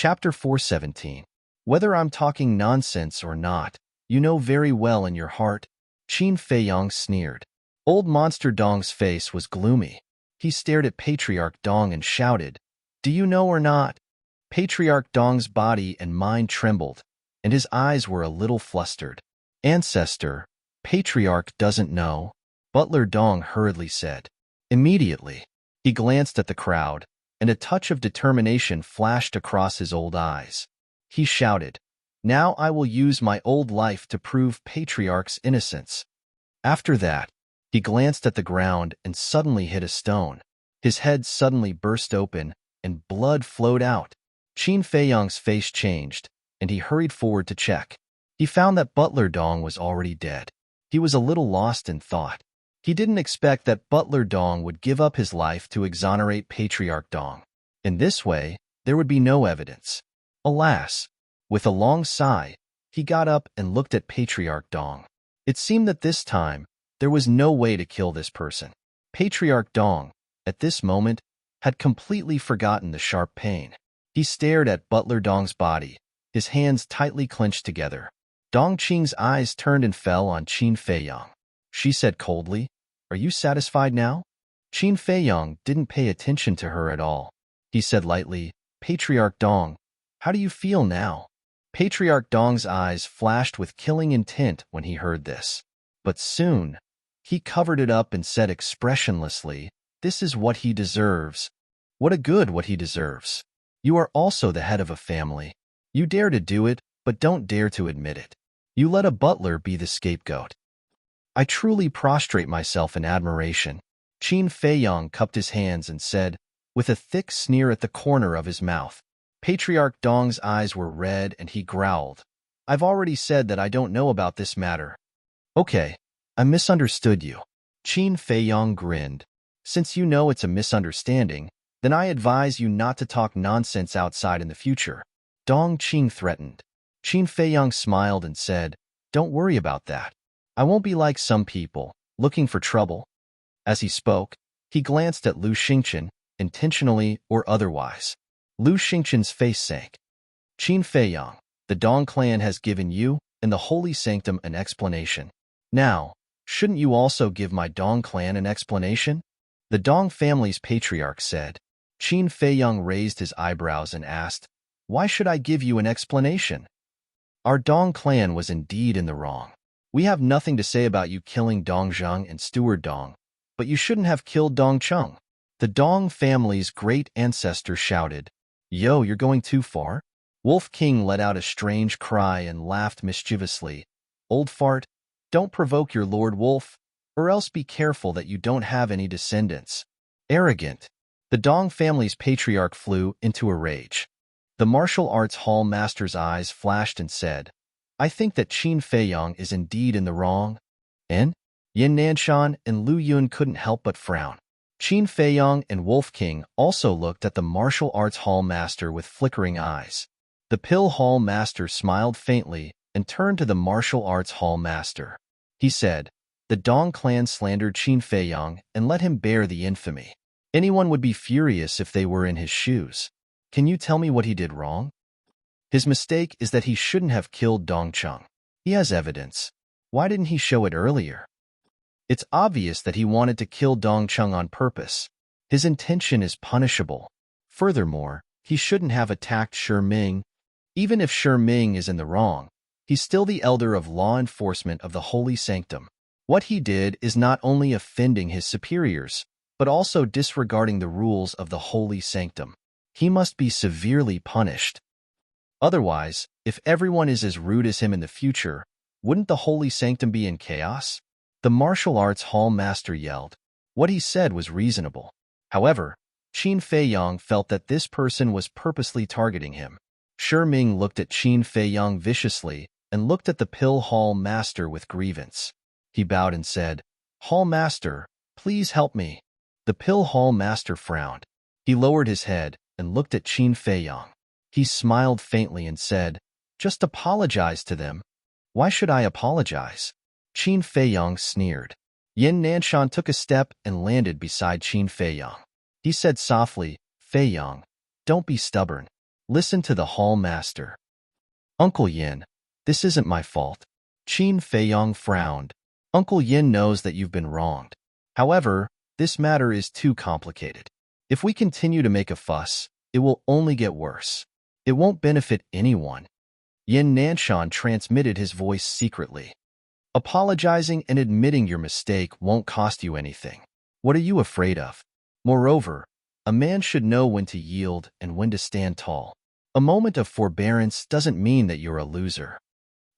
Chapter 417. Whether I'm talking nonsense or not, you know very well in your heart, Qin Feiyang sneered. Old Monster Dong's face was gloomy. He stared at Patriarch Dong and shouted, "Do you know or not?" Patriarch Dong's body and mind trembled, and his eyes were a little flustered. "Ancestor, Patriarch doesn't know," Butler Dong hurriedly said. Immediately, he glanced at the crowd, and a touch of determination flashed across his old eyes. He shouted, "Now I will use my old life to prove Patriarch's innocence." After that, he glanced at the ground and suddenly hit a stone. His head suddenly burst open, and blood flowed out. Qin Feiyang's face changed, and he hurried forward to check. He found that Butler Dong was already dead. He was a little lost in thought. He didn't expect that Butler Dong would give up his life to exonerate Patriarch Dong. In this way, there would be no evidence. Alas! With a long sigh, he got up and looked at Patriarch Dong. It seemed that this time, there was no way to kill this person. Patriarch Dong, at this moment, had completely forgotten the sharp pain. He stared at Butler Dong's body, his hands tightly clenched together. Dong Qing's eyes turned and fell on Qin Feiyang. She said coldly, "Are you satisfied now?" Qin Feiyang didn't pay attention to her at all. He said lightly, "Patriarch Dong, how do you feel now?" Patriarch Dong's eyes flashed with killing intent when he heard this. But soon, he covered it up and said expressionlessly, "This is what he deserves." What he deserves. You are also the head of a family. You dare to do it, but don't dare to admit it. You let a butler be the scapegoat. I truly prostrate myself in admiration. Qin Feiyang cupped his hands and said, with a thick sneer at the corner of his mouth. Patriarch Dong's eyes were red and he growled, "I've already said that I don't know about this matter." "Okay, I misunderstood you." Qin Feiyang grinned. "Since you know it's a misunderstanding, then I advise you not to talk nonsense outside in the future." Dong Qing threatened. Qin Feiyang smiled and said, "Don't worry about that. I won't be like some people, looking for trouble." As he spoke, he glanced at Lu Xingqian, intentionally or otherwise. Lu Xingqian's face sank. "Qin Feiyang, the Dong clan has given you and the Holy Sanctum an explanation. Now, shouldn't you also give my Dong clan an explanation?" The Dong family's patriarch said. Qin Feiyang raised his eyebrows and asked, "Why should I give you an explanation?" "Our Dong clan was indeed in the wrong. We have nothing to say about you killing Dong Zheng and Steward Dong, but you shouldn't have killed Dong Cheng." The Dong family's great ancestor shouted, "Yo, you're going too far." Wolf King let out a strange cry and laughed mischievously. "Old fart, don't provoke your Lord Wolf, or else be careful that you don't have any descendants." Arrogant. The Dong family's patriarch flew into a rage. The martial arts hall master's eyes flashed and said, "I think that Qin Feiyang is indeed in the wrong." And Yin Nanshan and Lu Yun couldn't help but frown. Qin Feiyang and Wolf King also looked at the martial arts hall master with flickering eyes. The pill hall master smiled faintly and turned to the martial arts hall master. He said, "The Dong clan slandered Qin Feiyang and let him bear the infamy. Anyone would be furious if they were in his shoes. Can you tell me what he did wrong?" "His mistake is that he shouldn't have killed Dong Cheng. He has evidence. Why didn't he show it earlier?" "It's obvious that he wanted to kill Dong Cheng on purpose. His intention is punishable. Furthermore, he shouldn't have attacked Shi Ming. Even if Shi Ming is in the wrong, he's still the elder of law enforcement of the Holy Sanctum. What he did is not only offending his superiors, but also disregarding the rules of the Holy Sanctum. He must be severely punished. Otherwise, if everyone is as rude as him in the future, wouldn't the Holy Sanctum be in chaos?" The martial arts hall master yelled. What he said was reasonable. However, Qin Feiyang felt that this person was purposely targeting him. Shi Ming looked at Qin Feiyang viciously and looked at the pill hall master with grievance. He bowed and said, "Hall master, please help me." The pill hall master frowned. He lowered his head and looked at Qin Feiyang. He smiled faintly and said, "Just apologize to them." "Why should I apologize?" Qin Feiyang sneered. Yin Nanshan took a step and landed beside Qin Feiyang. He said softly, "Feiyang, don't be stubborn. Listen to the hall master. Uncle Yin, this isn't my fault. Qin Feiyong frowned. Uncle Yin knows that you've been wronged. However, this matter is too complicated. If we continue to make a fuss, it will only get worse. It won't benefit anyone. Yin Nanshan transmitted his voice secretly. Apologizing and admitting your mistake won't cost you anything. What are you afraid of? Moreover, a man should know when to yield and when to stand tall. A moment of forbearance doesn't mean that you're a loser.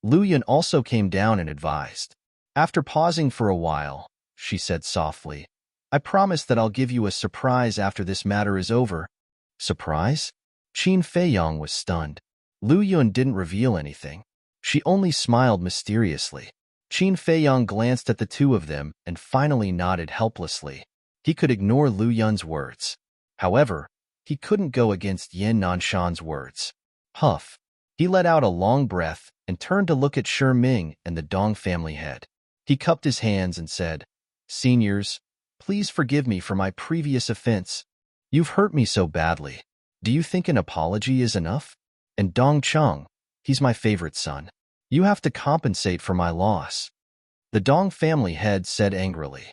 Lu Yun also came down and advised. After pausing for a while, she said softly, I promise that I'll give you a surprise after this matter is over. Surprise? Qin Feiyong was stunned. Lu Yun didn't reveal anything. She only smiled mysteriously. Qin Feiyong glanced at the two of them and finally nodded helplessly. He could ignore Lu Yun's words. However, he couldn't go against Yin Nanshan's words. Huff. He let out a long breath and turned to look at Shi Ming and the Dong family head. He cupped his hands and said, Seniors, please forgive me for my previous offense. You've hurt me so badly. Do you think an apology is enough? And Dong Chung, he's my favorite son. You have to compensate for my loss. The Dong family head said angrily.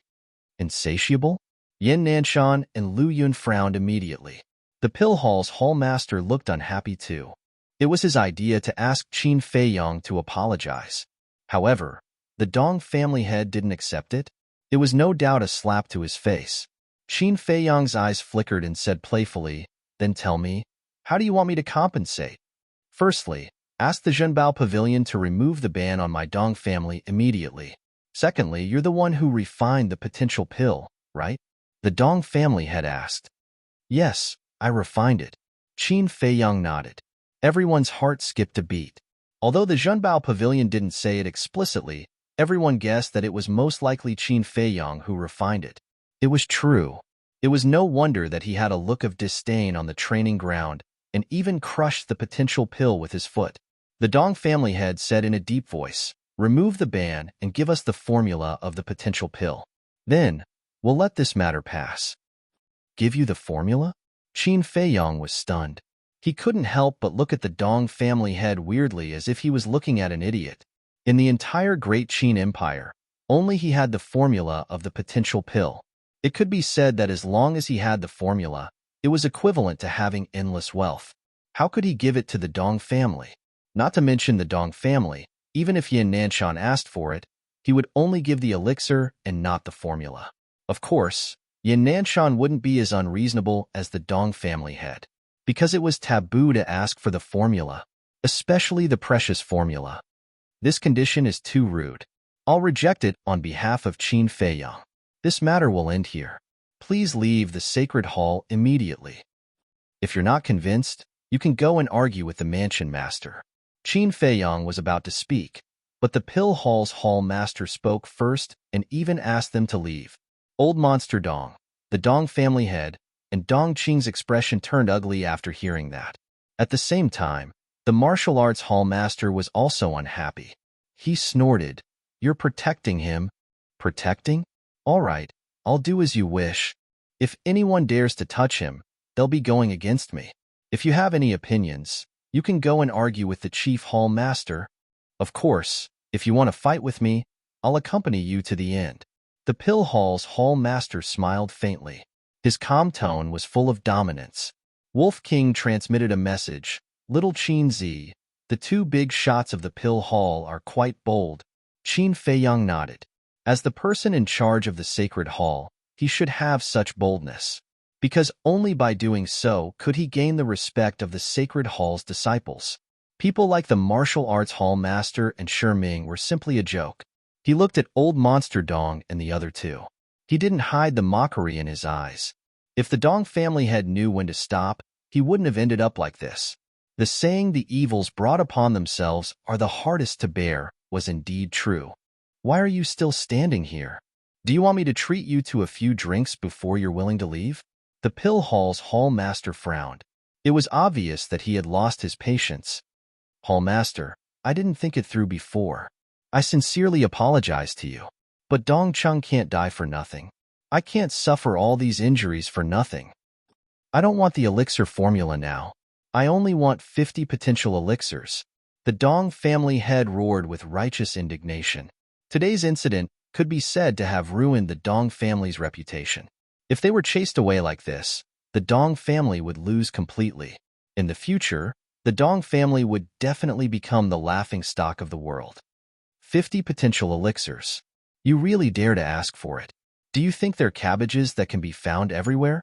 Insatiable? Yin Nanshan and Lu Yun frowned immediately. The pill hall's hallmaster looked unhappy too. It was his idea to ask Qin Feiyong to apologize. However, the Dong family head didn't accept it. It was no doubt a slap to his face. Qin Feiyong's eyes flickered and said playfully, Then tell me, how do you want me to compensate? Firstly, ask the Zhenbao Pavilion to remove the ban on my Dong family immediately. Secondly, you're the one who refined the potential pill, right? The Dong family head asked. Yes, I refined it. Qin Feiyong nodded. Everyone's heart skipped a beat. Although the Zhenbao Pavilion didn't say it explicitly, everyone guessed that it was most likely Qin Feiyong who refined it. It was true. It was no wonder that he had a look of disdain on the training ground and even crushed the potential pill with his foot. The Dong family head said in a deep voice, Remove the ban and give us the formula of the potential pill. Then, we'll let this matter pass. Give you the formula? Qin Feiyong was stunned. He couldn't help but look at the Dong family head weirdly as if he was looking at an idiot. In the entire Great Qin Empire, only he had the formula of the potential pill. It could be said that as long as he had the formula, it was equivalent to having endless wealth. How could he give it to the Dong family? Not to mention the Dong family, even if Yin Nanshan asked for it, he would only give the elixir and not the formula. Of course, Yin Nanshan wouldn't be as unreasonable as the Dong family head, because it was taboo to ask for the formula, especially the precious formula. This condition is too rude. I'll reject it on behalf of Qin Feiyong. This matter will end here. Please leave the sacred hall immediately. If you're not convinced, you can go and argue with the mansion master. Qin Feiyong was about to speak, but the pill hall's hall master spoke first and even asked them to leave. Old Monster Dong, the Dong family head, and Dong Qing's expression turned ugly after hearing that. At the same time, the martial arts hall master was also unhappy. He snorted, You're protecting him? Protecting? All right, I'll do as you wish. If anyone dares to touch him, they'll be going against me. If you have any opinions, you can go and argue with the chief hall master. Of course, if you want to fight with me, I'll accompany you to the end. The pill hall's hall master smiled faintly. His calm tone was full of dominance. Wolf King transmitted a message. Little Qin Zi, the two big shots of the pill hall are quite bold. Qin Feiyong nodded. As the person in charge of the sacred hall, he should have such boldness, because only by doing so could he gain the respect of the sacred hall's disciples. People like the martial arts hall master and Shi Ming were simply a joke. He looked at old Monster Dong and the other two. He didn't hide the mockery in his eyes. If the Dong family head knew when to stop, he wouldn't have ended up like this. The saying the evils brought upon themselves are the hardest to bear was indeed true. Why are you still standing here? Do you want me to treat you to a few drinks before you're willing to leave? The pill hall's hall master frowned. It was obvious that he had lost his patience. Hall master, I didn't think it through before. I sincerely apologize to you. But Dong Chung can't die for nothing. I can't suffer all these injuries for nothing. I don't want the elixir formula now. I only want 50 potential elixirs. The Dong family head roared with righteous indignation. Today's incident could be said to have ruined the Dong family's reputation. If they were chased away like this, the Dong family would lose completely. In the future, the Dong family would definitely become the laughingstock of the world. 50 potential elixirs. You really dare to ask for it. Do you think they're cabbages that can be found everywhere?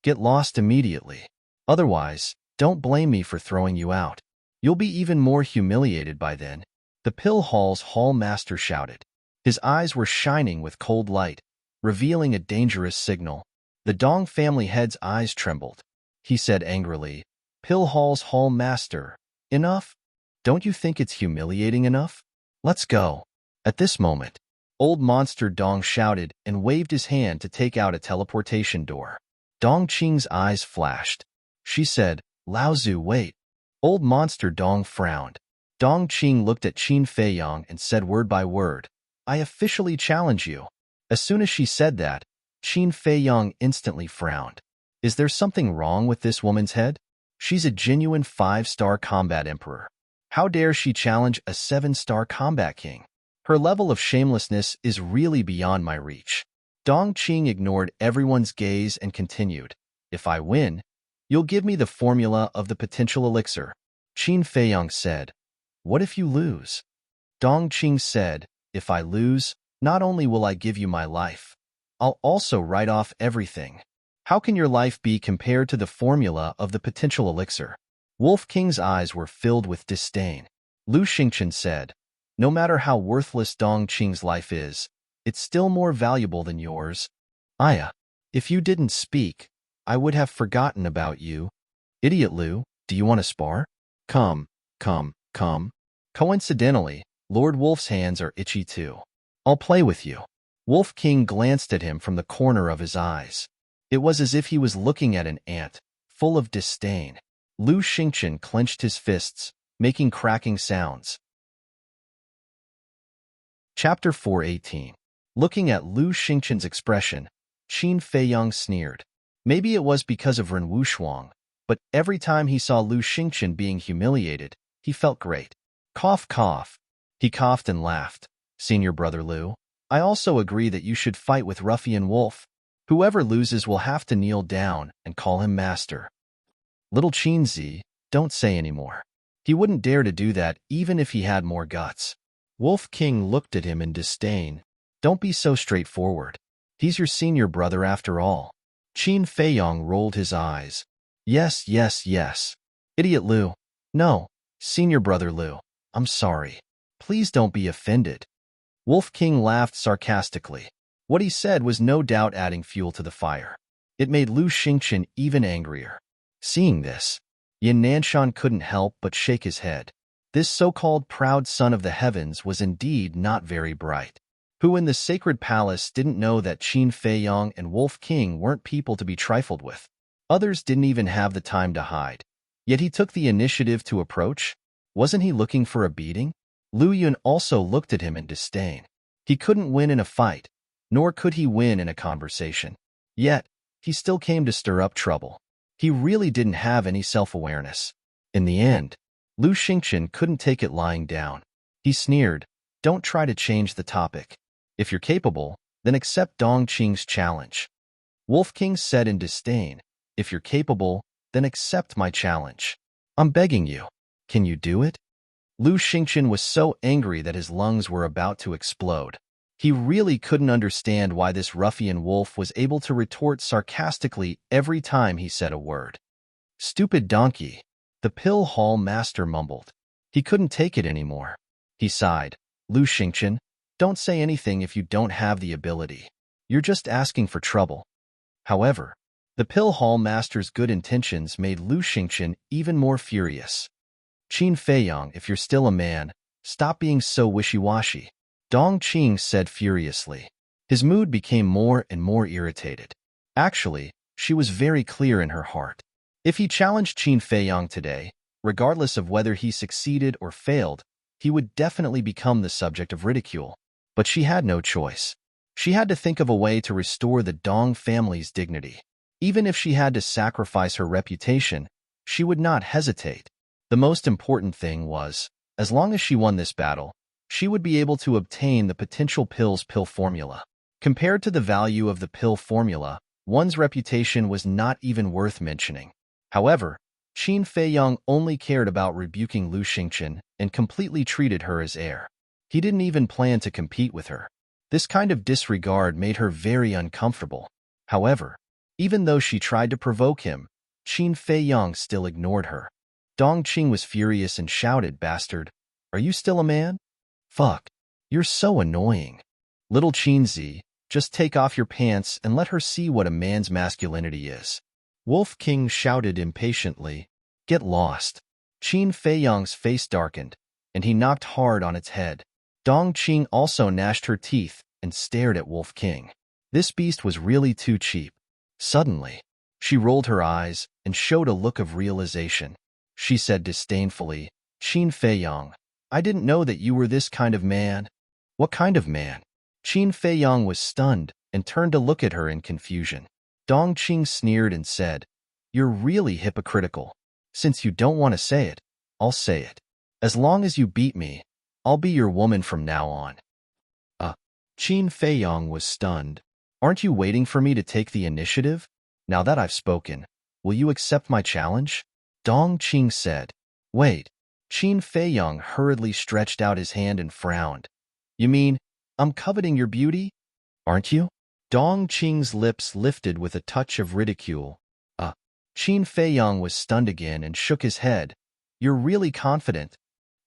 Get lost immediately. Otherwise, don't blame me for throwing you out. You'll be even more humiliated by then. The pill hall's hall master shouted. His eyes were shining with cold light, revealing a dangerous signal. The Dong family head's eyes trembled. He said angrily, Pill hall's hall master, enough? Don't you think it's humiliating enough? Let's go. At this moment, old monster Dong shouted and waved his hand to take out a teleportation door. Dong Qing's eyes flashed. She said, Lao Zu, wait. Old monster Dong frowned. Dong Qing looked at Qin Feiyang and said word by word, I officially challenge you. As soon as she said that, Qin Feiyang instantly frowned. Is there something wrong with this woman's head? She's a genuine 5-star combat emperor. How dare she challenge a 7-star combat king? Her level of shamelessness is really beyond my reach. Dong Qing ignored everyone's gaze and continued, If I win, you'll give me the formula of the potential elixir. Qin Feiyang said, What if you lose? Dong Qing said, If I lose, not only will I give you my life, I'll also write off everything. How can your life be compared to the formula of the potential elixir? Wolf King's eyes were filled with disdain. Lu Xingchen said, No matter how worthless Dong Qing's life is, it's still more valuable than yours. Aya, if you didn't speak, I would have forgotten about you. Idiot Lu, do you want to spar? Come. Coincidentally, Lord Wolf's hands are itchy too. I'll play with you. Wolf King glanced at him from the corner of his eyes. It was as if he was looking at an ant, full of disdain. Lu Xingchen clenched his fists, making cracking sounds. Chapter 418. Looking at Lu Xingchen's expression, Qin Feiyang sneered. Maybe it was because of Ren Wushuang, but every time he saw Lu Xingchen being humiliated, he felt great. Cough, cough. He coughed and laughed. Senior brother Lu, I also agree that you should fight with Ruffian Wolf. Whoever loses will have to kneel down and call him master. Little Qinzi, don't say any more. He wouldn't dare to do that even if he had more guts. Wolf King looked at him in disdain. Don't be so straightforward. He's your senior brother after all. Qin Feiyang rolled his eyes. Yes. Idiot Lu. No, senior brother Lu. I'm sorry. Please don't be offended. Wolf King laughed sarcastically. What he said was no doubt adding fuel to the fire. It made Lu Xingchen even angrier. Seeing this, Yin Nanshan couldn't help but shake his head. This so-called proud son of the heavens was indeed not very bright. Who in the sacred palace didn't know that Qin Feiyang and Wolf King weren't people to be trifled with? Others didn't even have the time to hide. Yet he took the initiative to approach. Wasn't he looking for a beating? Lu Yun also looked at him in disdain. He couldn't win in a fight, nor could he win in a conversation. Yet, he still came to stir up trouble. He really didn't have any self-awareness. In the end, Lu Xingchen couldn't take it lying down. He sneered, Don't try to change the topic. If you're capable, then accept Dong Qing's challenge. Wolf King said in disdain, If you're capable, then accept my challenge. I'm begging you. Can you do it? Lu Xingchen was so angry that his lungs were about to explode. He really couldn't understand why this ruffian wolf was able to retort sarcastically every time he said a word. Stupid donkey, the pill hall master mumbled. He couldn't take it anymore. He sighed. Lu Xingchen, don't say anything if you don't have the ability. You're just asking for trouble. However, the pill hall master's good intentions made Lu Xingchen even more furious. Qin Feiyang, if you're still a man, stop being so wishy-washy. Dong Qing said furiously. His mood became more and more irritated. Actually, she was very clear in her heart. If he challenged Qin Feiyang today, regardless of whether he succeeded or failed, he would definitely become the subject of ridicule. But she had no choice. She had to think of a way to restore the Dong family's dignity. Even if she had to sacrifice her reputation, she would not hesitate. The most important thing was, as long as she won this battle, she would be able to obtain the potential pill formula. Compared to the value of the pill formula, one's reputation was not even worth mentioning. However, Qin Feiyang only cared about rebuking Lu Xingqian and completely treated her as heir. He didn't even plan to compete with her. This kind of disregard made her very uncomfortable. However, even though she tried to provoke him, Qin Feiyang still ignored her. Dong Qing was furious and shouted, "Bastard, are you still a man? Fuck, you're so annoying. Little Qinzi, just take off your pants and let her see what a man's masculinity is." Wolf King shouted impatiently, "Get lost." Qin Feiyang's face darkened, and he knocked hard on its head. Dong Qing also gnashed her teeth and stared at Wolf King. This beast was really too cheap. Suddenly, she rolled her eyes and showed a look of realization. She said disdainfully, "Qin Feiyang, I didn't know that you were this kind of man." "What kind of man?" Qin Feiyang was stunned and turned to look at her in confusion. Dong Qing sneered and said, "You're really hypocritical. Since you don't want to say it, I'll say it. As long as you beat me, I'll be your woman from now on." Qin Feiyang was stunned. "Aren't you waiting for me to take the initiative? Now that I've spoken, will you accept my challenge?" Dong Qing said. "Wait." Qin Feiyang hurriedly stretched out his hand and frowned. "You mean, I'm coveting your beauty? Aren't you?" Dong Qing's lips lifted with a touch of ridicule. Qin Feiyang was stunned again and shook his head. "You're really confident."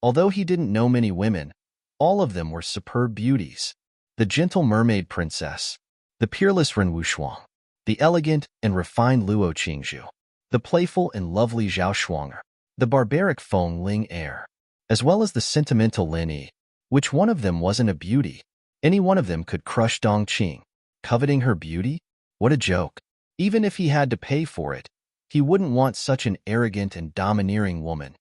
Although he didn't know many women, all of them were superb beauties. The gentle mermaid princess, the peerless Ren Wushuang, the elegant and refined Luo Qingzhu, the playful and lovely Zhao Shuang'er, the barbaric Feng Ling heir, as well as the sentimental Lin Yi. Which one of them wasn't a beauty? Any one of them could crush Dong Qing. Coveting her beauty? What a joke. Even if he had to pay for it, he wouldn't want such an arrogant and domineering woman.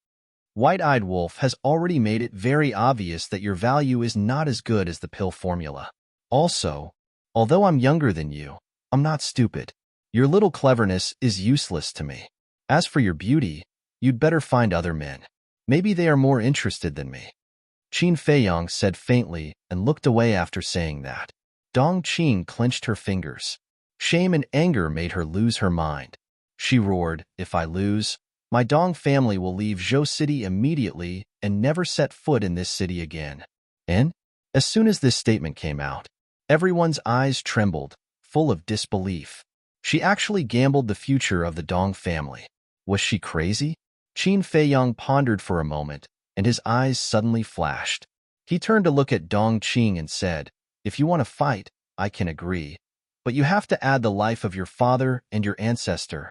White-Eyed Wolf has already made it very obvious that your value is not as good as the pill formula. Also, although I'm younger than you, I'm not stupid. Your little cleverness is useless to me. As for your beauty, you'd better find other men. Maybe they are more interested than me." Qin Feiyang said faintly and looked away after saying that. Dong Qing clenched her fingers. Shame and anger made her lose her mind. She roared, "If I lose, my Dong family will leave Zhou City immediately and never set foot in this city again." And, as soon as this statement came out, everyone's eyes trembled, full of disbelief. She actually gambled the future of the Dong family. Was she crazy? Qin Feiyang pondered for a moment, and his eyes suddenly flashed. He turned to look at Dong Qing and said, "If you want to fight, I can agree. But you have to add the life of your father and your ancestor."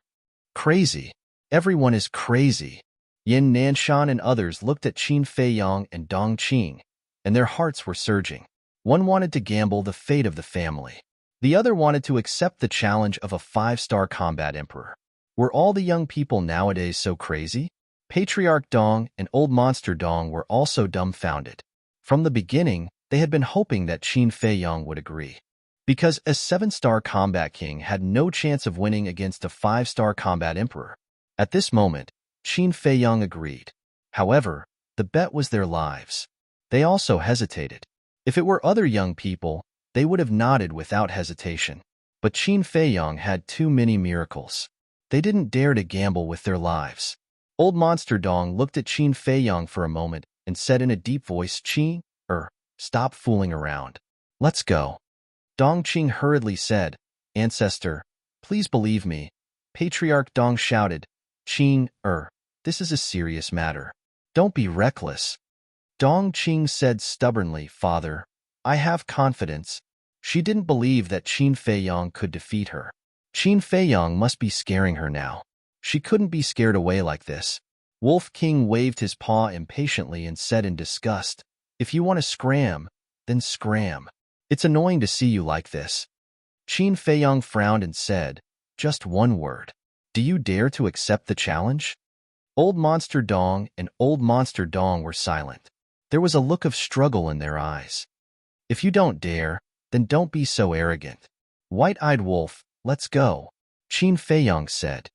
Crazy. Everyone is crazy. Yin Nanshan and others looked at Qin Feiyang and Dong Qing, and their hearts were surging. One wanted to gamble the fate of the family. The other wanted to accept the challenge of a 5-star combat emperor. Were all the young people nowadays so crazy? Patriarch Dong and Old Monster Dong were also dumbfounded. From the beginning, they had been hoping that Qin Feiyang would agree. Because a 7-star combat king had no chance of winning against a 5-star combat emperor. At this moment, Qin Feiyang agreed. However, the bet was their lives. They also hesitated. If it were other young people, they would have nodded without hesitation. But Qin Feiyang had too many miracles. They didn't dare to gamble with their lives. Old Monster Dong looked at Qin Feiyang for a moment and said in a deep voice, "Qin, stop fooling around. Let's go." Dong Qing hurriedly said, "Ancestor, please believe me." Patriarch Dong shouted, "Qing, this is a serious matter. Don't be reckless." Dong Qing said stubbornly, "Father, I have confidence." She didn't believe that Qin Feiyang could defeat her. Qin Feiyang must be scaring her now. She couldn't be scared away like this. Wolf King waved his paw impatiently and said in disgust, "If you want to scram, then scram. It's annoying to see you like this." Qin Feiyang frowned and said, "Just one word. Do you dare to accept the challenge?" Old Monster Dong and Old Monster Dong were silent. There was a look of struggle in their eyes. "If you don't dare, then don't be so arrogant." "White-Eyed Wolf, let's go," Qin Feiyang said.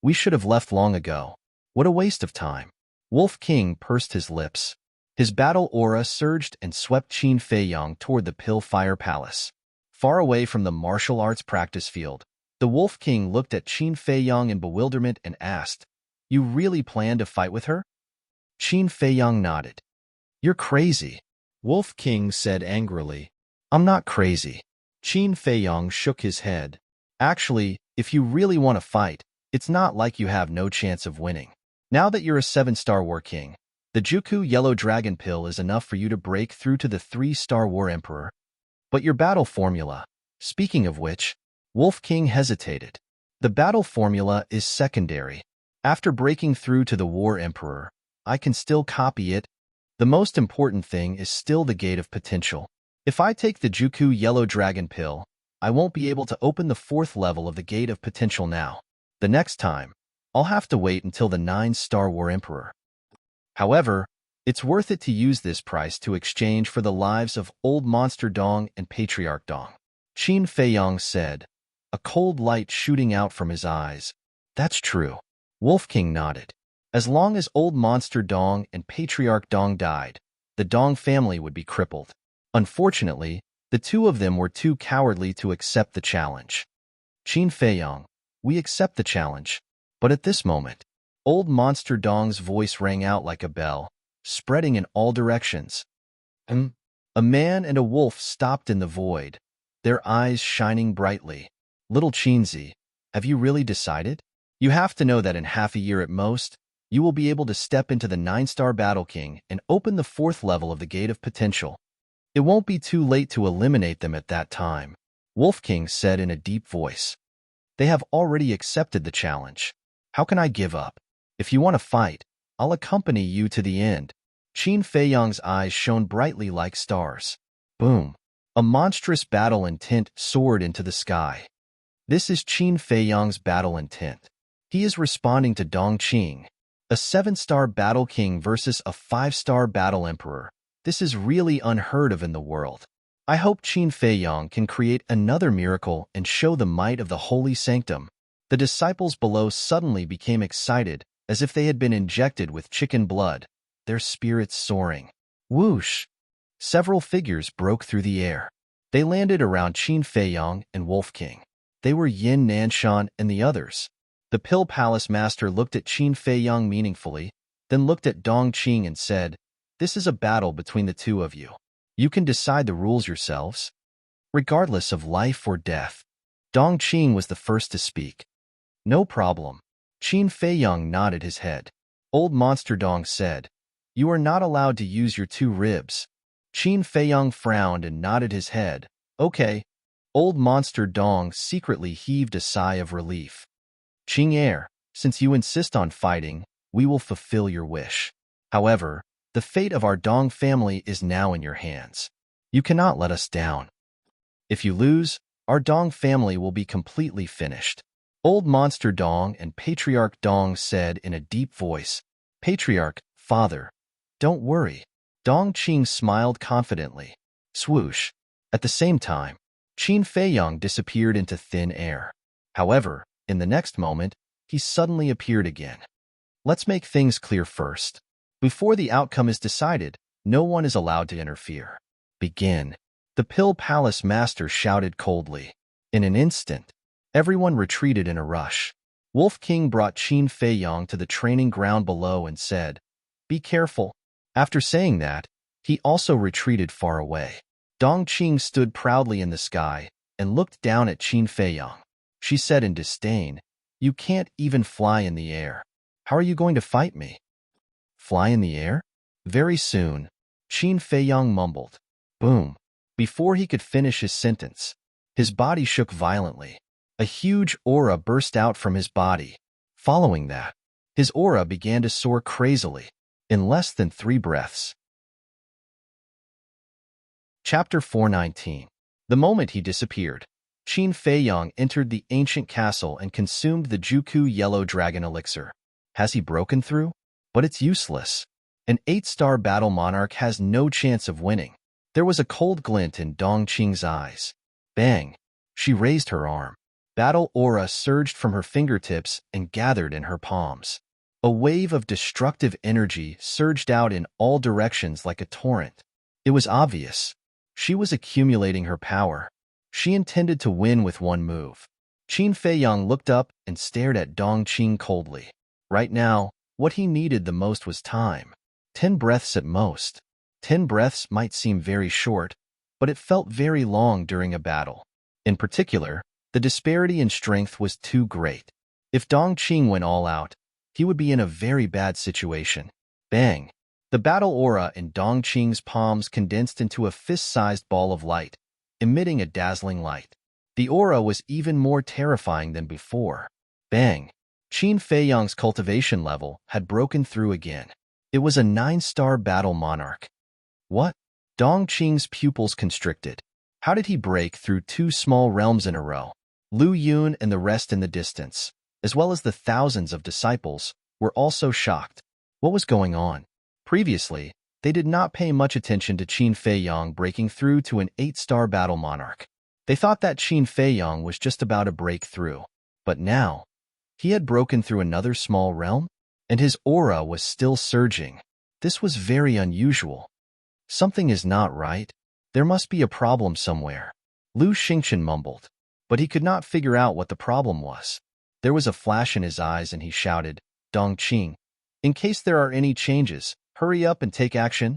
"We should have left long ago." What a waste of time. Wolf King pursed his lips. His battle aura surged and swept Qin Feiyang toward the Pill Fire Palace. Far away from the martial arts practice field, the Wolf King looked at Qin Feiyang in bewilderment and asked, "You really plan to fight with her?" Qin Feiyang nodded. "You're crazy," Wolf King said angrily. "I'm not crazy." Qin Feiyang shook his head. "Actually, if you really want to fight, it's not like you have no chance of winning. Now that you're a 7-star War King, the Juku Yellow Dragon Pill is enough for you to break through to the 3-star War Emperor. But your battle formula, speaking of which, Wolf King hesitated. The battle formula is secondary. After breaking through to the War Emperor, I can still copy it. The most important thing is still the Gate of Potential. If I take the Juku Yellow Dragon Pill, I won't be able to open the 4th level of the Gate of Potential now. The next time, I'll have to wait until the 9-star War Emperor. However, it's worth it to use this price to exchange for the lives of Old Monster Dong and Patriarch Dong. Qin Feiyang said, a cold light shooting out from his eyes. That's true. Wolf King nodded. As long as Old Monster Dong and Patriarch Dong died, the Dong family would be crippled. Unfortunately, the two of them were too cowardly to accept the challenge. Qin Feiyang, we accept the challenge. But at this moment, Old Monster Dong's voice rang out like a bell, spreading in all directions. A man and a wolf stopped in the void, their eyes shining brightly. Little Qinzi, have you really decided? You have to know that in half a year at most, you will be able to step into the 9-star Battle King and open the 4th level of the Gate of Potential. It won't be too late to eliminate them at that time, Wolf King said in a deep voice. They have already accepted the challenge. How can I give up? If you want to fight, I'll accompany you to the end. Qin Feiyang's eyes shone brightly like stars. Boom! A monstrous battle intent soared into the sky. This is Qin Feiyang's battle intent. He is responding to Dong Qing, a 7-star Battle King versus a 5-star Battle Emperor. This is really unheard of in the world. I hope Qin Feiyang can create another miracle and show the might of the Holy Sanctum. The disciples below suddenly became excited, as if they had been injected with chicken blood, their spirits soaring. Whoosh! Several figures broke through the air. They landed around Qin Feiyang and Wolf King. They were Yin Nanshan and the others. The Pill Palace Master looked at Qin Feiyang meaningfully, then looked at Dong Qing and said, "This is a battle between the two of you. You can decide the rules yourselves, regardless of life or death." Dong Qing was the first to speak. "No problem." Qin Feiyang nodded his head. Old Monster Dong said, "You are not allowed to use your 2 ribs." Qin Feiyang frowned and nodded his head. "Okay." Old Monster Dong secretly heaved a sigh of relief. "Qing Heir, since you insist on fighting, we will fulfill your wish. However, the fate of our Dong family is now in your hands. You cannot let us down. If you lose, our Dong family will be completely finished." Old Monster Dong and Patriarch Dong said in a deep voice, "Patriarch, father, don't worry." Dong Qing smiled confidently. Swoosh! At the same time, Qin Feiyang disappeared into thin air. However, in the next moment, he suddenly appeared again. Let's make things clear first. Before the outcome is decided, no one is allowed to interfere. Begin. The Pill Palace Master shouted coldly. In an instant, everyone retreated in a rush. Wolf King brought Qin Feiyang to the training ground below and said, "Be careful." After saying that, he also retreated far away. Dong Qing stood proudly in the sky and looked down at Qin Feiyang. She said in disdain, "You can't even fly in the air. How are you going to fight me?" "Fly in the air?" Very soon, Qin Feiyang mumbled. Boom! Before he could finish his sentence, his body shook violently. A huge aura burst out from his body. Following that, his aura began to soar crazily. In less than 3 breaths. Chapter 419. The moment he disappeared, Qin Feiyang entered the ancient castle and consumed the Juku Yellow Dragon Elixir. Has he broken through? But it's useless. An 8-star battle monarch has no chance of winning. There was a cold glint in Dong Qing's eyes. Bang! She raised her arm. Battle aura surged from her fingertips and gathered in her palms. A wave of destructive energy surged out in all directions like a torrent. It was obvious. She was accumulating her power. She intended to win with one move. Qin Feiyang looked up and stared at Dong Qing coldly. Right now, what he needed the most was time. 10 breaths at most. 10 breaths might seem very short, but it felt very long during a battle. In particular, the disparity in strength was too great. If Dong Qing went all out, he would be in a very bad situation. Bang! The battle aura in Dong Qing's palms condensed into a fist-sized ball of light, emitting a dazzling light. The aura was even more terrifying than before. Bang! Qin Feiyang's cultivation level had broken through again. It was a 9-star battle monarch. What? Dong Qing's pupils constricted. How did he break through 2 small realms in a row? Lu Yun and the rest in the distance, as well as the thousands of disciples, were also shocked. What was going on? Previously, they did not pay much attention to Qin Feiyang breaking through to an 8-star battle monarch. They thought that Qin Feiyang was just about to break through. But now, he had broken through another small realm, and his aura was still surging. This was very unusual. Something is not right. There must be a problem somewhere. Lu Xingchen mumbled, but he could not figure out what the problem was. There was a flash in his eyes and he shouted, Dong Qing, in case there are any changes, hurry up and take action.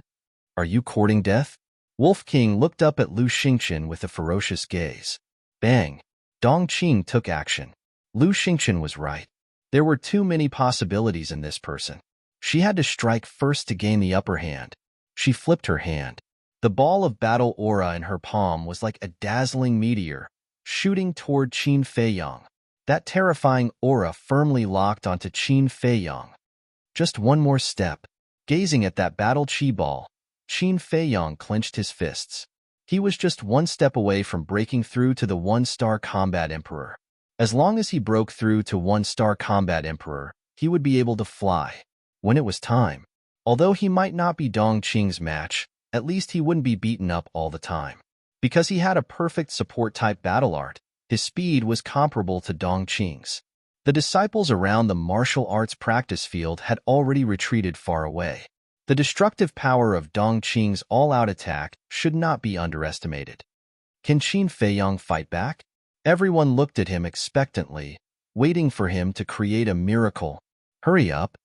Are you courting death? Wolf King looked up at Lu Xingchen with a ferocious gaze. Bang! Dong Qing took action. Lu Xingchen was right. There were too many possibilities in this person. She had to strike first to gain the upper hand. She flipped her hand. The ball of battle aura in her palm was like a dazzling meteor, shooting toward Qin Feiyang. That terrifying aura firmly locked onto Qin Feiyang. Just one more step. Gazing at that battle chi ball, Qin Feiyang clenched his fists. He was just one step away from breaking through to the 1-star combat emperor. As long as he broke through to 1-star combat emperor, he would be able to fly. When it was time. Although he might not be Dong Qing's match, at least he wouldn't be beaten up all the time. Because he had a perfect support-type battle art, his speed was comparable to Dong Qing's. The disciples around the martial arts practice field had already retreated far away. The destructive power of Dong Qing's all-out attack should not be underestimated. Can Qin Feiyang fight back? Everyone looked at him expectantly, waiting for him to create a miracle. Hurry up.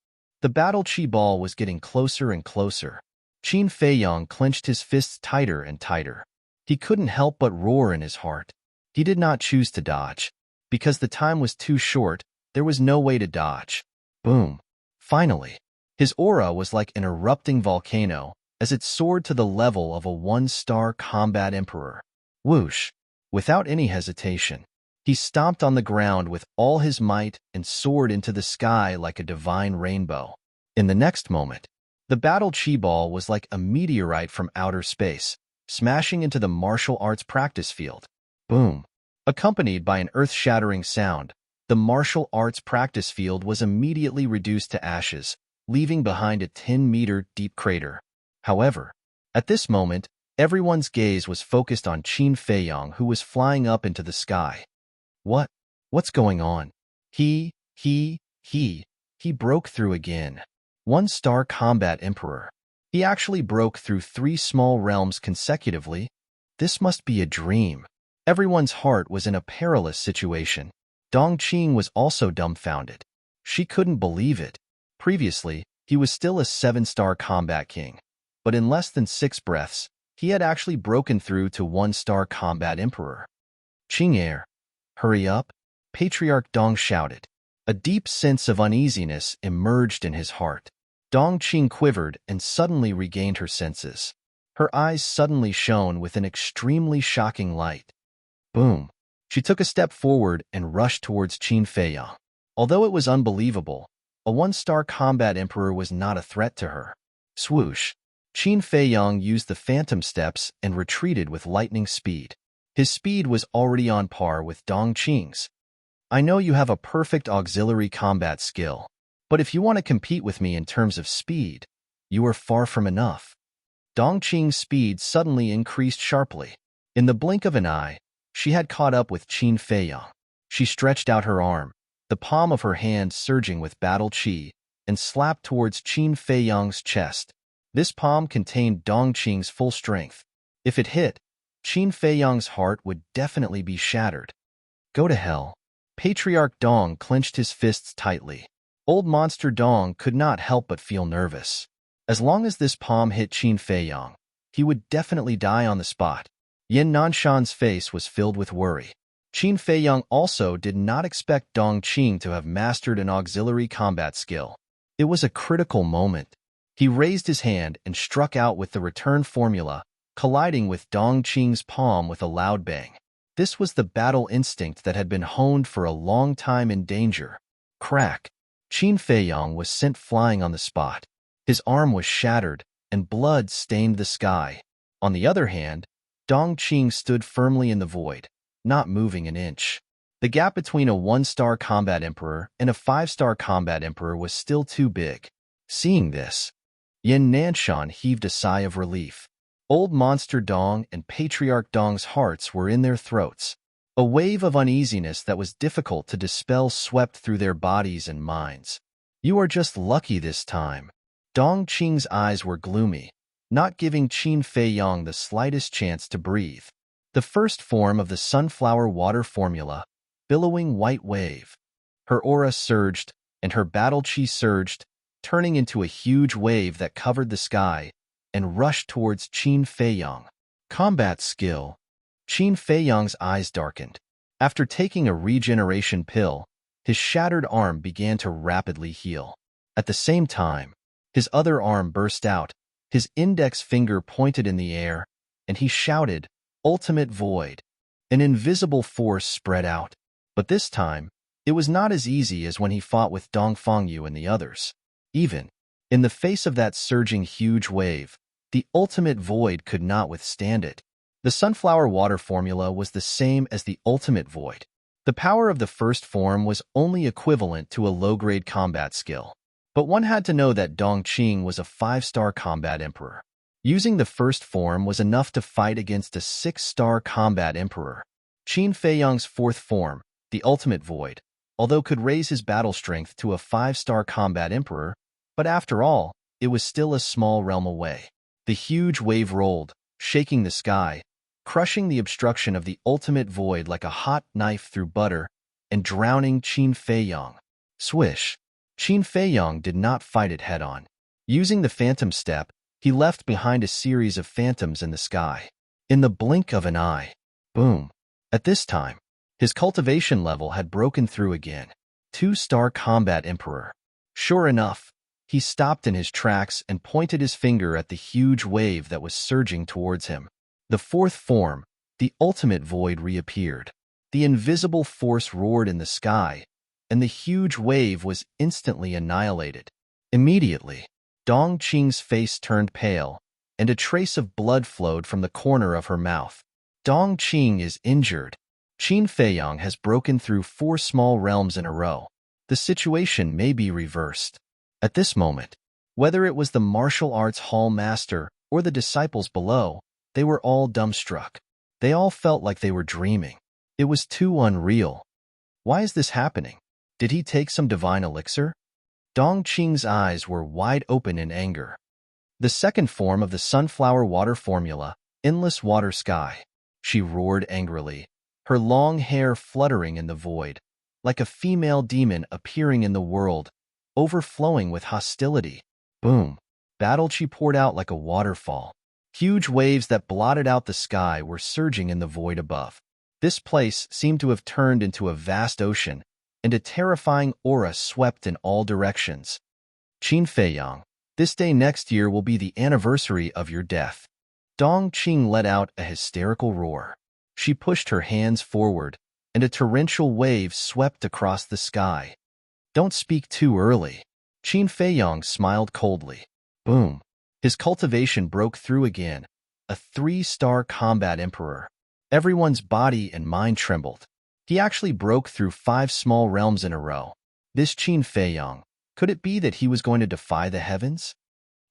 The battle chi ball was getting closer and closer. Qin Feiyang clenched his fists tighter and tighter. He couldn't help but roar in his heart. He did not choose to dodge. Because the time was too short, there was no way to dodge. Boom. Finally. His aura was like an erupting volcano as it soared to the level of a 1-star combat emperor. Whoosh. Without any hesitation, he stomped on the ground with all his might and soared into the sky like a divine rainbow. In the next moment, the battle chi ball was like a meteorite from outer space, smashing into the martial arts practice field. Boom. Accompanied by an earth-shattering sound, the martial arts practice field was immediately reduced to ashes, leaving behind a 10-meter deep crater. However, at this moment, everyone's gaze was focused on Qin Feiyang, who was flying up into the sky. What's going on? He broke through again. 1-star combat emperor. He actually broke through 3 small realms consecutively. This must be a dream. Everyone's heart was in a perilous situation. Dong Qing was also dumbfounded. She couldn't believe it. Previously, he was still a 7-star combat king. But in less than 6 breaths, he had actually broken through to 1-star combat emperor. Qing, hurry up, Patriarch Dong shouted. A deep sense of uneasiness emerged in his heart. Dong Qing quivered and suddenly regained her senses. Her eyes suddenly shone with an extremely shocking light. Boom. She took a step forward and rushed towards Qin Feiyang. Although it was unbelievable, a 1-star combat emperor was not a threat to her. Swoosh. Qin Feiyang used the phantom steps and retreated with lightning speed. His speed was already on par with Dong Qing's. I know you have a perfect auxiliary combat skill, but if you want to compete with me in terms of speed, you are far from enough. Dong Qing's speed suddenly increased sharply. In the blink of an eye, she had caught up with Qin Feiyang. She stretched out her arm, the palm of her hand surging with battle chi, and slapped towards Qin Feiyang's chest. This palm contained Dongqing's full strength. If it hit, Qin Feiyang's heart would definitely be shattered. Go to hell. Patriarch Dong clenched his fists tightly. Old Monster Dong could not help but feel nervous. As long as this palm hit Qin Feiyang, he would definitely die on the spot. Yin Nanshan's face was filled with worry. Qin Feiyang also did not expect Dongqing to have mastered an auxiliary combat skill. It was a critical moment. He raised his hand and struck out with the return formula, colliding with Dongqing's palm with a loud bang. This was the battle instinct that had been honed for a long time in danger. Crack! Qin Feiyang was sent flying on the spot. His arm was shattered, and blood stained the sky. On the other hand, Dongqing stood firmly in the void, not moving an inch. The gap between a 1-star combat emperor and a 5-star combat emperor was still too big. Seeing this, Yin Nanshan heaved a sigh of relief. Old Monster Dong and Patriarch Dong's hearts were in their throats. A wave of uneasiness that was difficult to dispel swept through their bodies and minds. You are just lucky this time. Dongqing's eyes were gloomy, not giving Qin Feiyang the slightest chance to breathe. The first form of the sunflower water formula, billowing white wave. Her aura surged, and her battle chi surged, turning into a huge wave that covered the sky and rushed towards Qin Feiyang. Combat skill. Qin Feiyang's eyes darkened. After taking a regeneration pill, his shattered arm began to rapidly heal. At the same time, his other arm burst out, his index finger pointed in the air, and he shouted, "Ultimate Void." An invisible force spread out. But this time, it was not as easy as when he fought with Dong Fengyu and the others. Even in the face of that surging huge wave, the Ultimate Void could not withstand it. The sunflower water formula was the same as the Ultimate Void. The power of the first form was only equivalent to a low-grade combat skill. But one had to know that Dongqing was a 5-star combat emperor. Using the first form was enough to fight against a 6-star combat emperor. Qin Feiyang's fourth form, the Ultimate Void, although could raise his battle strength to a 5-star combat emperor, but after all, it was still a small realm away. The huge wave rolled, shaking the sky, crushing the obstruction of the Ultimate Void like a hot knife through butter, and drowning Qin Feiyang. Swish! Qin Feiyang did not fight it head-on. Using the phantom step, he left behind a series of phantoms in the sky. In the blink of an eye, boom! At this time, his cultivation level had broken through again. 2-star combat emperor. Sure enough, he stopped in his tracks and pointed his finger at the huge wave that was surging towards him. The fourth form, the Ultimate Void, reappeared. The invisible force roared in the sky, and the huge wave was instantly annihilated. Immediately, Dongqing's face turned pale, and a trace of blood flowed from the corner of her mouth. Dongqing is injured. Qin Feiyang has broken through 4 small realms in a row. The situation may be reversed. At this moment, whether it was the martial arts hall master or the disciples below, they were all dumbstruck. They all felt like they were dreaming. It was too unreal. Why is this happening? Did he take some divine elixir? Dongqing's eyes were wide open in anger. The second form of the sunflower water formula, endless water sky. She roared angrily, her long hair fluttering in the void, like a female demon appearing in the world, overflowing with hostility. Boom! Battle chi poured out like a waterfall. Huge waves that blotted out the sky were surging in the void above. This place seemed to have turned into a vast ocean, and a terrifying aura swept in all directions. Qin Feiyang, this day next year will be the anniversary of your death. Dongqing let out a hysterical roar. She pushed her hands forward, and a torrential wave swept across the sky. Don't speak too early. Qin Feiyang smiled coldly. Boom! His cultivation broke through again, a 3-star combat emperor. Everyone's body and mind trembled. He actually broke through 5 small realms in a row. This Qin Feiyang, could it be that he was going to defy the heavens?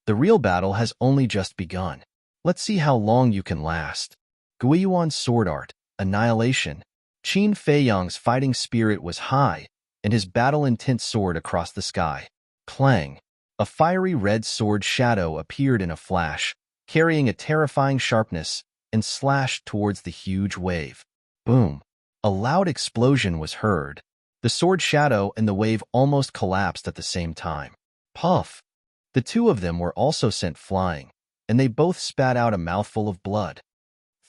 The real battle has only just begun. Let's see how long you can last. Guiyuan's sword art, annihilation. Qin Feiyang's fighting spirit was high, and his battle-intent soared across the sky. Clang! A fiery red sword shadow appeared in a flash, carrying a terrifying sharpness, and slashed towards the huge wave. Boom! A loud explosion was heard. The sword shadow and the wave almost collapsed at the same time. Puff! The two of them were also sent flying, and they both spat out a mouthful of blood.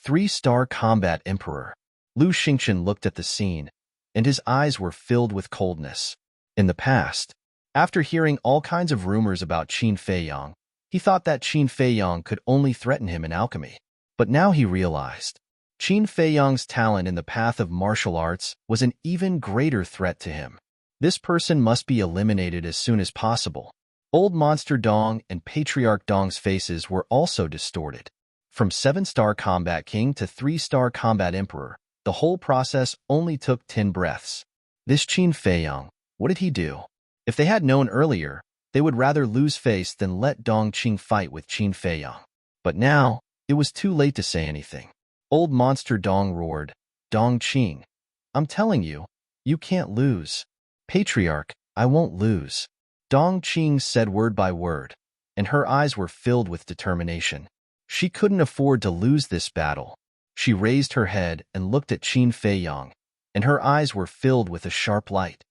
3-star combat emperor. Lu Xingchen looked at the scene, and his eyes were filled with coldness. In the past, after hearing all kinds of rumors about Qin Feiyang, he thought that Qin Feiyang could only threaten him in alchemy. But now he realized Qin Feiyang's talent in the path of martial arts was an even greater threat to him. This person must be eliminated as soon as possible. Old Monster Dong and Patriarch Dong's faces were also distorted. From 7-star combat king to 3-star combat emperor, the whole process only took 10 breaths. This Qin Feiyang, what did he do? If they had known earlier, they would rather lose face than let Dong Qing fight with Qin Feiyang. But now, it was too late to say anything. Old Monster Dong roared, "Dong Qing, I'm telling you, you can't lose." "Patriarch, I won't lose." Dong Qing said word by word, and her eyes were filled with determination. She couldn't afford to lose this battle. She raised her head and looked at Qin Feiyang, and her eyes were filled with a sharp light.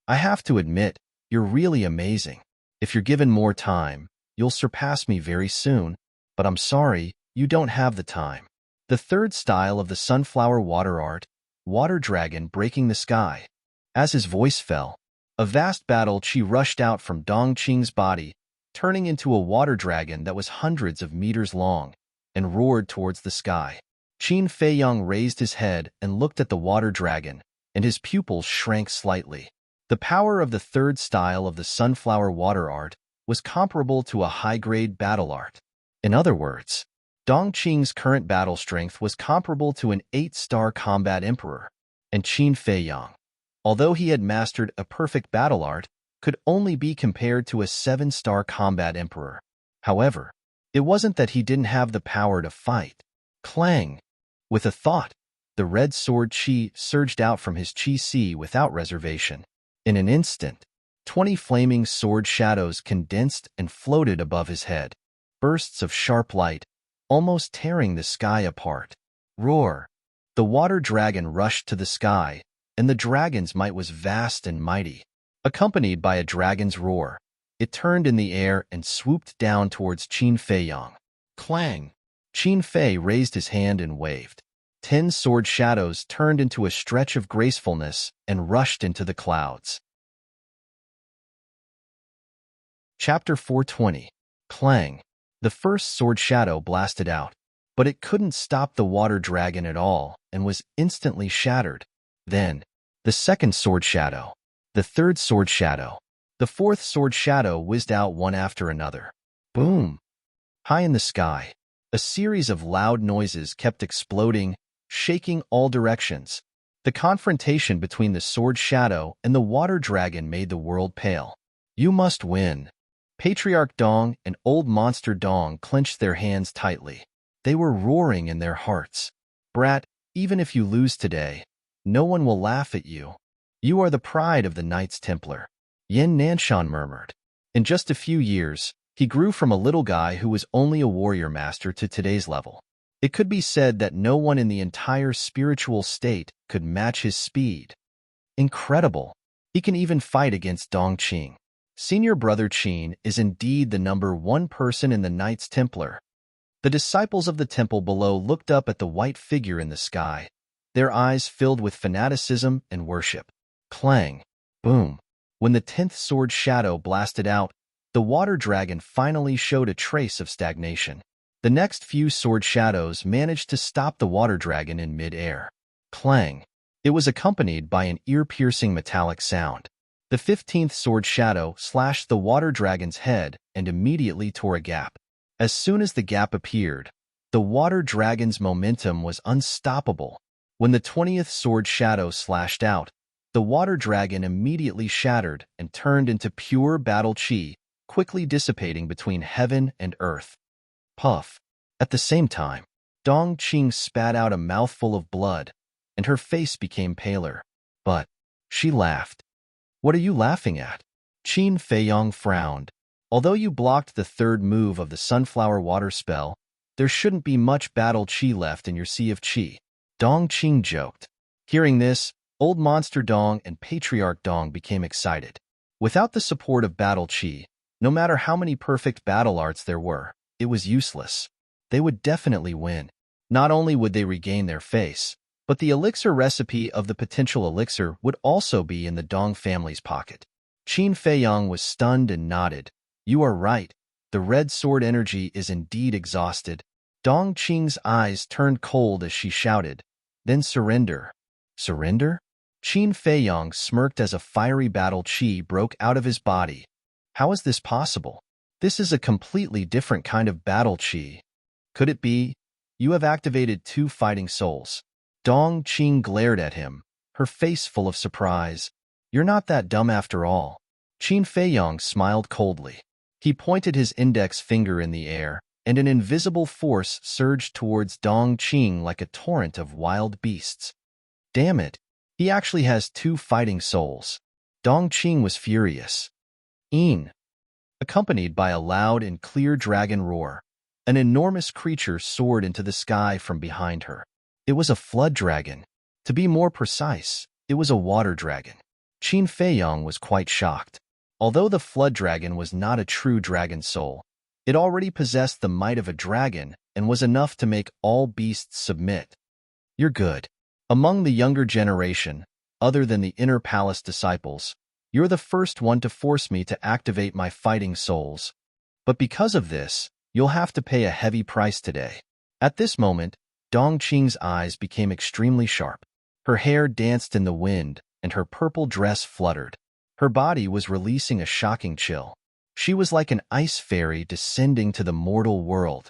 "I have to admit, you're really amazing. If you're given more time, you'll surpass me very soon, but I'm sorry, you don't have the time." The third style of the sunflower water art, Water Dragon breaking the sky. As his voice fell, a vast battle chi rushed out from Dong Qing's body, turning into a water dragon that was hundreds of meters long, and roared towards the sky. Qin Feiyang raised his head and looked at the water dragon, and his pupils shrank slightly. The power of the third style of the sunflower water art was comparable to a high-grade battle art. In other words, Dong Qing's current battle strength was comparable to an 8-star combat emperor, and Qin Feiyang, although he had mastered a perfect battle art, could only be compared to a 7-star combat emperor. However, it wasn't that he didn't have the power to fight. Clang! With a thought, the red sword chi surged out from his chi si without reservation. In an instant, 20 flaming sword shadows condensed and floated above his head, bursts of sharp light, almost tearing the sky apart. Roar! The water dragon rushed to the sky, and the dragon's might was vast and mighty. Accompanied by a dragon's roar, it turned in the air and swooped down towards Qin Feiyang. Clang! Qin Fei raised his hand and waved. 10 sword shadows turned into a stretch of gracefulness and rushed into the clouds. Chapter 420. Clang! The first sword shadow blasted out, but it couldn't stop the water dragon at all and was instantly shattered. Then, the second sword shadow, the third sword shadow, the fourth sword shadow whizzed out one after another. Boom! High in the sky, a series of loud noises kept exploding, shaking all directions. The confrontation between the sword shadow and the water dragon made the world pale. "You must win." Patriarch Dong and Old Monster Dong clenched their hands tightly. They were roaring in their hearts. "Brat, even if you lose today, no one will laugh at you. You are the pride of the Knights Templar." Yin Nanshan murmured. In just a few years, he grew from a little guy who was only a warrior master to today's level. It could be said that no one in the entire spiritual state could match his speed. Incredible! He can even fight against Dong Qing. Senior brother Qin is indeed the #1 person in the Knights Templar. The disciples of the temple below looked up at the white figure in the sky, their eyes filled with fanaticism and worship. Clang! Boom! When the 10th sword shadow blasted out, the water dragon finally showed a trace of stagnation. The next few sword shadows managed to stop the water dragon in mid-air. Clang! It was accompanied by an ear-piercing metallic sound. The 15th sword shadow slashed the water dragon's head and immediately tore a gap. As soon as the gap appeared, the water dragon's momentum was unstoppable. When the 20th sword shadow slashed out, the water dragon immediately shattered and turned into pure battle chi, quickly dissipating between heaven and earth. Puff! At the same time, Dong Qing spat out a mouthful of blood, and her face became paler. But she laughed. "What are you laughing at?" Qin Feiyong frowned. Although you blocked the third move of the sunflower water spell, there shouldn't be much battle qi left in your sea of qi. Dong Qing joked. Hearing this, Old Monster Dong and Patriarch Dong became excited. Without the support of battle qi, no matter how many perfect battle arts there were, it was useless. They would definitely win. Not only would they regain their face, but the elixir recipe of the potential elixir would also be in the Dong family's pocket. Qin Feiyong was stunned and nodded. You are right. The red sword energy is indeed exhausted. Dong Qing's eyes turned cold as she shouted. Then surrender. Surrender? Qin Feiyong smirked as a fiery battle qi broke out of his body. How is this possible? This is a completely different kind of battle qi. Could it be? You have activated 2 fighting souls. Dong Qing glared at him, her face full of surprise. You're not that dumb after all. Qin Feiyong smiled coldly. He pointed his index finger in the air, and an invisible force surged towards Dong Qing like a torrent of wild beasts. Damn it, he actually has 2 fighting souls. Dong Qing was furious. Een! Accompanied by a loud and clear dragon roar, an enormous creature soared into the sky from behind her. It was a flood dragon. To be more precise, it was a water dragon. Qin Feiyong was quite shocked. Although the flood dragon was not a true dragon soul, it already possessed the might of a dragon and was enough to make all beasts submit. You're good. Among the younger generation, other than the Inner Palace disciples, you're the first one to force me to activate my fighting souls. But because of this, you'll have to pay a heavy price today. At this moment, Dong Qing's eyes became extremely sharp. Her hair danced in the wind, and her purple dress fluttered. Her body was releasing a shocking chill. She was like an ice fairy descending to the mortal world.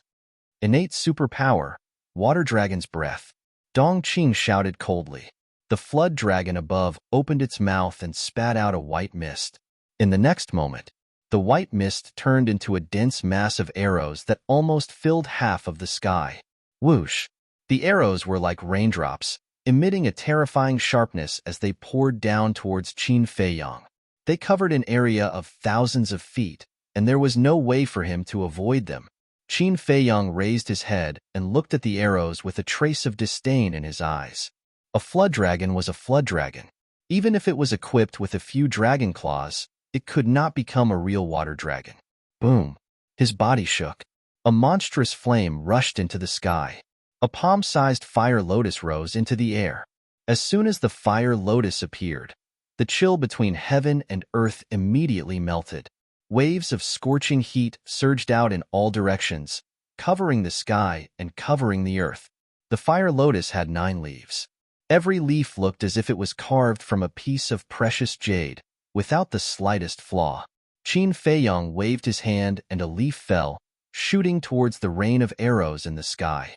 Innate superpower, Water Dragon's breath. Dong Qing shouted coldly. The flood dragon above opened its mouth and spat out a white mist. In the next moment, the white mist turned into a dense mass of arrows that almost filled half of the sky. Whoosh! The arrows were like raindrops, emitting a terrifying sharpness as they poured down towards Qin Feiyong. They covered an area of thousands of feet, and there was no way for him to avoid them. Qin Feiyong raised his head and looked at the arrows with a trace of disdain in his eyes. A flood dragon was a flood dragon. Even if it was equipped with a few dragon claws, it could not become a real water dragon. Boom! His body shook. A monstrous flame rushed into the sky. A palm-sized fire lotus rose into the air. As soon as the fire lotus appeared, the chill between heaven and earth immediately melted. Waves of scorching heat surged out in all directions, covering the sky and covering the earth. The fire lotus had 9 leaves. Every leaf looked as if it was carved from a piece of precious jade, without the slightest flaw. Qin Feiyong waved his hand and a leaf fell, shooting towards the rain of arrows in the sky.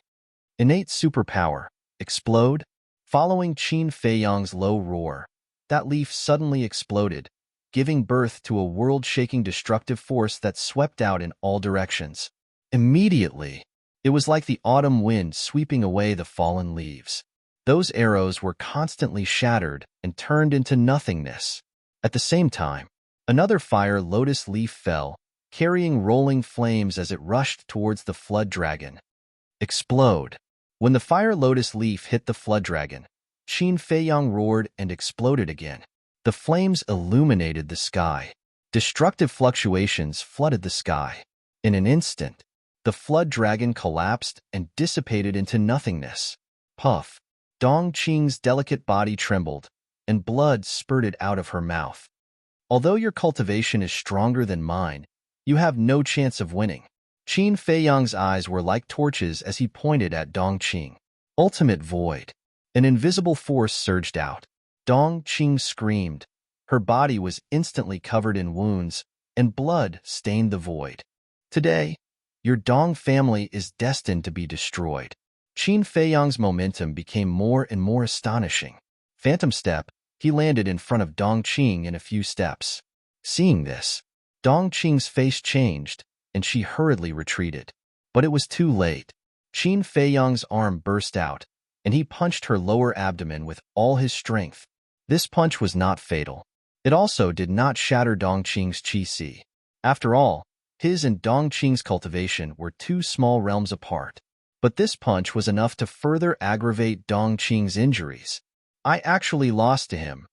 Innate superpower, explode? Following Qin Feiyong's low roar, that leaf suddenly exploded, giving birth to a world-shaking destructive force that swept out in all directions. Immediately, it was like the autumn wind sweeping away the fallen leaves. Those arrows were constantly shattered and turned into nothingness. At the same time, another fire lotus leaf fell, carrying rolling flames as it rushed towards the flood dragon. Explode! When the fire lotus leaf hit the flood dragon, Qin Feiyong roared and exploded again. The flames illuminated the sky. Destructive fluctuations flooded the sky. In an instant, the flood dragon collapsed and dissipated into nothingness. Puff! Dong Qing's delicate body trembled, and blood spurted out of her mouth. Although your cultivation is stronger than mine, you have no chance of winning. Qin Feiyong's eyes were like torches as he pointed at Dong Qing. Ultimate Void. An invisible force surged out. Dong Qing screamed. Her body was instantly covered in wounds, and blood stained the void. Today, your Dong family is destined to be destroyed. Qin Feiyong's momentum became more and more astonishing. Phantom step, he landed in front of Dong Qing in a few steps. Seeing this, Dong Qing's face changed, and she hurriedly retreated. But it was too late. Qin Feiyong's arm burst out, and he punched her lower abdomen with all his strength. This punch was not fatal. It also did not shatter Dongqing's qi. After all, his and Dongqing's cultivation were two small realms apart. But this punch was enough to further aggravate Dongqing's injuries. I actually lost to him.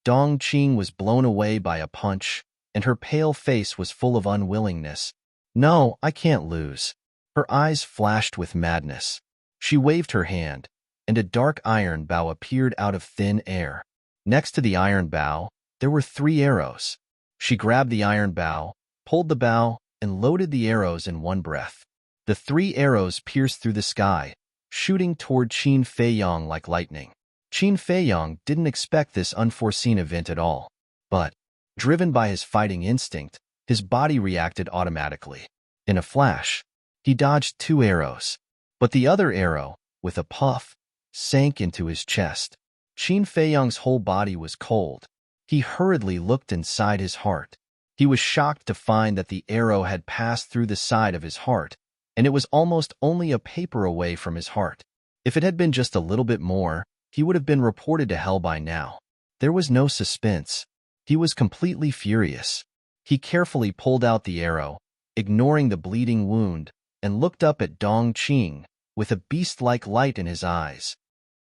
Dongqing was blown away by a punch, and her pale face was full of unwillingness. No, I can't lose. Her eyes flashed with madness. She waved her hand, and a dark iron bow appeared out of thin air. Next to the iron bow, there were 3 arrows. She grabbed the iron bow, pulled the bow, and loaded the arrows in one breath. The 3 arrows pierced through the sky, shooting toward Qin Feiyang like lightning. Qin Feiyang didn't expect this unforeseen event at all, but, driven by his fighting instinct, his body reacted automatically. In a flash, he dodged 2 arrows, but the other arrow, with a puff, sank into his chest. Qin Feiyang's whole body was cold. He hurriedly looked inside his heart. He was shocked to find that the arrow had passed through the side of his heart, and it was almost only a paper away from his heart. If it had been just a little bit more, he would have been reported to hell by now. There was no suspense. He was completely furious. He carefully pulled out the arrow, ignoring the bleeding wound, and looked up at Dongqing with a beast-like light in his eyes.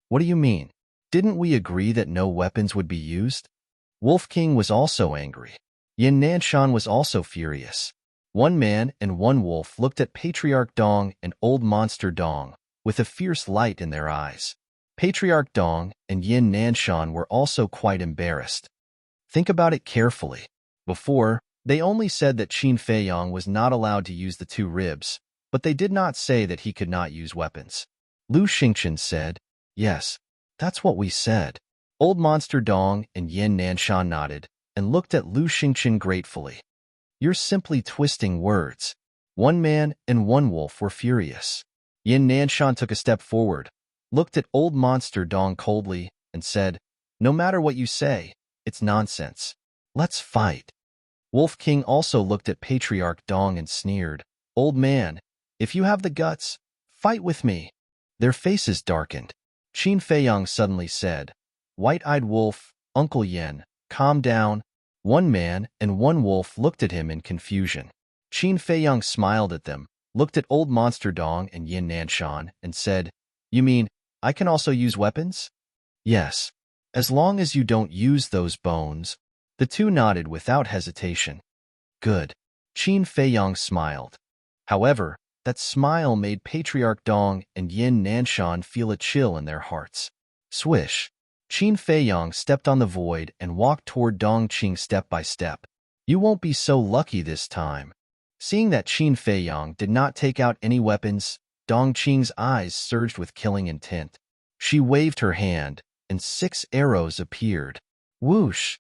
What do you mean? Didn't we agree that no weapons would be used? Wolf King was also angry. Yin Nanshan was also furious. One man and one wolf looked at Patriarch Dong and Old Monster Dong with a fierce light in their eyes. Patriarch Dong and Yin Nanshan were also quite embarrassed. Think about it carefully. Before, they only said that Qin Feiyang was not allowed to use the 2 ribs, but they did not say that he could not use weapons. Lu Xingchen said, "Yes, that's what we said." Old Monster Dong and Yin Nanshan nodded and looked at Lu Xingchen gratefully. "You're simply twisting words." One man and one wolf were furious. Yin Nanshan took a step forward, looked at Old Monster Dong coldly, and said, "No matter what you say, it's nonsense. Let's fight." Wolf King also looked at Patriarch Dong and sneered, "Old man, if you have the guts, fight with me." Their faces darkened. Qin Feiyang suddenly said, "White-eyed wolf, Uncle Yin, calm down." One man and one wolf looked at him in confusion. Qin Feiyang smiled at them, looked at Old Monster Dong and Yin Nanshan, and said, "You mean, I can also use weapons?" "Yes, as long as you don't use those bones." The 2 nodded without hesitation. "Good." Qin Feiyang smiled. However, that smile made Patriarch Dong and Yin Nanshan feel a chill in their hearts. Swish. Qin Feiyang stepped on the void and walked toward Dongqing step by step. "You won't be so lucky this time." Seeing that Qin Feiyang did not take out any weapons, Dongqing's eyes surged with killing intent. She waved her hand, and 6 arrows appeared. Whoosh!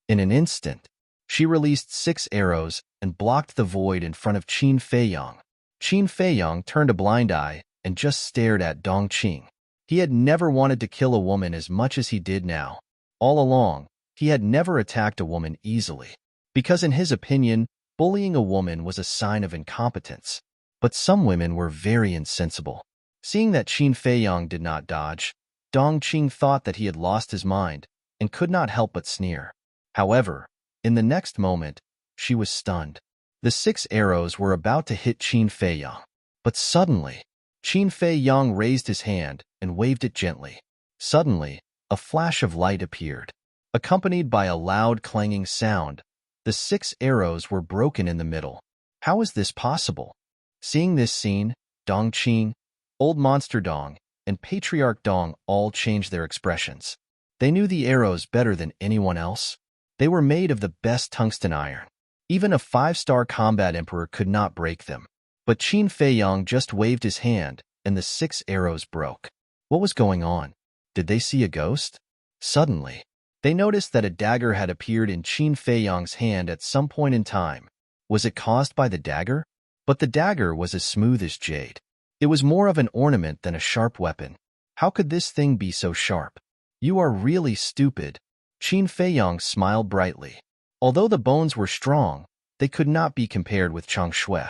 In an instant, she released 6 arrows and blocked the void in front of Qin Feiyang. Qin Feiyang turned a blind eye and just stared at Dongqing. He had never wanted to kill a woman as much as he did now. All along, he had never attacked a woman easily, because in his opinion, bullying a woman was a sign of incompetence. But some women were very insensible. Seeing that Qin Feiyang did not dodge, Dongqing thought that he had lost his mind and could not help but sneer. However, in the next moment, she was stunned. The 6 arrows were about to hit Qin Feiyang, but suddenly, Qin Feiyang raised his hand and waved it gently. Suddenly, a flash of light appeared. Accompanied by a loud clanging sound, the 6 arrows were broken in the middle. How is this possible? Seeing this scene, Dongqing, Old Monster Dong, and Patriarch Dong all changed their expressions. They knew the arrows better than anyone else. They were made of the best tungsten iron. Even a 5-star combat emperor could not break them. But Qin Feiyang just waved his hand, and the 6 arrows broke. What was going on? Did they see a ghost? Suddenly, they noticed that a dagger had appeared in Qin Feiyang's hand at some point in time. Was it caused by the dagger? But the dagger was as smooth as jade. It was more of an ornament than a sharp weapon. How could this thing be so sharp? "You are really stupid." Qin Feiyang smiled brightly. Although the bones were strong, they could not be compared with Chang Shui.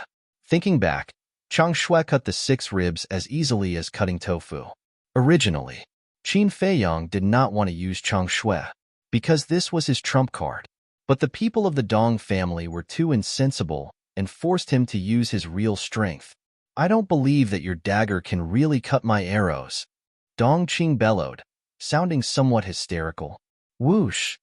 Thinking back, Chang Shui cut the 6 ribs as easily as cutting tofu. Originally, Qin Feiyang did not want to use Chang Shui. because this was his trump card. But the people of the Dong family were too insensible and forced him to use his real strength. I don't believe that your dagger can really cut my arrows, Dong Qing bellowed, sounding somewhat hysterical. Whoosh!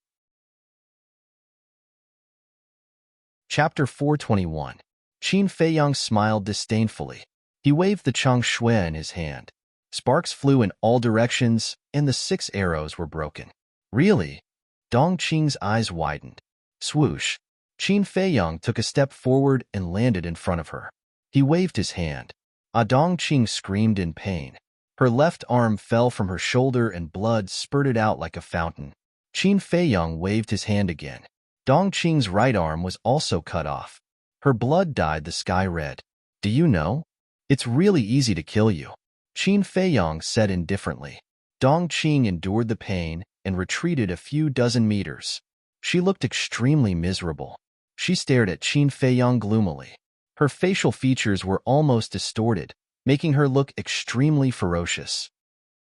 Chapter 421. Qin Feiyang smiled disdainfully. He waved the Chang Shui in his hand. Sparks flew in all directions, and the 6 arrows were broken. Really? Dong Qing's eyes widened. Swoosh! Qin Feiyang took a step forward and landed in front of her. He waved his hand. Dong Qing screamed in pain. Her left arm fell from her shoulder and blood spurted out like a fountain. Qin Feiyang waved his hand again. Dong Qing's right arm was also cut off. Her blood dyed the sky red. Do you know? It's really easy to kill you, Qin Feiyang said indifferently. Dong Qing endured the pain and retreated a few dozen meters. She looked extremely miserable. She stared at Qin Feiyang gloomily. Her facial features were almost distorted, making her look extremely ferocious.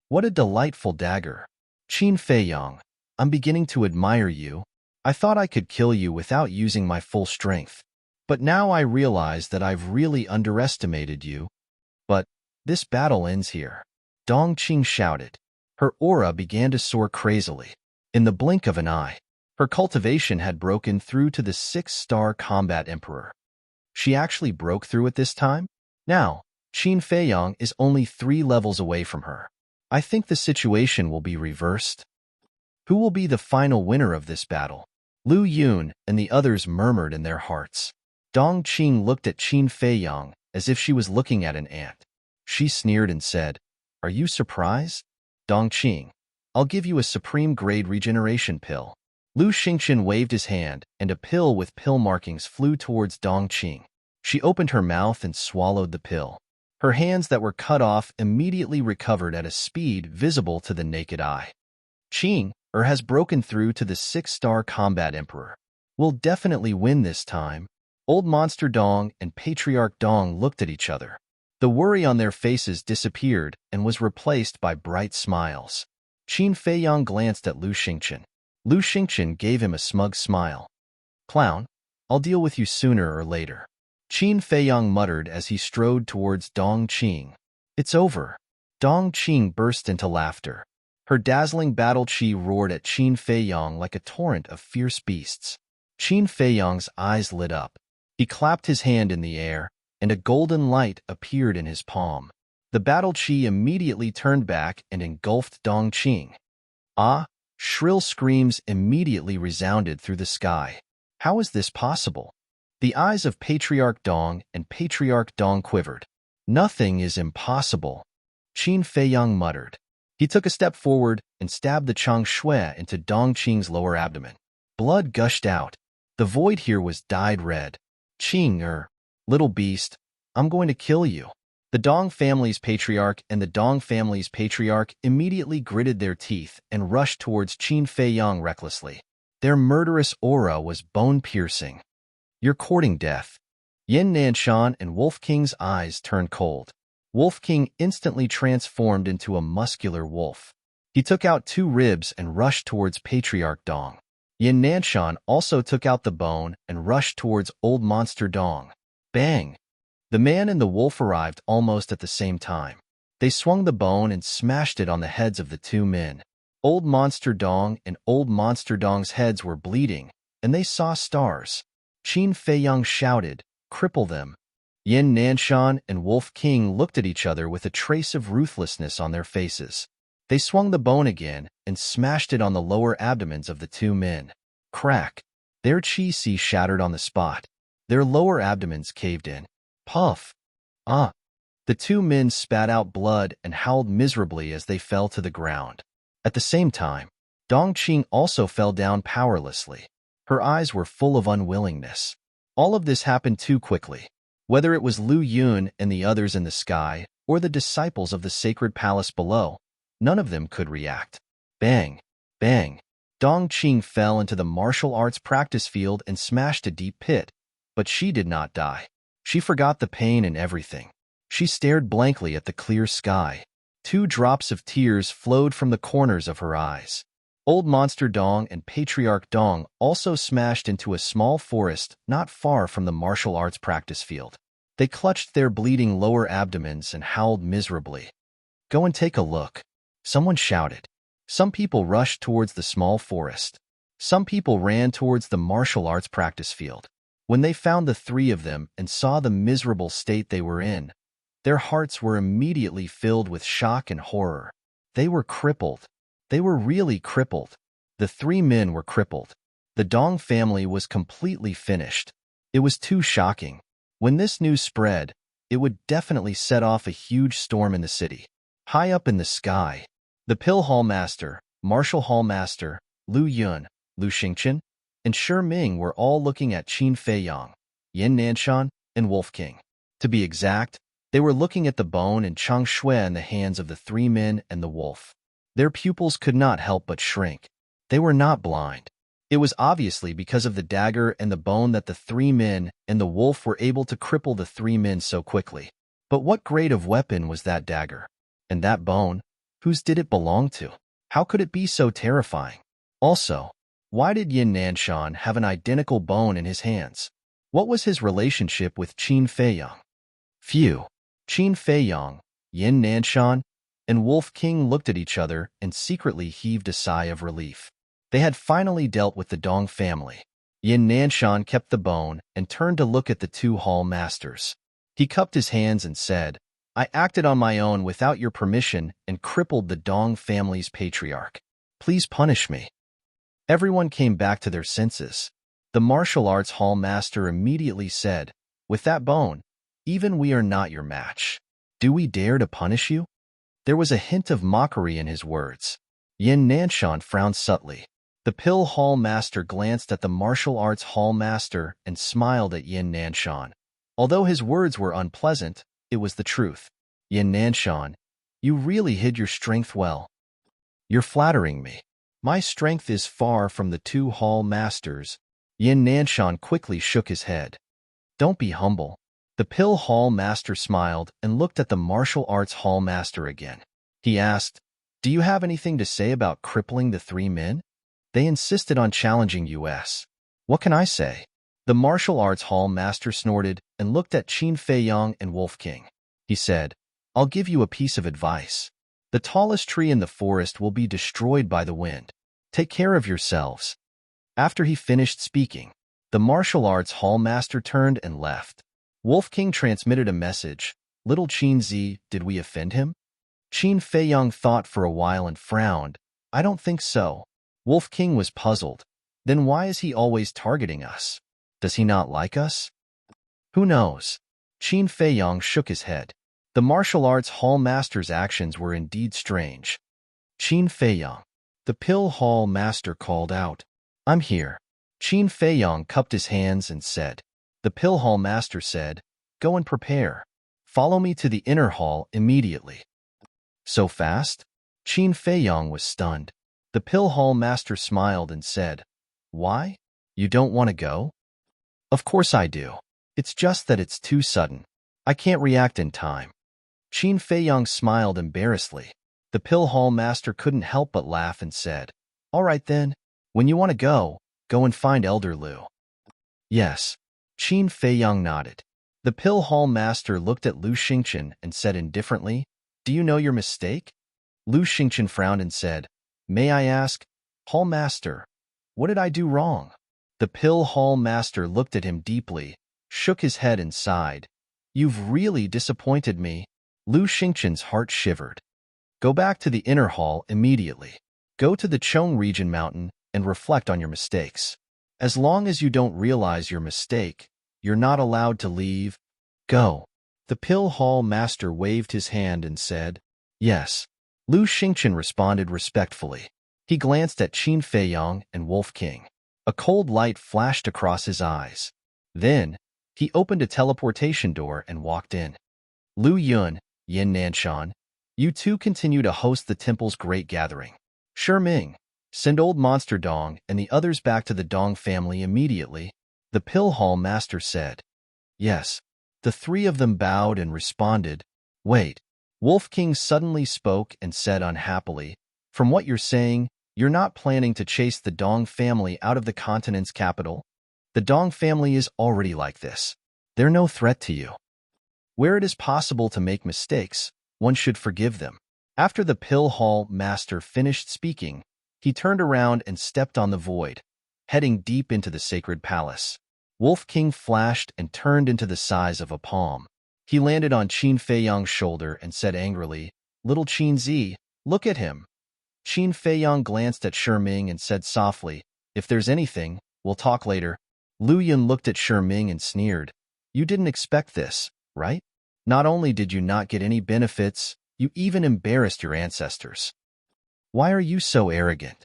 What a delightful dagger. Qin Feiyang, I'm beginning to admire you. I thought I could kill you without using my full strength. But now I realize that I've really underestimated you. But this battle ends here. Dong Qing shouted. Her aura began to soar crazily. In the blink of an eye, her cultivation had broken through to the 6-star combat emperor. She actually broke through it this time? Now, Qin Feiyang is only 3 levels away from her. I think the situation will be reversed. Who will be the final winner of this battle? Lu Yun and the others murmured in their hearts. Dong Qing looked at Qin Feiyang as if she was looking at an ant. She sneered and said, Are you surprised? Dong Qing, I'll give you a supreme-grade regeneration pill. Lu Xingqian waved his hand, and a pill with pill markings flew towards Dong Qing. She opened her mouth and swallowed the pill. Her hands that were cut off immediately recovered at a speed visible to the naked eye. Qing has broken through to the 6-star combat emperor. We'll definitely win this time. Old Monster Dong and Patriarch Dong looked at each other. The worry on their faces disappeared and was replaced by bright smiles. Qin Feiyang glanced at Lu Xingqian. Lu Xingqian gave him a smug smile. Clown, I'll deal with you sooner or later. Qin Feiyang muttered as he strode towards Dong Qing. It's over. Dong Qing burst into laughter. Her dazzling battle chi roared at Qin Feiyang like a torrent of fierce beasts. Qin Feiyang's eyes lit up. He clapped his hand in the air, and a golden light appeared in his palm. The battle chi immediately turned back and engulfed Dong Qing. Ah! Shrill screams immediately resounded through the sky. How is this possible? The eyes of Patriarch Dong and Patriarch Dong quivered. Nothing is impossible, Qin Feiyang muttered. He took a step forward and stabbed the Chang Shui into Dong Qing's lower abdomen. Blood gushed out. The void here was dyed red. Qing, little beast, I'm going to kill you. The Dong family's patriarch and the Dong family's patriarch immediately gritted their teeth and rushed towards Qin Feiyang recklessly. Their murderous aura was bone-piercing. You're courting death. Yin Nanshan and Wolf King's eyes turned cold. Wolf King instantly transformed into a muscular wolf. He took out 2 ribs and rushed towards Patriarch Dong. Yin Nanshan also took out the bone and rushed towards Old Monster Dong. Bang! The man and the wolf arrived almost at the same time. They swung the bone and smashed it on the heads of the 2 men. Old Monster Dong and Old Monster Dong's heads were bleeding, and they saw stars. Qin Feiyang shouted, Cripple them. Yin Nanshan and Wolf King looked at each other with a trace of ruthlessness on their faces. They swung the bone again and smashed it on the lower abdomens of the 2 men. Crack! Their chi si shattered on the spot. Their lower abdomens caved in. Puff! Ah! The 2 men spat out blood and howled miserably as they fell to the ground. At the same time, Dong Qing also fell down powerlessly. Her eyes were full of unwillingness. All of this happened too quickly. Whether it was Lu Yun and the others in the sky, or the disciples of the sacred palace below, none of them could react. Bang! Bang! Dong Qing fell into the martial arts practice field and smashed a deep pit, but she did not die. She forgot the pain and everything. She stared blankly at the clear sky. 2 drops of tears flowed from the corners of her eyes. Old Monster Dong and Patriarch Dong also smashed into a small forest not far from the martial arts practice field. They clutched their bleeding lower abdomens and howled miserably. "Go and take a look," someone shouted. Some people rushed towards the small forest. Some people ran towards the martial arts practice field. When they found the three of them and saw the miserable state they were in, their hearts were immediately filled with shock and horror. They were crippled. They were really crippled. The three men were crippled. The Dong family was completely finished. It was too shocking. When this news spread, it would definitely set off a huge storm in the city. High up in the sky, the Pill Hall Master, Martial Hall Master, Lu Yun, Lu Xingchen, and Shi Ming were all looking at Qin Feiyang, Yin Nanshan, and Wolf King. To be exact, they were looking at the bone and Chang Shui in the hands of the three men and the wolf. Their pupils could not help but shrink. They were not blind. It was obviously because of the dagger and the bone that the three men and the wolf were able to cripple the three men so quickly. But what grade of weapon was that dagger? And that bone? Whose did it belong to? How could it be so terrifying? Also, why did Yin Nanshan have an identical bone in his hands? What was his relationship with Qin Feiyang? Phew. Qin Feiyang, Yin Nanshan, and Wolf King looked at each other and secretly heaved a sigh of relief. They had finally dealt with the Dong family. Yin Nanshan kept the bone and turned to look at the two hall masters. He cupped his hands and said, "I acted on my own without your permission and crippled the Dong family's patriarch. Please punish me." Everyone came back to their senses. The martial arts hall master immediately said, "With that bone, even we are not your match. Do we dare to punish you?" There was a hint of mockery in his words. Yin Nanshan frowned subtly. The Pill Hall Master glanced at the martial arts hall master and smiled at Yin Nanshan. Although his words were unpleasant, it was the truth. "Yin Nanshan, you really hid your strength well. You're flattering me. My strength is far from the two hall masters." Yin Nanshan quickly shook his head. "Don't be humble." The Pill Hall Master smiled and looked at the martial arts hall master again. He asked, "Do you have anything to say about crippling the three men? They insisted on challenging us. What can I say?" The martial arts hall master snorted and looked at Qin Feiyang and Wolf King. He said, "I'll give you a piece of advice. The tallest tree in the forest will be destroyed by the wind. Take care of yourselves." After he finished speaking, the martial arts hall master turned and left. Wolf King transmitted a message. "Little Qin Zi, did we offend him?" Qin Feiyang thought for a while and frowned. "I don't think so." Wolf King was puzzled. Then why is he always targeting us? Does he not like us? Who knows? Qin Feiyang shook his head. The martial arts hall master's actions were indeed strange. "Qin Feiyang," the Pill Hall Master called out. "I'm here." Qin Feiyang cupped his hands and said. The Pill Hall Master said, "Go and prepare. Follow me to the inner hall immediately." So fast? Qin Feiyang was stunned. The Pill Hall Master smiled and said, "Why? You don't want to go?" "Of course I do. It's just that it's too sudden. I can't react in time." Qin Feiyang smiled embarrassedly. The Pill Hall Master couldn't help but laugh and said, "All right then. When you want to go and find Elder Lu." "Yes." Qin Feiyang nodded. The Pill Hall Master looked at Lu Xingchen and said indifferently, "Do you know your mistake?" Lu Xingchen frowned and said, "May I ask, Hall Master, what did I do wrong?" The Pill Hall Master looked at him deeply, shook his head and sighed. "You've really disappointed me." Lu Xingchen's heart shivered. "Go back to the inner hall immediately. Go to the Chong Region Mountain and reflect on your mistakes. As long as you don't realize your mistake, you're not allowed to leave. Go." The Pill Hall Master waved his hand and said, "Yes." Lu Xingchen responded respectfully. He glanced at Qin Feiyang and Wolf King. A cold light flashed across his eyes. Then, he opened a teleportation door and walked in. "Lu Yun, Yin Nanshan, you two continue to host the temple's great gathering. Shi Ming, send Old Monster Dong and the others back to the Dong family immediately," the Pill Hall Master said. "Yes." The three of them bowed and responded, "Wait." Wolf King suddenly spoke and said unhappily, "From what you're saying, You're not planning to chase the Dong family out of the continent's capital? The Dong family is already like this. They're no threat to you. Where it is possible to make mistakes, one should forgive them. After the Pill Hall master finished speaking, he turned around and stepped on the void, heading deep into the sacred palace. Wolf King flashed and turned into the size of a palm. He landed on Qin Feiyang's shoulder and said angrily, "Little Qin Zi, look at him." Qin Feiyang glanced at Shi Ming and said softly, "If there's anything, we'll talk later." Lu Yun looked at Shi Ming and sneered, "You didn't expect this, right? Not only did you not get any benefits, you even embarrassed your ancestors. Why are you so arrogant?"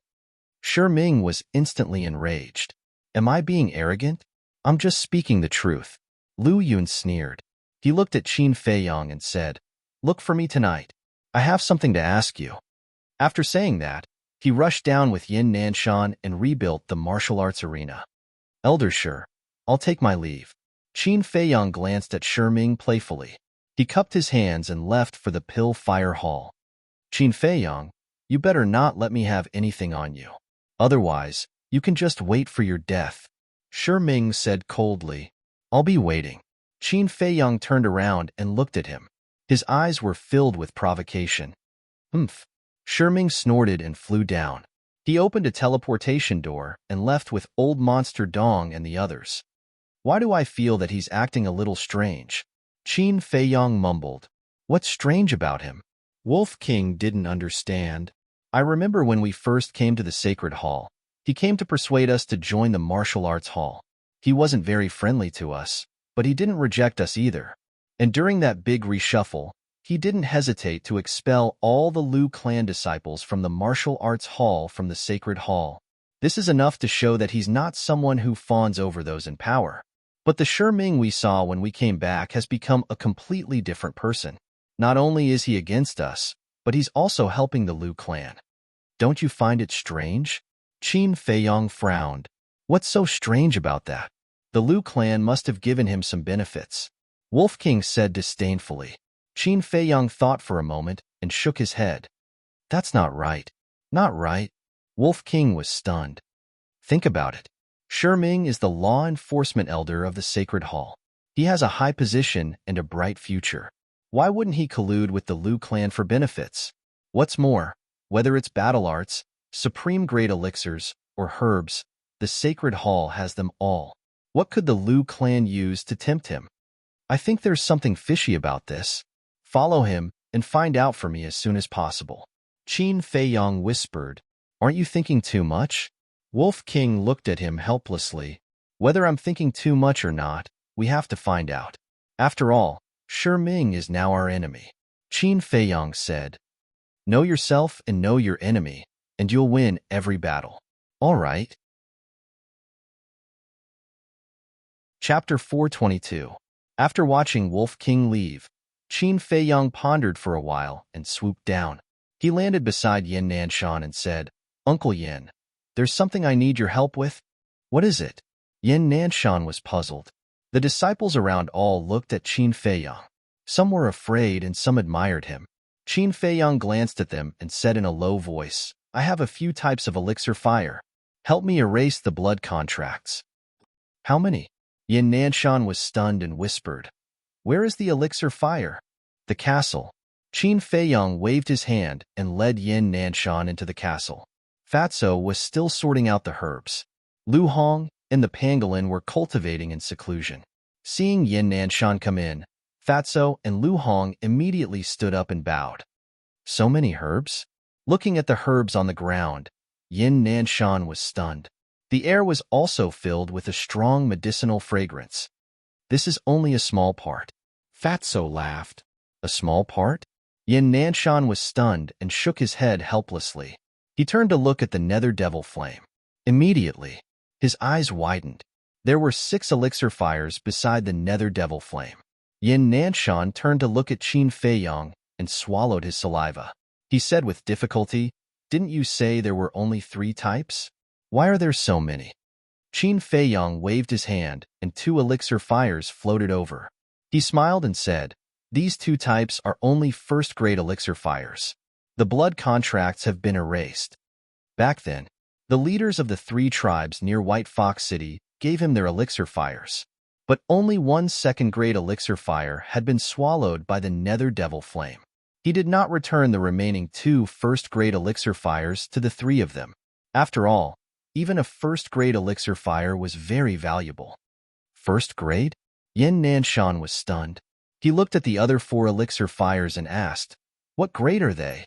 Shi Ming was instantly enraged. "Am I being arrogant? I'm just speaking the truth." Lu Yun sneered. He looked at Qin Feiyang and said, "Look for me tonight. I have something to ask you." After saying that, he rushed down with Yin Nanshan and rebuilt the martial arts arena. "Elder Shi, I'll take my leave." Qin Feiyang glanced at Shi Ming playfully. He cupped his hands and left for the Pill Fire Hall. "Qin Feiyang, you better not let me have anything on you. Otherwise, you can just wait for your death." Shi Ming said coldly, "I'll be waiting." Qin Feiyang turned around and looked at him. His eyes were filled with provocation. "Humph." Shi Ming snorted and flew down. He opened a teleportation door and left with Old Monster Dong and the others. "Why do I feel that he's acting a little strange?" Qin Feiyang mumbled. "What's strange about him?" Wolf King didn't understand. "I remember when we first came to the Sacred Hall. He came to persuade us to join the Martial Arts Hall. He wasn't very friendly to us, but he didn't reject us either. And during that big reshuffle, he didn't hesitate to expel all the Liu clan disciples from the Martial Arts Hall from the Sacred Hall. This is enough to show that he's not someone who fawns over those in power. But the Shi Ming we saw when we came back has become a completely different person. Not only is he against us, but he's also helping the Liu clan. Don't you find it strange?" Qin Feiyang frowned. "What's so strange about that? The Liu clan must have given him some benefits." Wolf King said disdainfully. Qin Feiyang thought for a moment and shook his head. "That's not right. Not right." Wolf King was stunned. "Think about it. Shi Ming is the law enforcement elder of the Sacred Hall. He has a high position and a bright future. Why wouldn't he collude with the Liu clan for benefits? What's more, whether it's battle arts, supreme grade elixirs, or herbs, the Sacred Hall has them all. What could the Liu clan use to tempt him? I think there's something fishy about this. Follow him and find out for me as soon as possible." Qin Feiyang whispered, "Aren't you thinking too much?" Wolf King looked at him helplessly. "Whether I'm thinking too much or not, we have to find out. After all, Shi Ming is now our enemy." Qin Feiyang said, "Know yourself and know your enemy, and you'll win every battle." "All right." Chapter 422. After watching Wolf King leave, Qin Feiyang pondered for a while and swooped down. He landed beside Yin Nanshan and said, "Uncle Yin, there's something I need your help with." "What is it?" Yin Nanshan was puzzled. The disciples around all looked at Qin Feiyang. Some were afraid and some admired him. Qin Feiyang glanced at them and said in a low voice, "I have a few types of elixir fire. Help me erase the blood contracts." "How many?" Yin Nanshan was stunned and whispered, "Where is the elixir fire?" "The castle." Qin Feiyang waved his hand and led Yin Nanshan into the castle. Fatso was still sorting out the herbs. Lu Hong and the pangolin were cultivating in seclusion. Seeing Yin Nanshan come in, Fatso and Lu Hong immediately stood up and bowed. "So many herbs?" Looking at the herbs on the ground, Yin Nanshan was stunned. The air was also filled with a strong medicinal fragrance. "This is only a small part." Fatso laughed. "A small part?" Yin Nanshan was stunned and shook his head helplessly. He turned to look at the nether devil flame. Immediately, his eyes widened. There were 6 elixir fires beside the nether devil flame. Yin Nanshan turned to look at Qin Feiyang and swallowed his saliva. He said with difficulty, "Didn't you say there were only 3 types? Why are there so many?" Qin Feiyang waved his hand and 2 elixir fires floated over. He smiled and said, "These 2 types are only first-grade elixir fires. The blood contracts have been erased." Back then, the leaders of the 3 tribes near White Fox City gave him their elixir fires. But only one second-grade elixir fire had been swallowed by the nether devil flame. He did not return the remaining 2 first-grade elixir fires to the 3 of them. After all, even a first-grade elixir fire was very valuable. First grade? Yin Nanshan was stunned. He looked at the other 4 elixir fires and asked, "What grade are they?"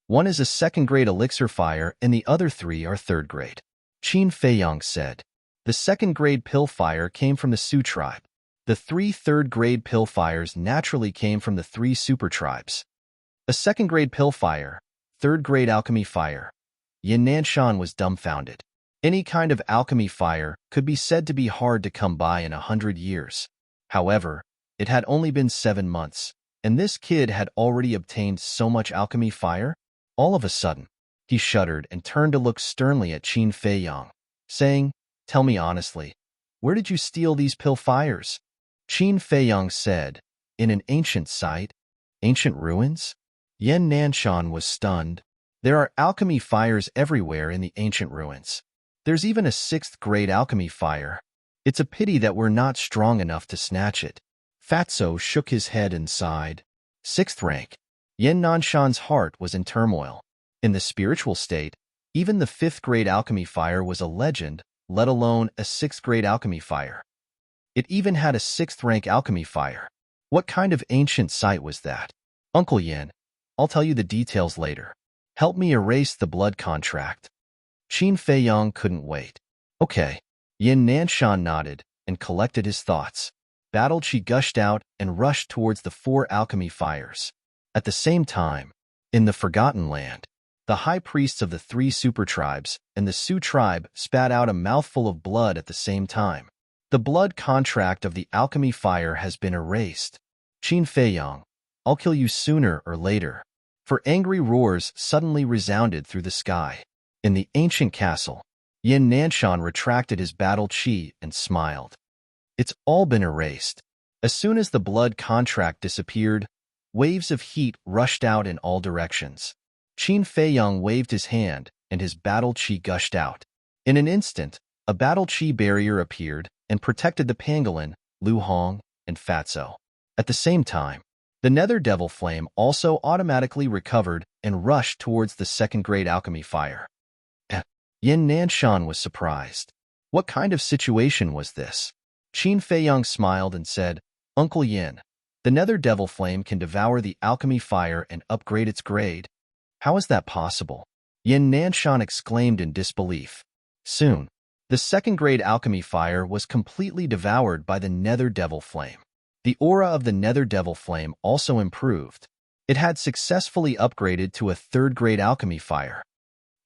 "One is a second-grade elixir fire and the other 3 are third-grade," Qin Feiyang said. The second-grade pill fire came from the Su tribe. The 3 third-grade pill fires naturally came from the 3 super tribes. A second-grade pill fire, third-grade alchemy fire. Yin Nanshan was dumbfounded. Any kind of alchemy fire could be said to be hard to come by in 100 years. However, it had only been 7 months, and this kid had already obtained so much alchemy fire. All of a sudden, he shuddered and turned to look sternly at Qin Feiyang, saying, "Tell me honestly, where did you steal these pill fires?" Qin Feiyang said, "In an ancient site." "Ancient ruins?" Yin Nanshan was stunned. "There are alchemy fires everywhere in the ancient ruins. There's even a 6th-grade alchemy fire. It's a pity that we're not strong enough to snatch it." Fatso shook his head and sighed. 6th rank. Yin Nanshan's heart was in turmoil. In the spiritual state, even the 5th-grade alchemy fire was a legend, let alone a 6th-grade alchemy fire. It even had a 6th-rank alchemy fire. What kind of ancient site was that? "Uncle Yin, I'll tell you the details later. Help me erase the blood contract." Qin Feiyang couldn't wait. "Okay." Yin Nanshan nodded and collected his thoughts. Battle Qi gushed out and rushed towards the 4 alchemy fires. At the same time, in the Forgotten Land, the high priests of the 3 super tribes and the Su tribe spat out a mouthful of blood at the same time. "The blood contract of the alchemy fire has been erased. Qin Feiyang, I'll kill you sooner or later." For angry roars suddenly resounded through the sky. In the ancient castle, Yin Nanshan retracted his battle chi and smiled. "It's all been erased." As soon as the blood contract disappeared, waves of heat rushed out in all directions. Qin Feiyang waved his hand, and his battle chi gushed out. In an instant, a battle chi barrier appeared and protected the pangolin, Lu Hong, and Fatso. At the same time, the nether devil flame also automatically recovered and rushed towards the second-grade alchemy fire. Yin Nanshan was surprised. What kind of situation was this? Qin Feiyang smiled and said, "Uncle Yin, the nether devil flame can devour the alchemy fire and upgrade its grade." "How is that possible?" Yin Nanshan exclaimed in disbelief. Soon, the second-grade alchemy fire was completely devoured by the nether devil flame. The aura of the nether devil flame also improved. It had successfully upgraded to a third-grade alchemy fire.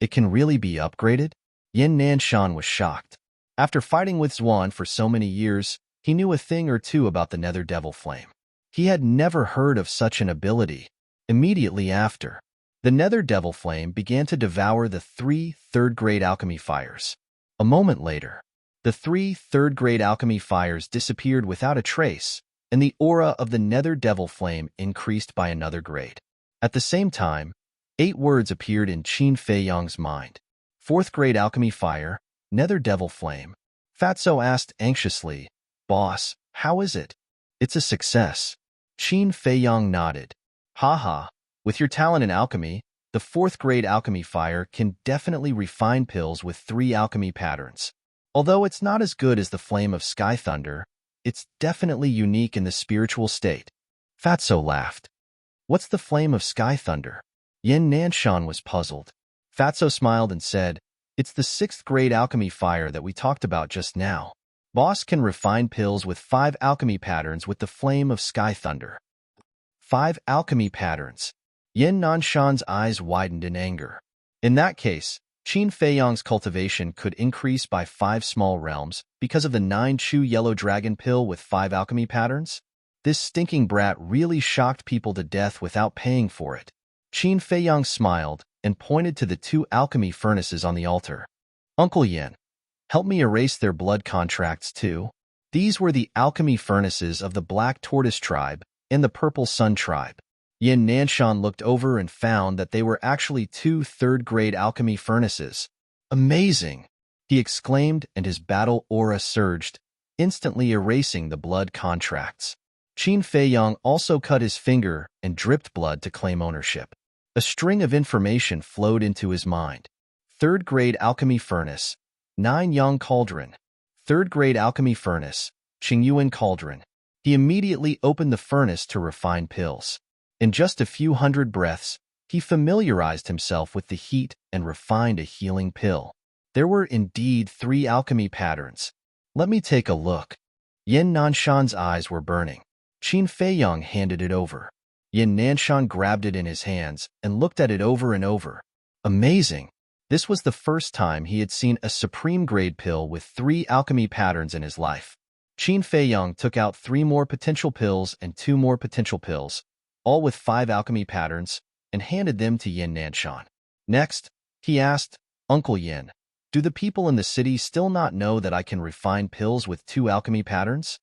It can really be upgraded? Yin Nanshan was shocked. After fighting with Zhuan for so many years, he knew a thing or two about the nether devil flame. He had never heard of such an ability. Immediately after, the nether devil flame began to devour the 3 third-grade alchemy fires. A moment later, the 3 third-grade alchemy fires disappeared without a trace, and the aura of the nether devil flame increased by another grade. At the same time, 8 words appeared in Qin Feiyang's mind. 4th-grade alchemy fire, nether devil flame. Fatso asked anxiously, "Boss, how is it?" "It's a success." Qin Feiyang nodded. "Haha, with your talent in alchemy, the 4th-grade alchemy fire can definitely refine pills with 3 alchemy patterns. Although it's not as good as the flame of sky thunder, it's definitely unique in the spiritual state." Fatso laughed. "What's the flame of sky thunder?" Yin Nanshan was puzzled. Fatso smiled and said, "It's the 6th-grade alchemy fire that we talked about just now. Boss can refine pills with 5 alchemy patterns with the flame of sky thunder." 5 alchemy patterns. Yin Nanshan's eyes widened in anger. In that case, Qin Feiyang's cultivation could increase by 5 small realms because of the 9 Chu yellow dragon pill with 5 alchemy patterns? This stinking brat really shocked people to death without paying for it. Qin Feiyang smiled and pointed to the 2 alchemy furnaces on the altar. "Uncle Yin, help me erase their blood contracts too." These were the alchemy furnaces of the Black Tortoise tribe and the Purple Sun tribe. Yin Nanshan looked over and found that they were actually two third-grade alchemy furnaces. Amazing! He exclaimed, and his battle aura surged, instantly erasing the blood contracts. Qin Feiyang also cut his finger and dripped blood to claim ownership. A string of information flowed into his mind. Third-grade alchemy furnace, 9 Yang cauldron. Third-grade alchemy furnace, Qingyuan cauldron. He immediately opened the furnace to refine pills. In just a few hundred breaths, he familiarized himself with the heat and refined a healing pill. There were indeed 3 alchemy patterns. Let me take a look. Yin Nanshan's eyes were burning. Qin Feiyang handed it over. Yin Nanshan grabbed it in his hands and looked at it over and over. Amazing! This was the first time he had seen a supreme-grade pill with 3 alchemy patterns in his life. Qin Feiyang took out 3 more potential pills and 2 more potential pills, all with 5 alchemy patterns, and handed them to Yin Nanshan. Next, he asked, Uncle Yin, do the people in the city still not know that I can refine pills with 2 alchemy patterns?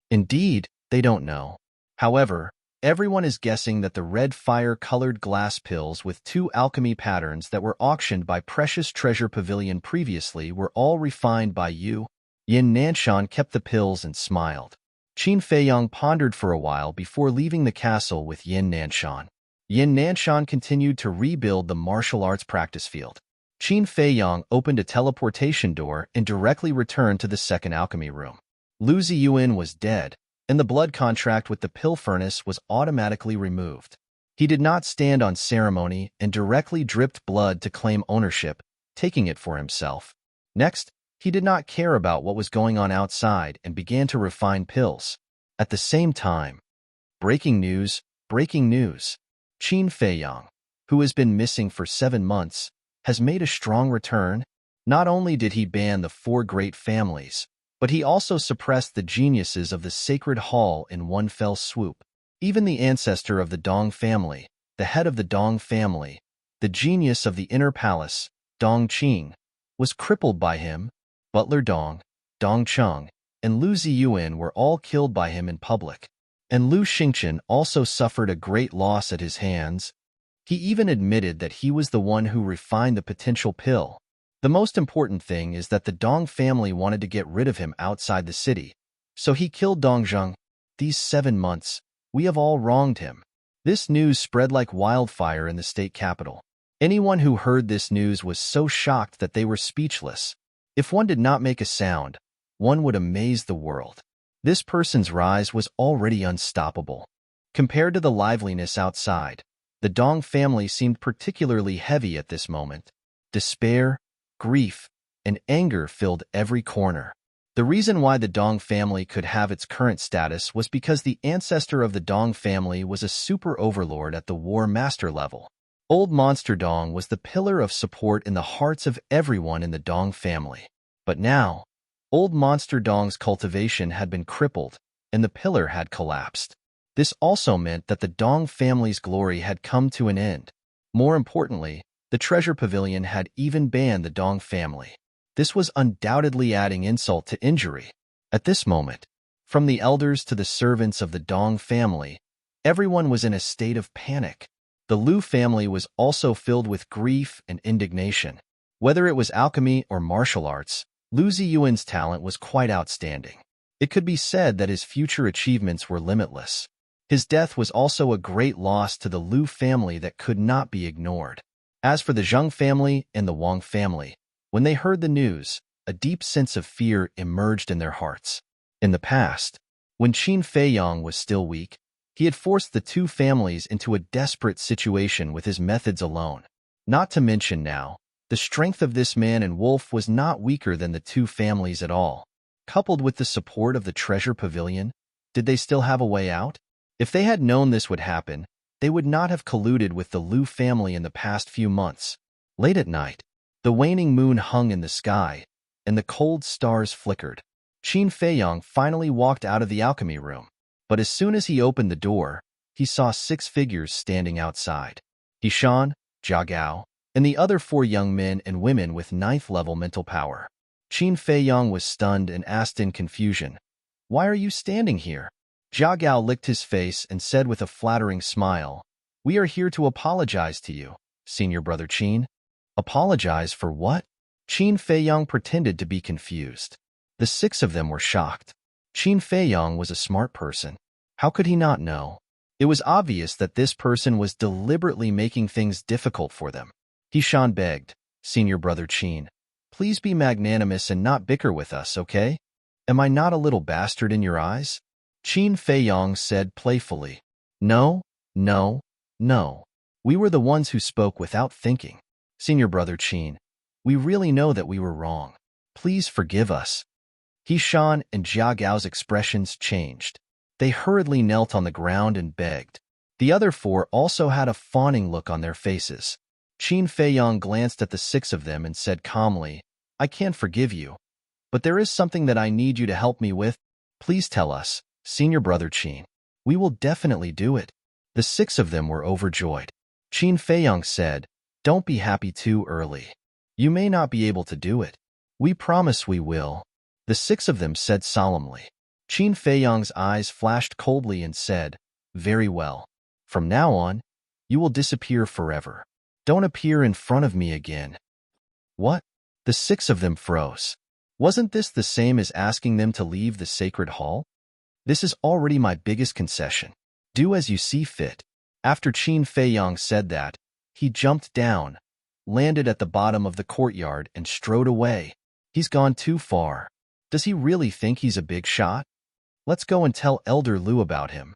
Indeed, they don't know. However, everyone is guessing that the red fire-colored glass pills with 2 alchemy patterns that were auctioned by Precious Treasure Pavilion previously were all refined by you. Yin Nanshan kept the pills and smiled. Qin Feiyang pondered for a while before leaving the castle with Yin Nanshan. Yin Nanshan continued to rebuild the martial arts practice field. Qin Feiyang opened a teleportation door and directly returned to the second alchemy room. Lu Ziyuan was dead, and the blood contract with the pill furnace was automatically removed. He did not stand on ceremony and directly dripped blood to claim ownership, taking it for himself. Next, he did not care about what was going on outside and began to refine pills. At the same time, breaking news, breaking news. Qin Feiyang, who has been missing for 7 months, has made a strong return. Not only did he ban the 4 great families, but he also suppressed the geniuses of the Sacred Hall in one fell swoop. Even the ancestor of the Dong family, the head of the Dong family, the genius of the inner palace, Dong Qing, was crippled by him. Butler Dong, Dong Cheng, and Lu Ziyuan were all killed by him in public. And Lu Xingchen also suffered a great loss at his hands. He even admitted that he was the one who refined the potential pill. The most important thing is that the Dong family wanted to get rid of him outside the city, so he killed Dong Zheng. These 7 months, we have all wronged him. This news spread like wildfire in the state capital. Anyone who heard this news was so shocked that they were speechless. If one did not make a sound, one would amaze the world. This person's rise was already unstoppable. Compared to the liveliness outside, the Dong family seemed particularly heavy at this moment. Despair, grief, and anger filled every corner. The reason why the Dong family could have its current status was because the ancestor of the Dong family was a super overlord at the War Master level. Old Monster Dong was the pillar of support in the hearts of everyone in the Dong family. But now, Old Monster Dong's cultivation had been crippled, and the pillar had collapsed. This also meant that the Dong family's glory had come to an end. More importantly, the Treasure Pavilion had even banned the Dong family. This was undoubtedly adding insult to injury. At this moment, from the elders to the servants of the Dong family, everyone was in a state of panic. The Lu family was also filled with grief and indignation. Whether it was alchemy or martial arts, Lu Ziyuan's talent was quite outstanding. It could be said that his future achievements were limitless. His death was also a great loss to the Lu family that could not be ignored. As for the Zheng family and the Wang family, when they heard the news, a deep sense of fear emerged in their hearts. In the past, when Qin Feiyang was still weak, he had forced the 2 families into a desperate situation with his methods alone. Not to mention now, the strength of this man and wolf was not weaker than the 2 families at all. Coupled with the support of the Treasure Pavilion, did they still have a way out? If they had known this would happen, they would not have colluded with the Lu family in the past few months. Late at night, the waning moon hung in the sky, and the cold stars flickered. Qin Feiyang finally walked out of the alchemy room. But as soon as he opened the door, he saw 6 figures standing outside. Hishan, Jia Gao, and the other 4 young men and women with 9th-level mental power. Qin Feiyang was stunned and asked in confusion, "Why are you standing here?" Jia Gao licked his face and said with a flattering smile, We are here to apologize to you, senior brother Qin. Apologize for what? Qin Feiyong pretended to be confused. The 6 of them were shocked. Qin Feiyong was a smart person. How could he not know? It was obvious that this person was deliberately making things difficult for them. Hishan begged, senior brother Qin, please be magnanimous and not bicker with us, okay? Am I not a little bastard in your eyes? Qin Feiyong said playfully. No, no, no. We were the ones who spoke without thinking. Senior brother Qin, we really know that we were wrong. Please forgive us. Hishan and Jia Gao's expressions changed. They hurriedly knelt on the ground and begged. The other 4 also had a fawning look on their faces. Qin Feiyong glanced at the 6 of them and said calmly, I can forgive you, but there is something that I need you to help me with. Please tell us, senior brother Qin. We will definitely do it. The 6 of them were overjoyed. Qin Feiyong said, don't be happy too early. You may not be able to do it. We promise we will. The 6 of them said solemnly. Qin Feiyong's eyes flashed coldly and said, very well. From now on, you will disappear forever. Don't appear in front of me again. What? The 6 of them froze. Wasn't this the same as asking them to leave the sacred hall? This is already my biggest concession. Do as you see fit. After Qin Feiyong said that, he jumped down, landed at the bottom of the courtyard, and strode away. He's gone too far. Does he really think he's a big shot? Let's go and tell Elder Lu about him.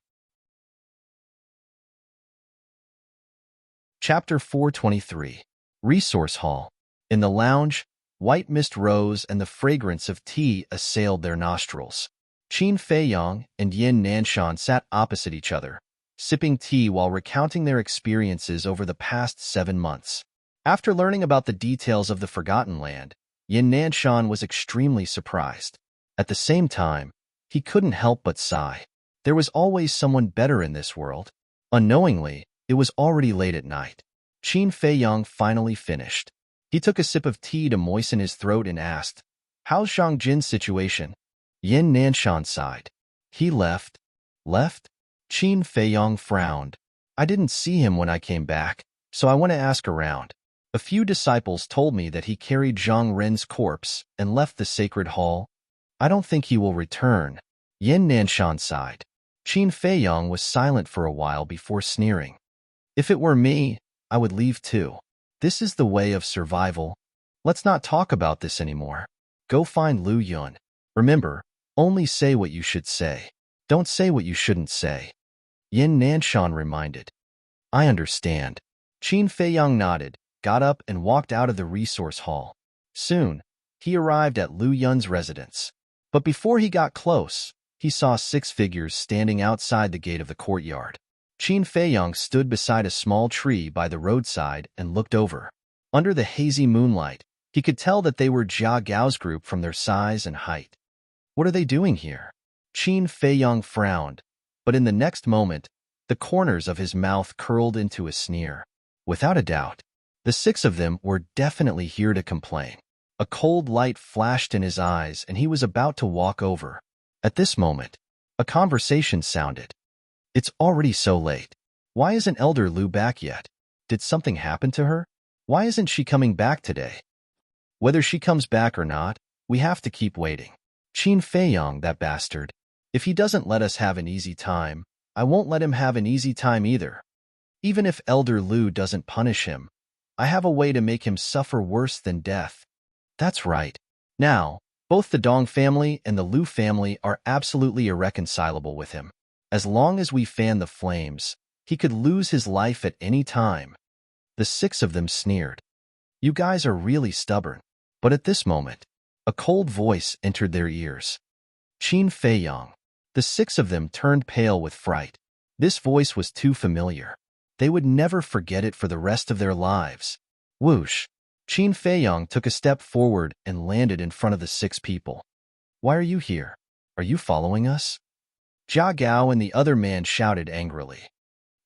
Chapter 423. Resource Hall. In the lounge, white mist rose and the fragrance of tea assailed their nostrils. Qin Feiyong and Yin Nanshan sat opposite each other, sipping tea while recounting their experiences over the past 7 months. After learning about the details of the Forgotten Land, Yin Nanshan was extremely surprised. At the same time, he couldn't help but sigh. There was always someone better in this world. Unknowingly, it was already late at night. Qin Feiyong finally finished. He took a sip of tea to moisten his throat and asked, how's Zhang Jin's situation? Yin Nanshan sighed. He left. Left? Qin Feiyong frowned. I didn't see him when I came back, so I went to ask around. A few disciples told me that he carried Zhang Ren's corpse and left the sacred hall. I don't think he will return. Yin Nanshan sighed. Qin Feiyong was silent for a while before sneering. If it were me, I would leave too. This is the way of survival. Let's not talk about this anymore. Go find Lu Yun. Remember, only say what you should say. Don't say what you shouldn't say. Yin Nanshan reminded. I understand. Qin Feiyong nodded, got up and walked out of the resource hall. Soon, he arrived at Lu Yun's residence. But before he got close, he saw 6 figures standing outside the gate of the courtyard. Qin Feiyong stood beside a small tree by the roadside and looked over. Under the hazy moonlight, he could tell that they were Jia Gao's group from their size and height. What are they doing here? Qin Feiyong frowned, but in the next moment, the corners of his mouth curled into a sneer. Without a doubt, the 6 of them were definitely here to complain. A cold light flashed in his eyes and he was about to walk over. At this moment, a conversation sounded. It's already so late. Why isn't Elder Lu back yet? Did something happen to her? Why isn't she coming back today? Whether she comes back or not, we have to keep waiting. Qin Feiyong, that bastard. If he doesn't let us have an easy time, I won't let him have an easy time either. Even if Elder Lu doesn't punish him, I have a way to make him suffer worse than death. That's right. Now, both the Dong family and the Lu family are absolutely irreconcilable with him. As long as we fan the flames, he could lose his life at any time. The 6 of them sneered. You guys are really stubborn. But at this moment, a cold voice entered their ears. Qin Feiyong. The 6 of them turned pale with fright. This voice was too familiar. They would never forget it for the rest of their lives. Whoosh! Qin Feiyong took a step forward and landed in front of the 6 people. Why are you here? Are you following us? Jia Gao and the other man shouted angrily.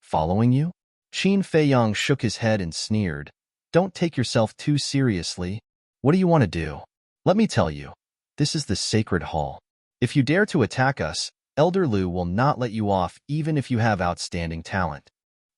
Following you? Qin Feiyong shook his head and sneered. Don't take yourself too seriously. What do you want to do? Let me tell you. This is the sacred hall. If you dare to attack us, Elder Lu will not let you off even if you have outstanding talent.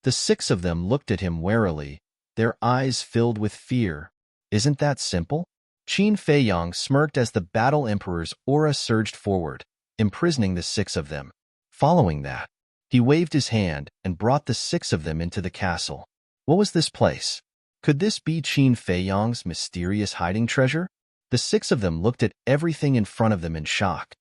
The 6 of them looked at him warily, their eyes filled with fear. Isn't that simple? Qin Feiyang smirked as the Battle Emperor's aura surged forward, imprisoning the 6 of them. Following that, he waved his hand and brought the 6 of them into the castle. What was this place? Could this be Qin Feiyang's mysterious hiding treasure? The 6 of them looked at everything in front of them in shock.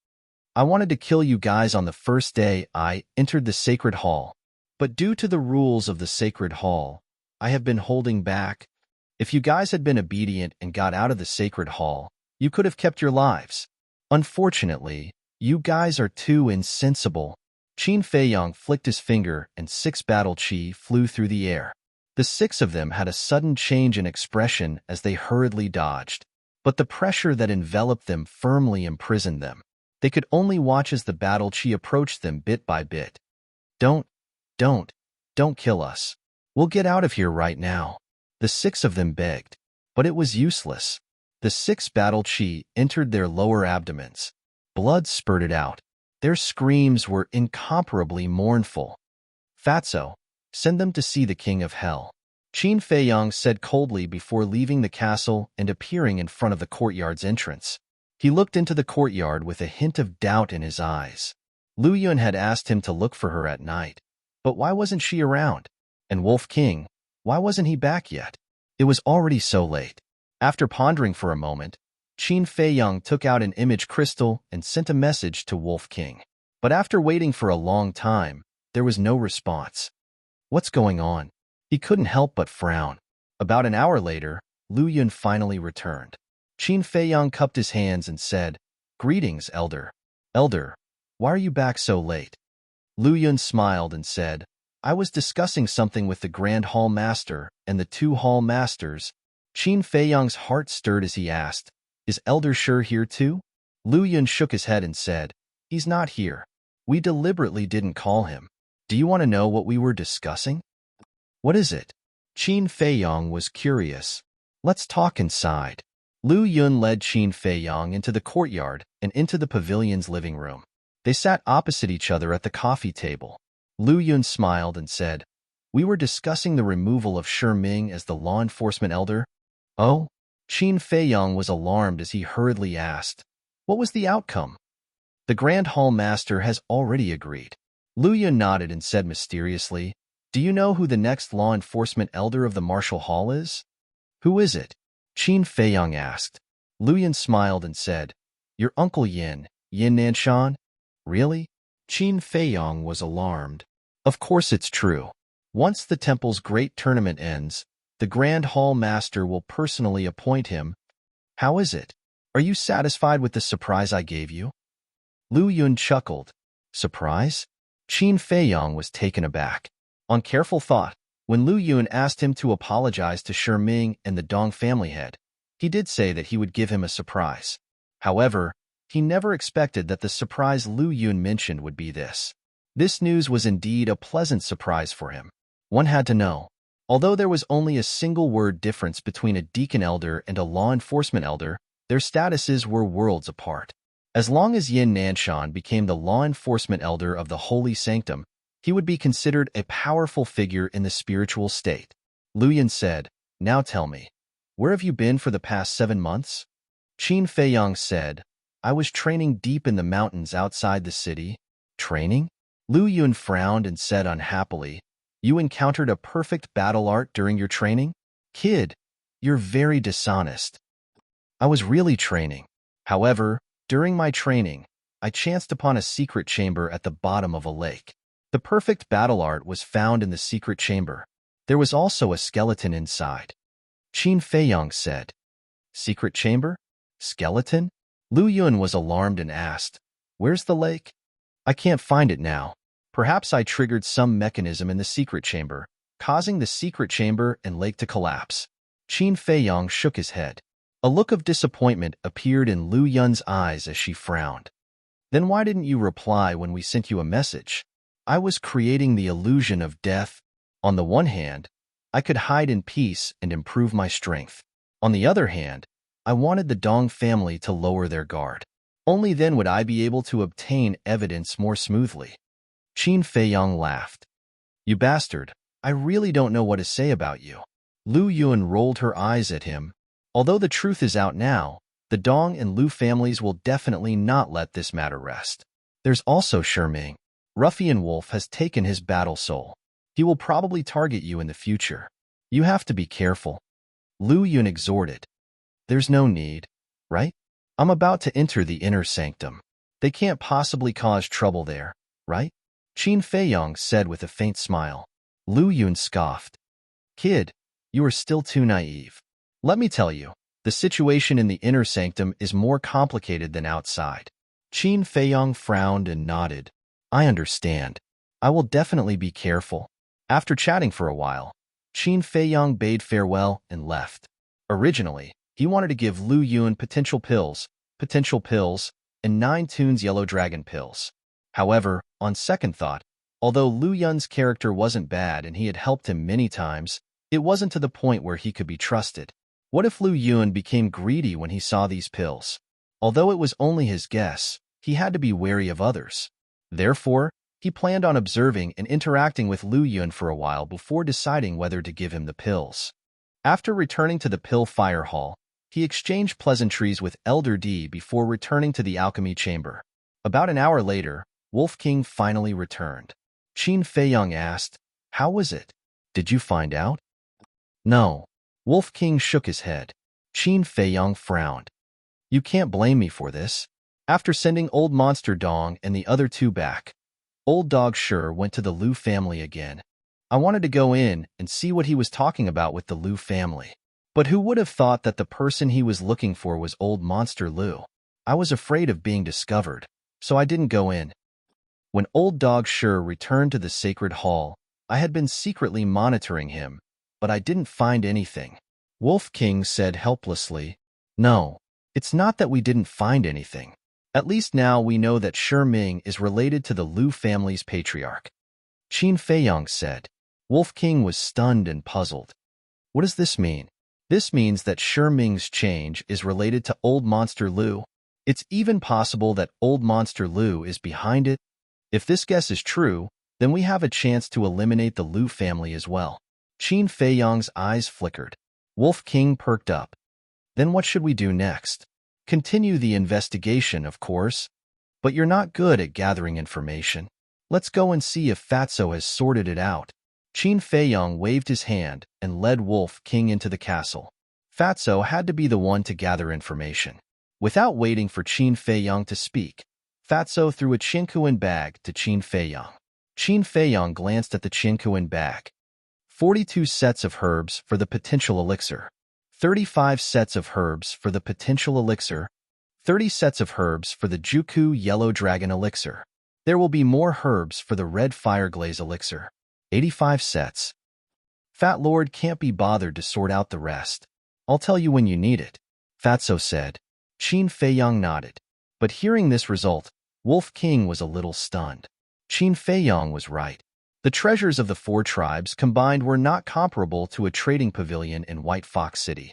I wanted to kill you guys on the first day I entered the sacred hall, but due to the rules of the sacred hall, I have been holding back. If you guys had been obedient and got out of the sacred hall, you could have kept your lives. Unfortunately, you guys are too insensible. Qin Feiyang flicked his finger and 6 battle chi flew through the air. The 6 of them had a sudden change in expression as they hurriedly dodged, but the pressure that enveloped them firmly imprisoned them. They could only watch as the battle chi approached them bit by bit. Don't kill us. We'll get out of here right now. The 6 of them begged, but it was useless. The 6 battle chi entered their lower abdomens. Blood spurted out. Their screams were incomparably mournful. Fatso, send them to see the King of Hell. Qin Feiyang said coldly before leaving the castle and appearing in front of the courtyard's entrance. He looked into the courtyard with a hint of doubt in his eyes. Lu Yun had asked him to look for her at night, but why wasn't she around? And Wolf King, why wasn't he back yet? It was already so late. After pondering for a moment, Qin Feiyang took out an image crystal and sent a message to Wolf King. But after waiting for a long time, there was no response. What's going on? He couldn't help but frown. About an hour later, Lu Yun finally returned. Qin Feiyang cupped his hands and said, "Greetings, Elder. Elder, why are you back so late?" Lu Yun smiled and said, "I was discussing something with the Grand Hall Master and the 2 Hall Masters." Qin Feiyang's heart stirred as he asked, "Is Elder Sure here too?" Lu Yun shook his head and said, "He's not here. We deliberately didn't call him. Do you want to know what we were discussing?" "What is it?" Qin Feiyang was curious. "Let's talk inside." Lu Yun led Qin Feiyang into the courtyard and into the pavilion's living room. They sat opposite each other at the coffee table. Lu Yun smiled and said, "We were discussing the removal of Shi Ming as the law enforcement elder." "Oh?" Qin Feiyang was alarmed as he hurriedly asked, "What was the outcome?" "The Grand Hall Master has already agreed." Lu Yun nodded and said mysteriously, "Do you know who the next law enforcement elder of the Martial Hall is?" "Who is it?" Qin Feiyang asked. Lu Yun smiled and said, "Your uncle Yin Nanshan." "Really?" Qin Feiyang was alarmed. "Of course it's true. Once the temple's great tournament ends, the Grand Hall Master will personally appoint him. How is it? Are you satisfied with the surprise I gave you?" Lu Yun chuckled. "Surprise?" Qin Feiyang was taken aback. On careful thought, when Lu Yun asked him to apologize to Shi Ming and the Dong family head, he did say that he would give him a surprise. However, he never expected that the surprise Lu Yun mentioned would be this. This news was indeed a pleasant surprise for him. One had to know. Although there was only a single word difference between a deacon elder and a law enforcement elder, their statuses were worlds apart. As long as Yin Nanshan became the law enforcement elder of the Holy Sanctum, he would be considered a powerful figure in the spiritual state. Lu Yun said, "Now tell me, where have you been for the past 7 months?" Qin Feiyang said, "I was training deep in the mountains outside the city." "Training?" Lu Yun frowned and said unhappily, "You encountered a perfect battle art during your training? Kid, you're very dishonest." "I was really training. However, during my training, I chanced upon a secret chamber at the bottom of a lake. The perfect battle art was found in the secret chamber. There was also a skeleton inside." Qin Feiyang said, "Secret chamber? Skeleton?" Lu Yun was alarmed and asked, "Where's the lake?" "I can't find it now. Perhaps I triggered some mechanism in the secret chamber, causing the secret chamber and lake to collapse." Qin Feiyang shook his head. A look of disappointment appeared in Lu Yun's eyes as she frowned. "Then why didn't you reply when we sent you a message?" "I was creating the illusion of death. On the one hand, I could hide in peace and improve my strength. On the other hand, I wanted the Dong family to lower their guard. Only then would I be able to obtain evidence more smoothly." Qin Feiyang laughed. "You bastard, I really don't know what to say about you. Lu Yun rolled her eyes at him. Although the truth is out now, the Dong and Lu families will definitely not let this matter rest. There's also Shiming. Ruffian Wolf has taken his battle soul. He will probably target you in the future. You have to be careful. Lu Yun exhorted. There's no need, right? I'm about to enter the inner sanctum. They can't possibly cause trouble there, right? Qin Feiyong said with a faint smile. Lu Yun scoffed. Kid, you are still too naive. Let me tell you, the situation in the inner sanctum is more complicated than outside. Qin Feiyong frowned and nodded. I understand. I will definitely be careful. After chatting for a while, Qin Feiyong bade farewell and left. Originally, he wanted to give Lu Yun potential pills, and 9 Tunes Yellow Dragon pills. However, on second thought, although Lu Yun's character wasn't bad and he had helped him many times, it wasn't to the point where he could be trusted. What if Lu Yun became greedy when he saw these pills? Although it was only his guess, he had to be wary of others. Therefore, he planned on observing and interacting with Lu Yun for a while before deciding whether to give him the pills. After returning to the pill fire hall, he exchanged pleasantries with Elder D before returning to the alchemy chamber. About an hour later, Wolf King finally returned. Qin Feiyong asked, How was it? Did you find out? No. Wolf King shook his head. Qin Feiyong frowned. You can't blame me for this. After sending Old Monster Dong and the other 2 back, Old Dog Sure went to the Lu family again. I wanted to go in and see what he was talking about with the Lu family. But who would have thought that the person he was looking for was Old Monster Lu? I was afraid of being discovered, so I didn't go in. When Old Dog Sure returned to the sacred hall, I had been secretly monitoring him, but I didn't find anything. Wolf King said helplessly, No, it's not that we didn't find anything. At least now we know that Shiming is related to the Lu family's patriarch. Qin Feiyong said. Wolf King was stunned and puzzled. What does this mean? This means that Shiming's change is related to Old Monster Lu. It's even possible that Old Monster Lu is behind it. If this guess is true, then we have a chance to eliminate the Lu family as well. Qin Feiyong's eyes flickered. Wolf King perked up. Then what should we do next? Continue the investigation, of course. But you're not good at gathering information. Let's go and see if Fatso has sorted it out. Qin Feiyong waved his hand and led Wolf King into the castle. Fatso had to be the one to gather information. Without waiting for Qin Feiyong to speak, Fatso threw a Qinkuan bag to Qin Feiyong. Qin Feiyong glanced at the Qinkuan bag. 42 sets of herbs for the potential elixir. 35 sets of herbs for the potential elixir. 30 sets of herbs for the Juku Yellow Dragon elixir. There will be more herbs for the Red Fire Glaze elixir. 85 sets. Fat Lord can't be bothered to sort out the rest. I'll tell you when you need it, Fatso said. Qin Feiyong nodded. But hearing this result, Wolf King was a little stunned. Qin Feiyong was right. The treasures of the 4 tribes combined were not comparable to a trading pavilion in White Fox City.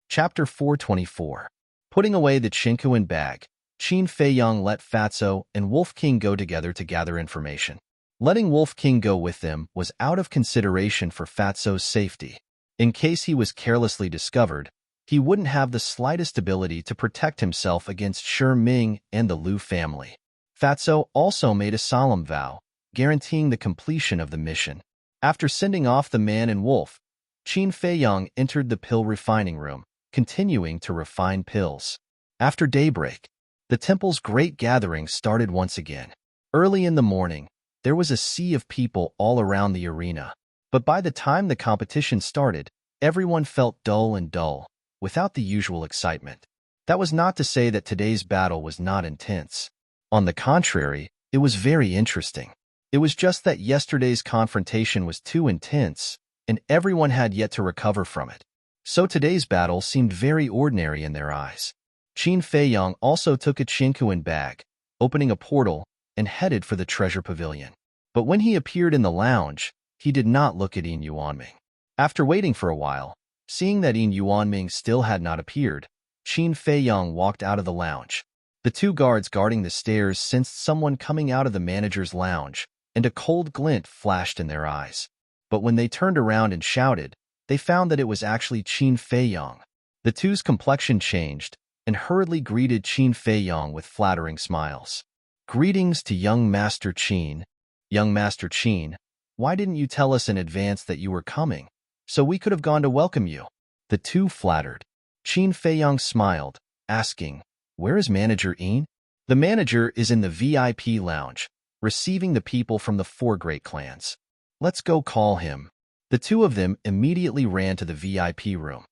Chapter 424. Putting away the Qinkuan bag, Qin Feiyong let Fatso and Wolf King go together to gather information. Letting Wolf King go with them was out of consideration for Fatso's safety. In case he was carelessly discovered, he wouldn't have the slightest ability to protect himself against Shiming and the Lu family. Fatso also made a solemn vow, guaranteeing the completion of the mission. After sending off the man and wolf, Qin Feiyong entered the pill refining room, continuing to refine pills. After daybreak, the temple's great gathering started once again. Early in the morning, there was a sea of people all around the arena. But by the time the competition started, everyone felt dull, without the usual excitement. That was not to say that today's battle was not intense. On the contrary, it was very interesting. It was just that yesterday's confrontation was too intense, and everyone had yet to recover from it. So today's battle seemed very ordinary in their eyes. Qin Feiyong also took a Qinkuan bag, opening a portal, and headed for the treasure pavilion. But when he appeared in the lounge, he did not look at Yin Yuanming. After waiting for a while, seeing that Yin Yuanming still had not appeared, Qin Feiyong walked out of the lounge. The 2 guards guarding the stairs sensed someone coming out of the manager's lounge, and a cold glint flashed in their eyes. But when they turned around and shouted, they found that it was actually Qin Feiyong. The two's complexion changed, and hurriedly greeted Qin Feiyong with flattering smiles. "Greetings to young Master Qin. Young Master Qin, why didn't you tell us in advance that you were coming, so we could have gone to welcome you?" The two flattered. Qin Feiyong smiled, asking, "Where is Manager Yin?" "The manager is in the VIP lounge, receiving the people from the four great clans. Let's go call him." The two of them immediately ran to the VIP room.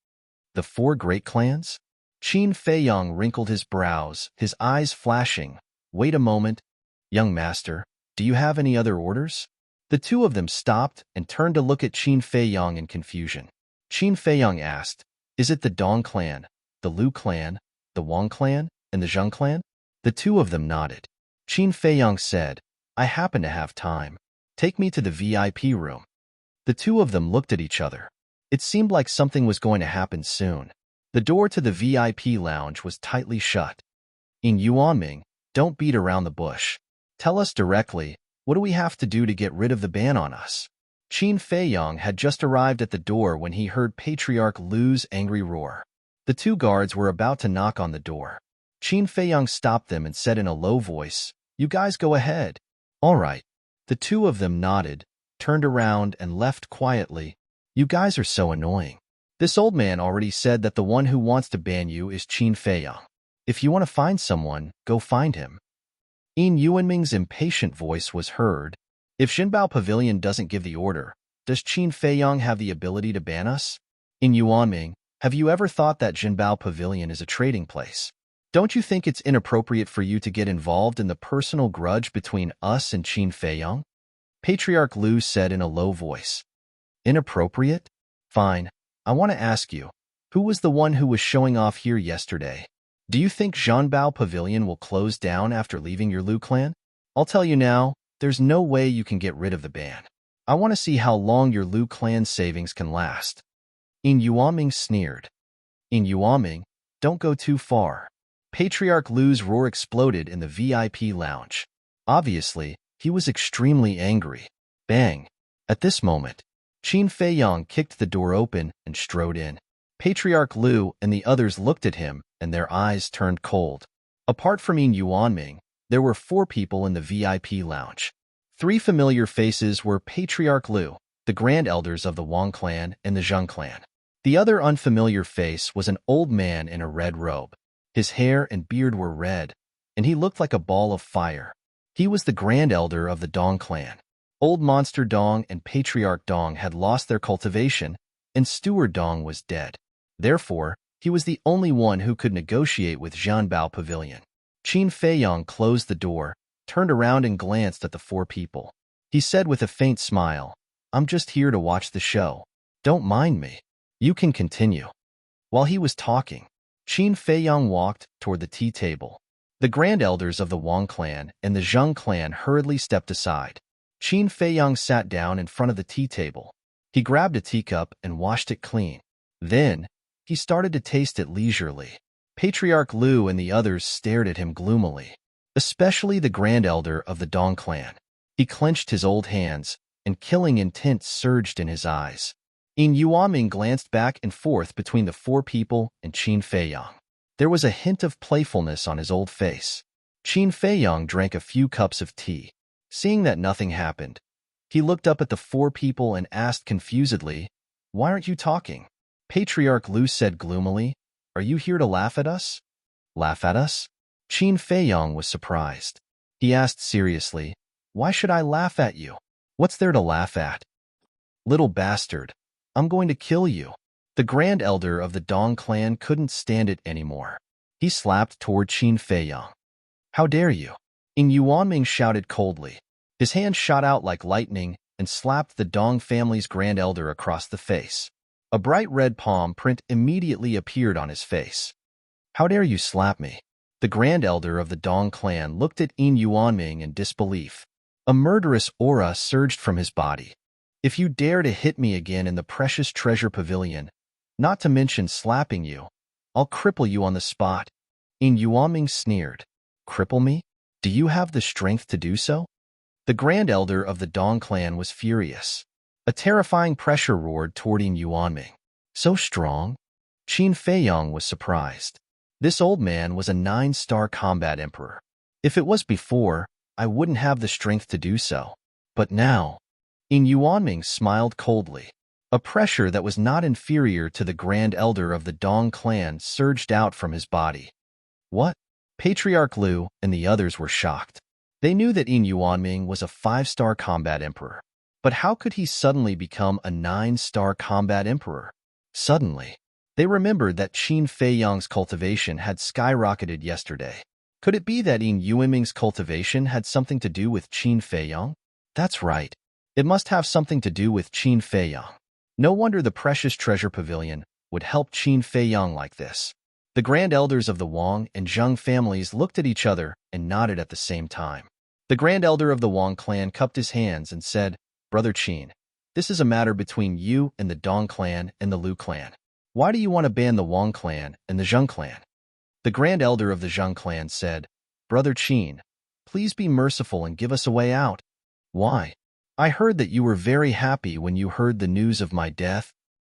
The four great clans? Qin Feiyong wrinkled his brows, his eyes flashing. "Wait a moment. Young master, do you have any other orders?" The two of them stopped and turned to look at Qin Feiyong in confusion. Qin Feiyong asked, "Is it the Dong clan, the Liu clan, the Wang clan, and the Zheng clan?" The two of them nodded. Qin Feiyong said, "I happen to have time. Take me to the VIP room." The two of them looked at each other. It seemed like something was going to happen soon. The door to the VIP lounge was tightly shut. "In Yuanming, don't beat around the bush. Tell us directly, what do we have to do to get rid of the ban on us?" Qin Feiyong had just arrived at the door when he heard Patriarch Lu's angry roar. The two guards were about to knock on the door. Qin Feiyong stopped them and said in a low voice, "You guys go ahead." "All right." The two of them nodded, turned around, and left quietly. "You guys are so annoying. This old man already said that the one who wants to ban you is Qin Feiyong. If you want to find someone, go find him." Yin Yuanming's impatient voice was heard. "If Jinbao Pavilion doesn't give the order, does Qin Feiyong have the ability to ban us? In Yuanming, have you ever thought that Jinbao Pavilion is a trading place? Don't you think it's inappropriate for you to get involved in the personal grudge between us and Qin Feiyong?" Patriarch Lu said in a low voice. "Inappropriate? Fine. I want to ask you, who was the one who was showing off here yesterday? Do you think Zhanbao Pavilion will close down after leaving your Liu clan? I'll tell you now, there's no way you can get rid of the ban. I want to see how long your Liu clan savings can last." In Yuanming sneered. "In Yuanming, don't go too far." Patriarch Lu's roar exploded in the VIP lounge. Obviously, he was extremely angry. Bang! At this moment, Qin Feiyong kicked the door open and strode in. Patriarch Lu and the others looked at him, and their eyes turned cold. Apart from Yin Yuanming, there were four people in the VIP lounge. Three familiar faces were Patriarch Lu, the Grand Elders of the Wang clan and the Zheng clan. The other unfamiliar face was an old man in a red robe. His hair and beard were red, and he looked like a ball of fire. He was the Grand Elder of the Dong clan. Old Monster Dong and Patriarch Dong had lost their cultivation, and Steward Dong was dead. Therefore, he was the only one who could negotiate with Zhanbao Pavilion. Qin Feiyong closed the door, turned around and glanced at the four people. He said with a faint smile, "I'm just here to watch the show. Don't mind me. You can continue." While he was talking, Qin Feiyong walked toward the tea table. The Grand Elders of the Wang clan and the Zheng clan hurriedly stepped aside. Qin Feiyong sat down in front of the tea table. He grabbed a teacup and washed it clean. Then, he started to taste it leisurely. Patriarch Lu and the others stared at him gloomily, especially the Grand Elder of the Dong clan. He clenched his old hands, and killing intent surged in his eyes. Yin Yuanming glanced back and forth between the four people and Qin Feiyong. There was a hint of playfulness on his old face. Qin Feiyong drank a few cups of tea. Seeing that nothing happened, he looked up at the four people and asked confusedly, "Why aren't you talking?" Patriarch Lu said gloomily, "Are you here to laugh at us?" "Laugh at us?" Qin Feiyong was surprised. He asked seriously, "Why should I laugh at you? What's there to laugh at?" "Little bastard, I'm going to kill you." The Grand Elder of the Dong clan couldn't stand it anymore. He slapped toward Qin Feiyong. "How dare you?" Yin Yuanming shouted coldly. His hand shot out like lightning and slapped the Dong family's Grand Elder across the face. A bright red palm print immediately appeared on his face. "How dare you slap me?" The Grand Elder of the Dong clan looked at Yin Yuanming in disbelief. A murderous aura surged from his body. "If you dare to hit me again in the precious treasure pavilion, not to mention slapping you, I'll cripple you on the spot." Yin Yuanming sneered. "Cripple me? Do you have the strength to do so?" The Grand Elder of the Dong clan was furious. A terrifying pressure roared toward Yin Yuanming. So strong? Qin Feiyong was surprised. This old man was a 9-star combat emperor. If it was before, I wouldn't have the strength to do so. But now, Yin Yuanming smiled coldly. A pressure that was not inferior to the Grand Elder of the Dong clan surged out from his body. What? Patriarch Liu and the others were shocked. They knew that Yin Yuanming was a 5-star combat emperor. But how could he suddenly become a 9-star combat emperor? Suddenly, they remembered that Qin Feiyong's cultivation had skyrocketed yesterday. Could it be that Yin Yuanming's cultivation had something to do with Qin Feiyong? That's right. It must have something to do with Qin Feiyong. No wonder the precious treasure pavilion would help Qin Feiyong like this. The Grand Elders of the Wang and Zheng families looked at each other and nodded at the same time. The Grand Elder of the Wang clan cupped his hands and said, "Brother Qin, this is a matter between you and the Dong clan and the Liu clan. Why do you want to ban the Wang clan and the Zheng clan?" The Grand Elder of the Zheng clan said, "Brother Qin, please be merciful and give us a way out." "Why? I heard that you were very happy when you heard the news of my death.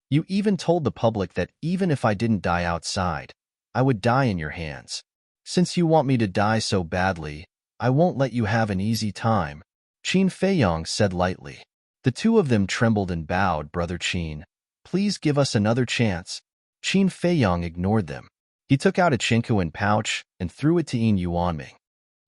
You even told the public that even if I didn't die outside, I would die in your hands. Since you want me to die so badly, I won't let you have an easy time," Qin Feiyong said lightly. The two of them trembled and bowed. "Brother Qin, please give us another chance." Qin Feiyong ignored them. He took out a chinkuan pouch and threw it to Yin Yuanming.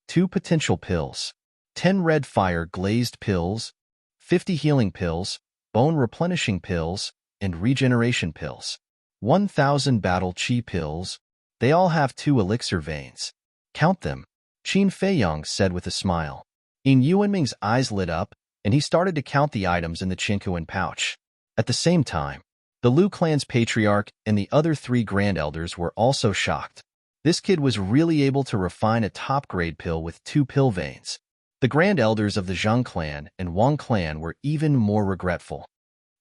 2 potential pills, 10 red fire glazed pills, 50 healing pills, bone replenishing pills, and regeneration pills. 1,000 battle chi pills. They all have 2 elixir veins. Count them, Qin Feiyong said with a smile. Yin Yuanming's eyes lit up, and he started to count the items in the chinkuan pouch. At the same time, the Liu clan's patriarch and the other 3 grand elders were also shocked. This kid was really able to refine a top-grade pill with 2 pill veins. The grand elders of the Zheng clan and Wang clan were even more regretful.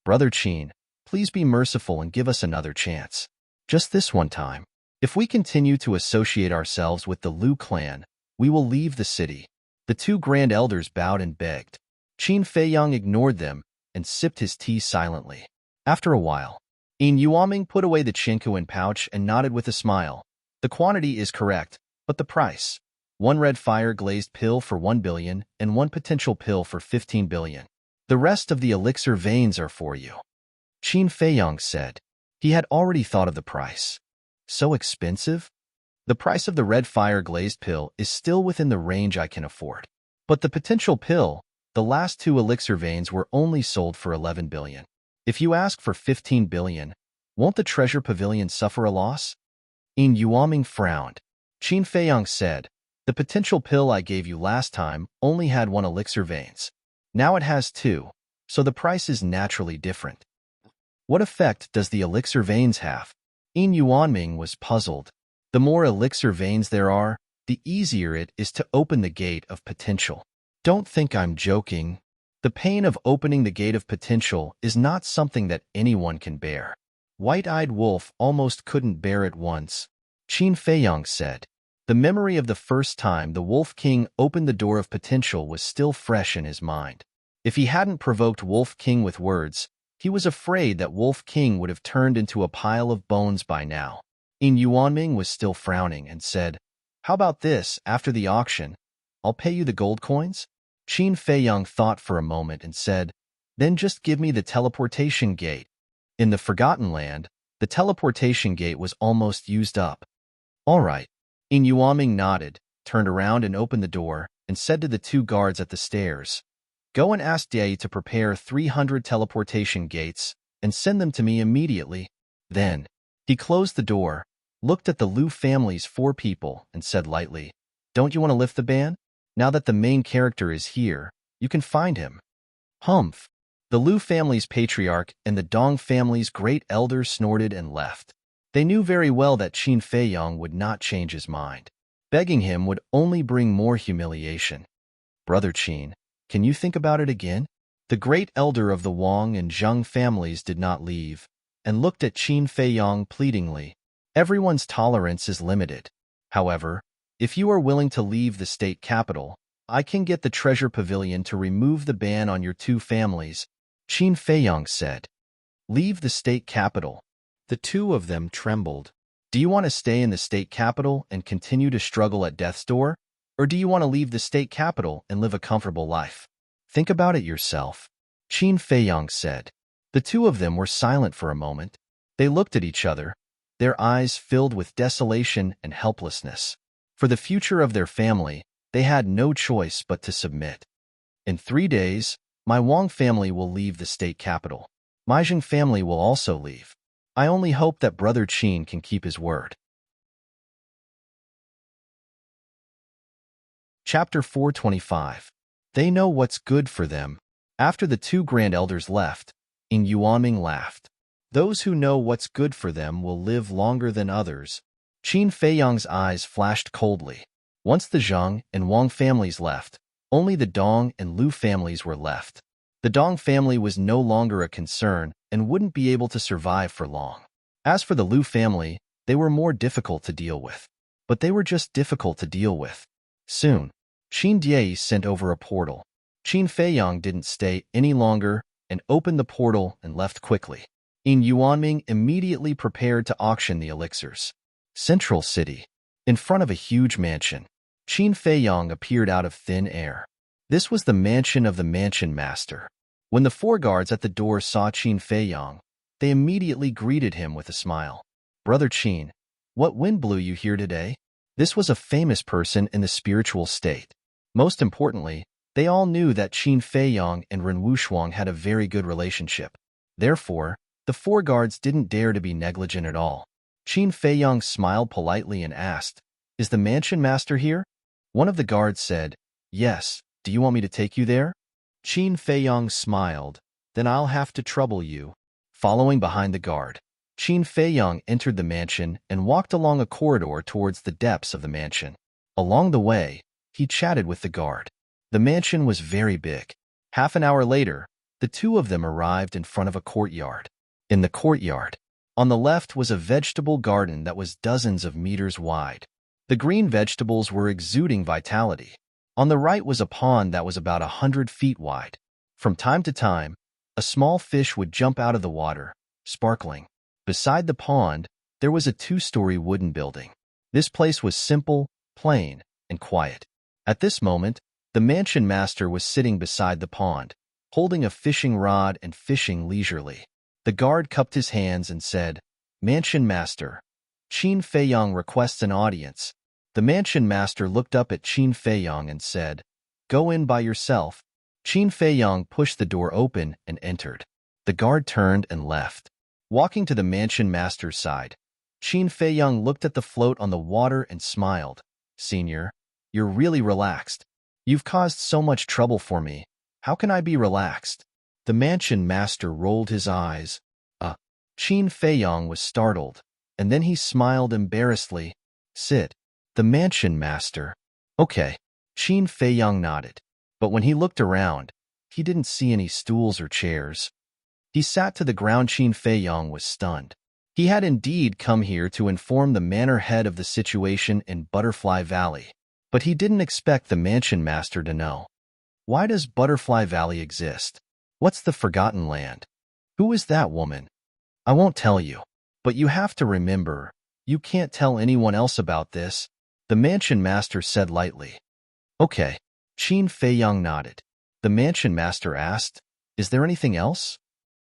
"Brother Qin, please be merciful and give us another chance. Just this one time. If we continue to associate ourselves with the Liu clan, we will leave the city." The 2 grand elders bowed and begged. Qin Feiyong ignored them and sipped his tea silently. After a while, Yin Yuanming put away the chinkuan pouch and nodded with a smile. "The quantity is correct, but the price. 1 red fire glazed pill for 1 billion and 1 potential pill for 15 billion. The rest of the elixir veins are for you," Qin Feiyong said. He had already thought of the price. So expensive? The price of the red fire glazed pill is still within the range I can afford. But the potential pill, the last 2 elixir veins were only sold for 11 billion. If you ask for 15 billion, won't the treasure pavilion suffer a loss? Yin Yuanming frowned. Qin Feiyong said, "The potential pill I gave you last time only had 1 elixir veins. Now it has 2, so the price is naturally different." "What effect does the elixir veins have?" Yin Yuanming was puzzled. The more elixir veins there are, the easier it is to open the gate of potential. Don't think I'm joking. The pain of opening the gate of potential is not something that anyone can bear. White-eyed Wolf almost couldn't bear it once, Qin Feiyong said. The memory of the first time the Wolf King opened the door of potential was still fresh in his mind. If he hadn't provoked Wolf King with words, he was afraid that Wolf King would have turned into a pile of bones by now. Yin Yuanming was still frowning and said, "How about this, after the auction? I'll pay you the gold coins?" Qin Feiyong thought for a moment and said, "Then just give me the teleportation gate." In the Forgotten Land, the teleportation gate was almost used up. "All right." Yin Yuanming nodded, turned around and opened the door, and said to the 2 guards at the stairs, "Go and ask Day to prepare 300 teleportation gates and send them to me immediately." Then, he closed the door, looked at the Liu family's 4 people, and said lightly, "Don't you want to lift the ban? Now that the main character is here, you can find him." Humph. The Liu family's patriarch and the Dong family's great elder snorted and left. They knew very well that Qin Feiyong would not change his mind. Begging him would only bring more humiliation. "Brother Qin, can you think about it again?" The great elder of the Wang and Zheng families did not leave, and looked at Qin Feiyong pleadingly. Everyone's tolerance is limited. However, if you are willing to leave the state capital, I can get the treasure pavilion to remove the ban on your two families, Qin Feiyang said. Leave the state capital. The two of them trembled. Do you want to stay in the state capital and continue to struggle at death's door? Or do you want to leave the state capital and live a comfortable life? Think about it yourself, Qin Feiyang said. The two of them were silent for a moment. They looked at each other, their eyes filled with desolation and helplessness. For the future of their family, they had no choice but to submit. In 3 days, my Wang family will leave the state capital. My Zheng family will also leave. I only hope that Brother Qin can keep his word. Chapter 425. They know what's good for them. After the two grand elders left, Yin Yuanming laughed. Those who know what's good for them will live longer than others. Qin Feiyang's eyes flashed coldly. Once the Zhang and Wang families left, only the Dong and Lu families were left. The Dong family was no longer a concern and wouldn't be able to survive for long. As for the Lu family, they were more difficult to deal with. But they were just difficult to deal with. Soon, Qin Die sent over a portal. Qin Feiyang didn't stay any longer and opened the portal and left quickly. Yin Yuanming immediately prepared to auction the elixirs. Central City. In front of a huge mansion, Qin Feiyang appeared out of thin air. This was the mansion of the mansion master. When the 4 guards at the door saw Qin Feiyang, they immediately greeted him with a smile. Brother Qin, what wind blew you here today? This was a famous person in the spiritual state. Most importantly, they all knew that Qin Feiyang and Ren Wushuang had a very good relationship. Therefore, the 4 guards didn't dare to be negligent at all. Qin Feiyang smiled politely and asked, "Is the mansion master here?" One of the guards said, "Yes, do you want me to take you there?" Qin Feiyang smiled, "Then I'll have to trouble you." Following behind the guard, Qin Feiyang entered the mansion and walked along a corridor towards the depths of the mansion. Along the way, he chatted with the guard. The mansion was very big. Half an hour later, the two of them arrived in front of a courtyard. In the courtyard, on the left was a vegetable garden that was dozens of meters wide. The green vegetables were exuding vitality. On the right was a pond that was about 100 feet wide. From time to time, a small fish would jump out of the water, sparkling. Beside the pond, there was a 2-story wooden building. This place was simple, plain, and quiet. At this moment, the mansion master was sitting beside the pond, holding a fishing rod and fishing leisurely. The guard cupped his hands and said, "Mansion master, Qin Feiyang requests an audience." The mansion master looked up at Qin Feiyang and said, "Go in by yourself." Qin Feiyang pushed the door open and entered. The guard turned and left. Walking to the mansion master's side, Qin Feiyang looked at the float on the water and smiled. "Senior, you're really relaxed. You've caused so much trouble for me. How can I be relaxed?" The mansion master rolled his eyes. Qin Feiyang was startled, and then he smiled embarrassedly. "Sit." The mansion master. "Okay." Qin Feiyang nodded. But when he looked around, he didn't see any stools or chairs. He sat to the ground. Qin Feiyang was stunned. He had indeed come here to inform the manor head of the situation in Butterfly Valley, but he didn't expect the mansion master to know. Why does Butterfly Valley exist? What's the Forgotten Land? Who is that woman? I won't tell you, but you have to remember, you can't tell anyone else about this, the mansion master said lightly. Okay. Qin Feiyang nodded. The mansion master asked, "Is there anything else?"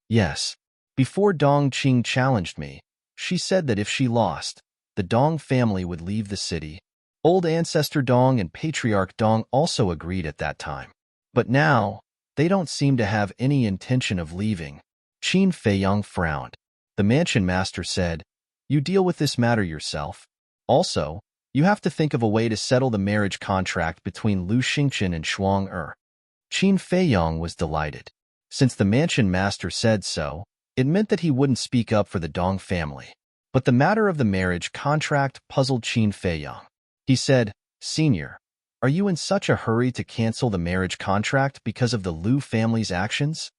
"Yes. Before Dong Qing challenged me, she said that if she lost, the Dong family would leave the city. Old ancestor Dong and patriarch Dong also agreed at that time. But now, they don't seem to have any intention of leaving." Qin Feiyang frowned. The mansion master said, "You deal with this matter yourself. Also, you have to think of a way to settle the marriage contract between Lu Xingchen and Shuang Er." Qin Feiyang was delighted. Since the mansion master said so, it meant that he wouldn't speak up for the Dong family. But the matter of the marriage contract puzzled Qin Feiyang. He said, "Senior, are you in such a hurry to cancel the marriage contract because of the Lu family's actions?"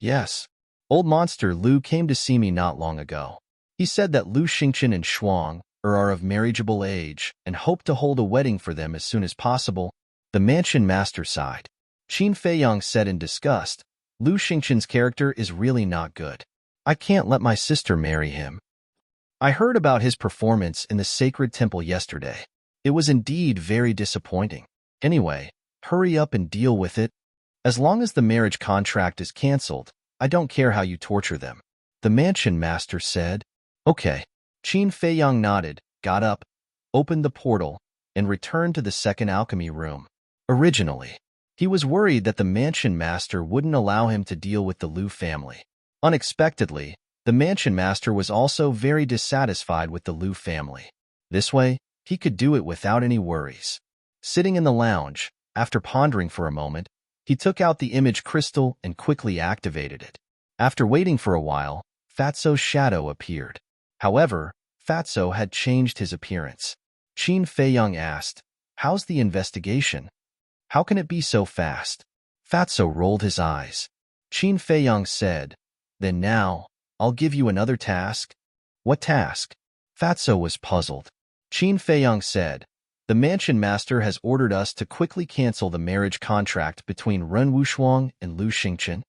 "Yes. Old monster Lu came to see me not long ago. He said that Lu Xingchen and Shuang are of marriageable age and hope to hold a wedding for them as soon as possible." The The mansion master sighed. Qin Feiyang said in disgust, Lu Xingqian's character is really not good. I can't let my sister marry him. I heard about his performance in the sacred temple yesterday. It was indeed very disappointing. Anyway, hurry up and deal with it. As long as the marriage contract is cancelled, I don't care how you torture them. The mansion master said. Okay. Qin Feiyang nodded, got up, opened the portal, and returned to the second alchemy room. Originally, he was worried that the mansion master wouldn't allow him to deal with the Lu family. Unexpectedly, the mansion master was also very dissatisfied with the Lu family. This way, he could do it without any worries. Sitting in the lounge, after pondering for a moment, he took out the image crystal and quickly activated it. After waiting for a while, Fatso's shadow appeared. However, Fatso had changed his appearance. Qin Feiyang asked, How's the investigation? How can it be so fast? Fatso rolled his eyes. Qin Feiyang said, Then now, I'll give you another task. What task? Fatso was puzzled. Qin Feiyang said, The mansion master has ordered us to quickly cancel the marriage contract between Ren Wushuang and Lu Xingqian.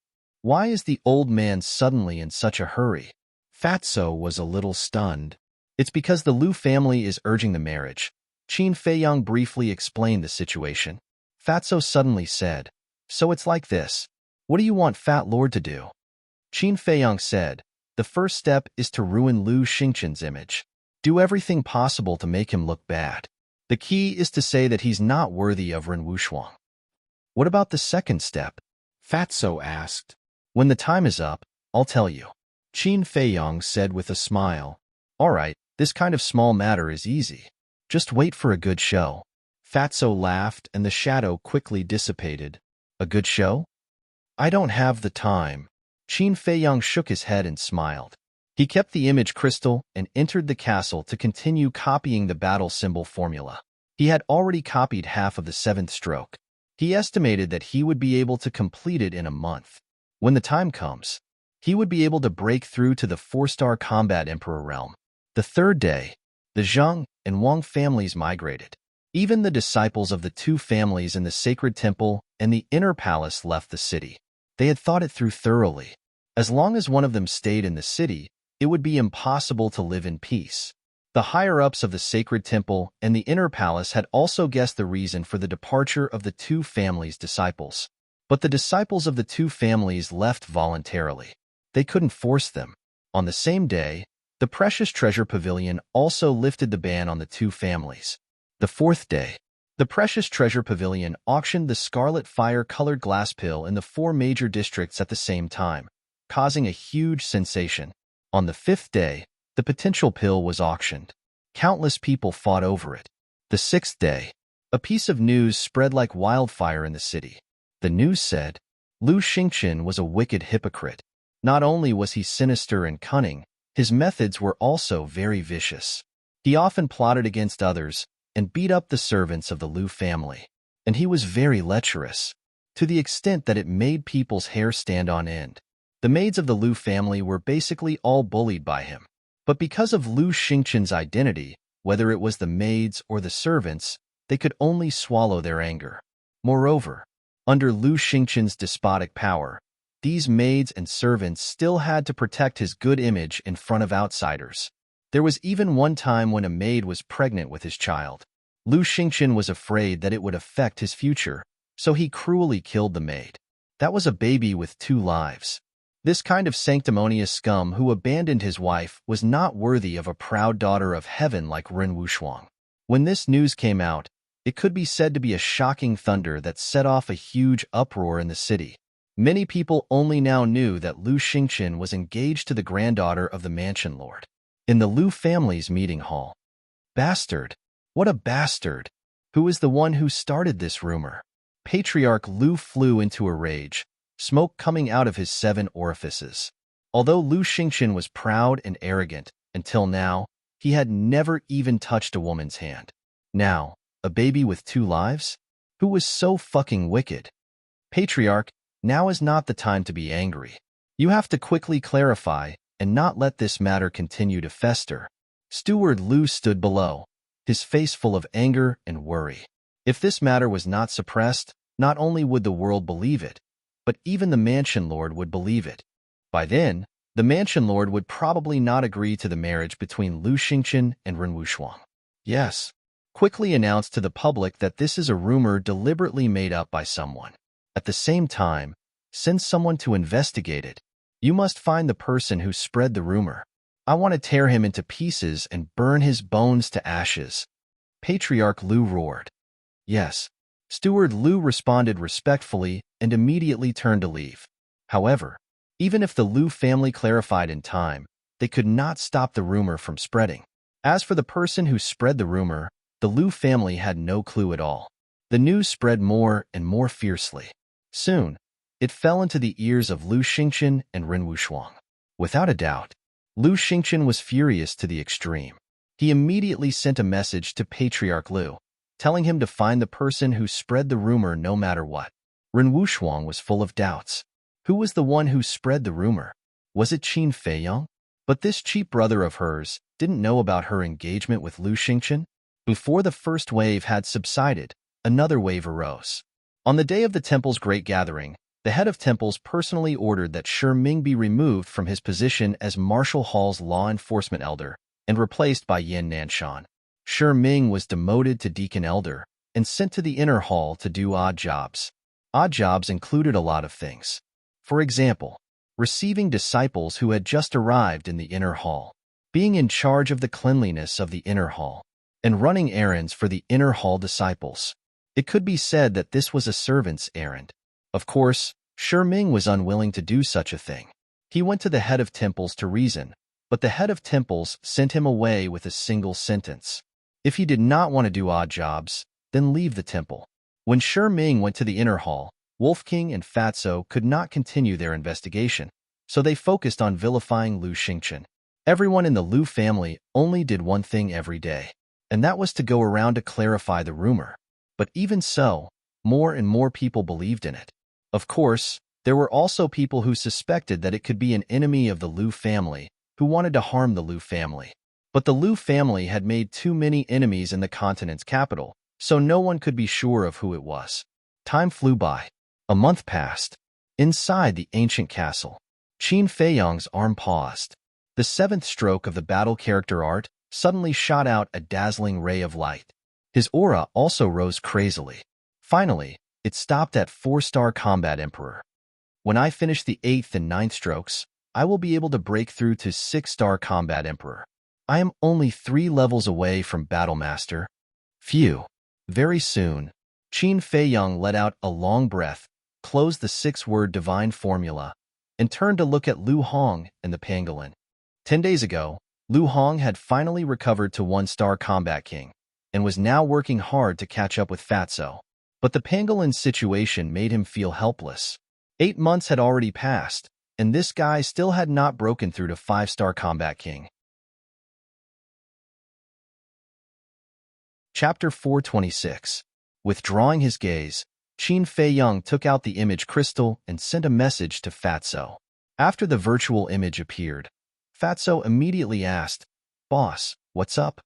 Why is the old man suddenly in such a hurry? Fatso was a little stunned. It's because the Lu family is urging the marriage. Qin Feiyang briefly explained the situation. Fatso suddenly said, So it's like this. What do you want Fat Lord to do? Qin Feiyang said, The first step is to ruin Lu Xingqian's image. Do everything possible to make him look bad. The key is to say that he's not worthy of Ren Wushuang. What about the second step? Fatso asked. When the time is up, I'll tell you. Qin Feiyang said with a smile. All right, this kind of small matter is easy. Just wait for a good show. Fatso laughed and the shadow quickly dissipated. A good show? I don't have the time. Qin Feiyang shook his head and smiled. He kept the image crystal and entered the castle to continue copying the battle symbol formula. He had already copied half of the 7th stroke. He estimated that he would be able to complete it in a month. When the time comes, he would be able to break through to the 4-star combat emperor realm. The third day, the Zhang and Wang families migrated. Even the disciples of the two families in the sacred temple and the inner palace left the city. They had thought it through thoroughly. As long as one of them stayed in the city, it would be impossible to live in peace. The higher-ups of the sacred temple and the inner palace had also guessed the reason for the departure of the two families' disciples. But the disciples of the two families left voluntarily. They couldn't force them. On the same day, the Precious Treasure Pavilion also lifted the ban on the two families. The fourth day, the Precious Treasure Pavilion auctioned the scarlet fire-colored glass pill in the 4 major districts at the same time, causing a huge sensation. On the 5th day, the potential pill was auctioned. Countless people fought over it. The 6th day, a piece of news spread like wildfire in the city. The news said, Lu Xingqian was a wicked hypocrite. Not only was he sinister and cunning, his methods were also very vicious. He often plotted against others and beat up the servants of the Lu family. And he was very lecherous, to the extent that it made people's hair stand on end. The maids of the Lu family were basically all bullied by him. But because of Lu Xingqian's identity, whether it was the maids or the servants, they could only swallow their anger. Moreover, under Lu Xingqian's despotic power, these maids and servants still had to protect his good image in front of outsiders. There was even one time when a maid was pregnant with his child. Lu Xingqian was afraid that it would affect his future, so he cruelly killed the maid. That was a baby with 2 lives. This kind of sanctimonious scum who abandoned his wife was not worthy of a proud daughter of heaven like Ren Wushuang. When this news came out, it could be said to be a shocking thunder that set off a huge uproar in the city. Many people only now knew that Lu Xingqian was engaged to the granddaughter of the mansion lord. In the Lu family's meeting hall. Bastard! What a bastard! Who is the one who started this rumor? Patriarch Lu flew into a rage, smoke coming out of his 7 orifices. Although Lu Xingqian was proud and arrogant, until now, he had never even touched a woman's hand. Now, a baby with 2 lives? Who was so fucking wicked? Patriarch, now is not the time to be angry. You have to quickly clarify and not let this matter continue to fester. Steward Lu stood below, his face full of anger and worry. If this matter was not suppressed, not only would the world believe it, but even the mansion lord would believe it. By then, the mansion lord would probably not agree to the marriage between Lu Xingchen and Ren Wushuang. Yes, quickly announced to the public that this is a rumor deliberately made up by someone. At the same time, send someone to investigate it. You must find the person who spread the rumor. I want to tear him into pieces and burn his bones to ashes. Patriarch Lu roared. Yes. Steward Lu responded respectfully and immediately turned to leave. However, even if the Lu family clarified in time, they could not stop the rumor from spreading. As for the person who spread the rumor, the Lu family had no clue at all. The news spread more and more fiercely. Soon, it fell into the ears of Lu Xingchen and Ren Wushuang. Without a doubt, Lu Xingchen was furious to the extreme. He immediately sent a message to Patriarch Lu, telling him to find the person who spread the rumor no matter what. Ren Wushuang was full of doubts. Who was the one who spread the rumor? Was it Qin Feiyang? But this cheap brother of hers didn't know about her engagement with Lu Xingchen. Before the first wave had subsided, another wave arose. On the day of the temple's great gathering, the head of temples personally ordered that Shi Ming be removed from his position as Marshall Hall's law enforcement elder and replaced by Yin Nanshan. Shi Ming was demoted to deacon elder and sent to the inner hall to do odd jobs. Odd jobs included a lot of things. For example, receiving disciples who had just arrived in the inner hall, being in charge of the cleanliness of the inner hall, and running errands for the inner hall disciples. It could be said that this was a servant's errand. Of course, Shi Ming was unwilling to do such a thing. He went to the head of temples to reason, but the head of temples sent him away with a single sentence. If he did not want to do odd jobs, then leave the temple. When Shi Ming went to the inner hall, Wolf King and Fatso could not continue their investigation, so they focused on vilifying Lu Xingchen. Everyone in the Lu family only did one thing every day, and that was to go around to clarify the rumor. But even so, more and more people believed in it. Of course, there were also people who suspected that it could be an enemy of the Lu family who wanted to harm the Lu family. But the Lu family had made too many enemies in the continent's capital, so no one could be sure of who it was. Time flew by. A month passed. Inside the ancient castle, Qin Feiyang's arm paused. The seventh stroke of the battle character art suddenly shot out a dazzling ray of light. His aura also rose crazily. Finally, it stopped at 4-star Combat Emperor. When I finish the 8th and 9th strokes, I will be able to break through to 6-star Combat Emperor. I am only 3 levels away from Battle Master. Phew. Very soon, Qin Feiyang let out a long breath, closed the 6-word divine formula, and turned to look at Lu Hong and the pangolin. 10 days ago, Lu Hong had finally recovered to 1-star Combat King, and was now working hard to catch up with Fatso. But the pangolin's situation made him feel helpless. 8 months had already passed, and this guy still had not broken through to 5-star Combat King. Chapter 426. Withdrawing his gaze, Qin Feiyang took out the image crystal and sent a message to Fatso. After the virtual image appeared, Fatso immediately asked, "Boss, what's up?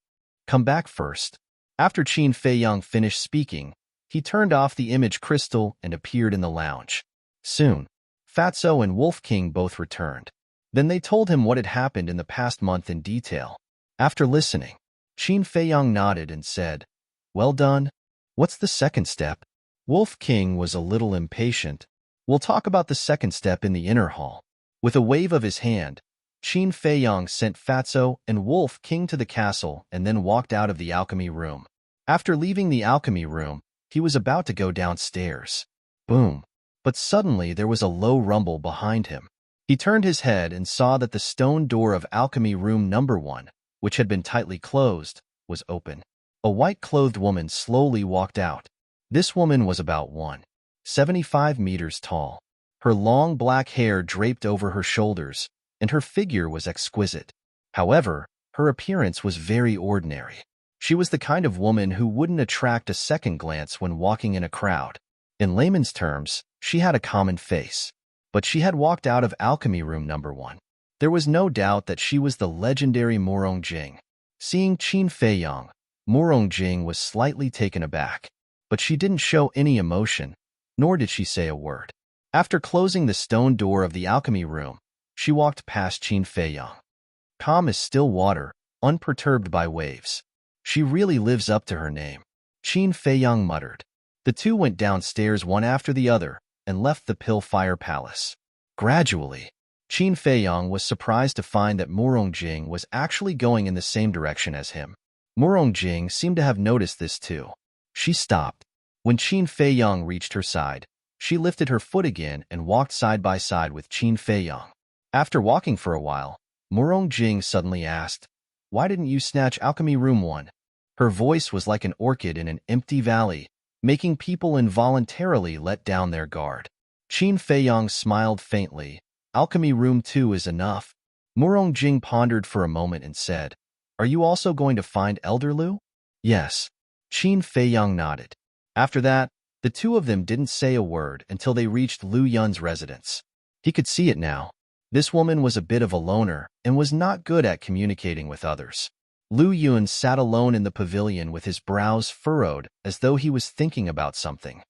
Come back first." After Qin Feiyang finished speaking, he turned off the image crystal and appeared in the lounge. Soon, Fatso and Wolf King both returned. Then they told him what had happened in the past month in detail. After listening, Qin Feiyang nodded and said, "Well done. What's the second step?" Wolf King was a little impatient. "We'll talk about the second step in the inner hall." With a wave of his hand, Qin Feiyang sent Fatso and Wolf King to the castle and then walked out of the alchemy room. After leaving the alchemy room, he was about to go downstairs. Boom. But suddenly there was a low rumble behind him. He turned his head and saw that the stone door of alchemy room number 1, which had been tightly closed, was open. A white-clothed woman slowly walked out. This woman was about 1.75 meters tall. Her long black hair draped over her shoulders, and her figure was exquisite. However, her appearance was very ordinary. She was the kind of woman who wouldn't attract a second glance when walking in a crowd. In layman's terms, she had a common face. But she had walked out of alchemy room number 1. There was no doubt that she was the legendary Murong Jing. Seeing Qin Feiyang, Murong Jing was slightly taken aback. but she didn't show any emotion, nor did she say a word. After closing the stone door of the alchemy room, she walked past Qin Feiyang. Calm as still water, unperturbed by waves. She really lives up to her name, Qin Feiyang muttered. The two went downstairs one after the other and left the Pill Fire Palace. Gradually, Qin Feiyang was surprised to find that Murongjing was actually going in the same direction as him. Murongjing seemed to have noticed this too. She stopped. When Qin Feiyang reached her side, she lifted her foot again and walked side by side with Qin Feiyang. After walking for a while, Murongjing suddenly asked, "Why didn't you snatch Alchemy Room 1? Her voice was like an orchid in an empty valley, making people involuntarily let down their guard. Qin Feiyang smiled faintly. "Alchemy Room 2 is enough." Murongjing pondered for a moment and said, "Are you also going to find Elder Lu?" "Yes." Qin Feiyang nodded. After that, the two of them didn't say a word until they reached Lu Yun's residence. He could see it now. This woman was a bit of a loner and was not good at communicating with others. Lu Yun sat alone in the pavilion with his brows furrowed as though he was thinking about something.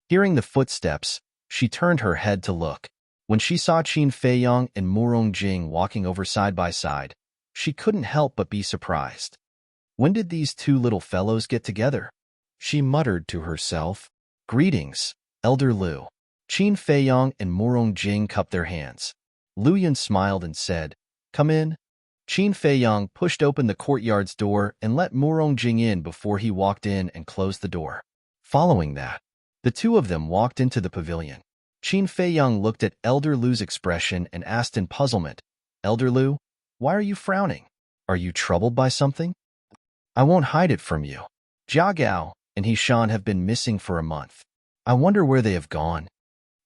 Hearing the footsteps, she turned her head to look. When she saw Qin Feiyang and Murongjing walking over side by side, she couldn't help but be surprised. When did these two little fellows get together? She muttered to herself. "Greetings, Elder Lu." Qin Feiyang and Murongjing cupped their hands. Lu Yun smiled and said, "Come in." Qin Feiyang pushed open the courtyard's door and let Murongjing in before he walked in and closed the door. Following that, the two of them walked into the pavilion. Qin Feiyang looked at Elder Lu's expression and asked in puzzlement, "Elder Lu, why are you frowning? Are you troubled by something?" "I won't hide it from you. Jia Gao and Hishan have been missing for a month. I wonder where they have gone."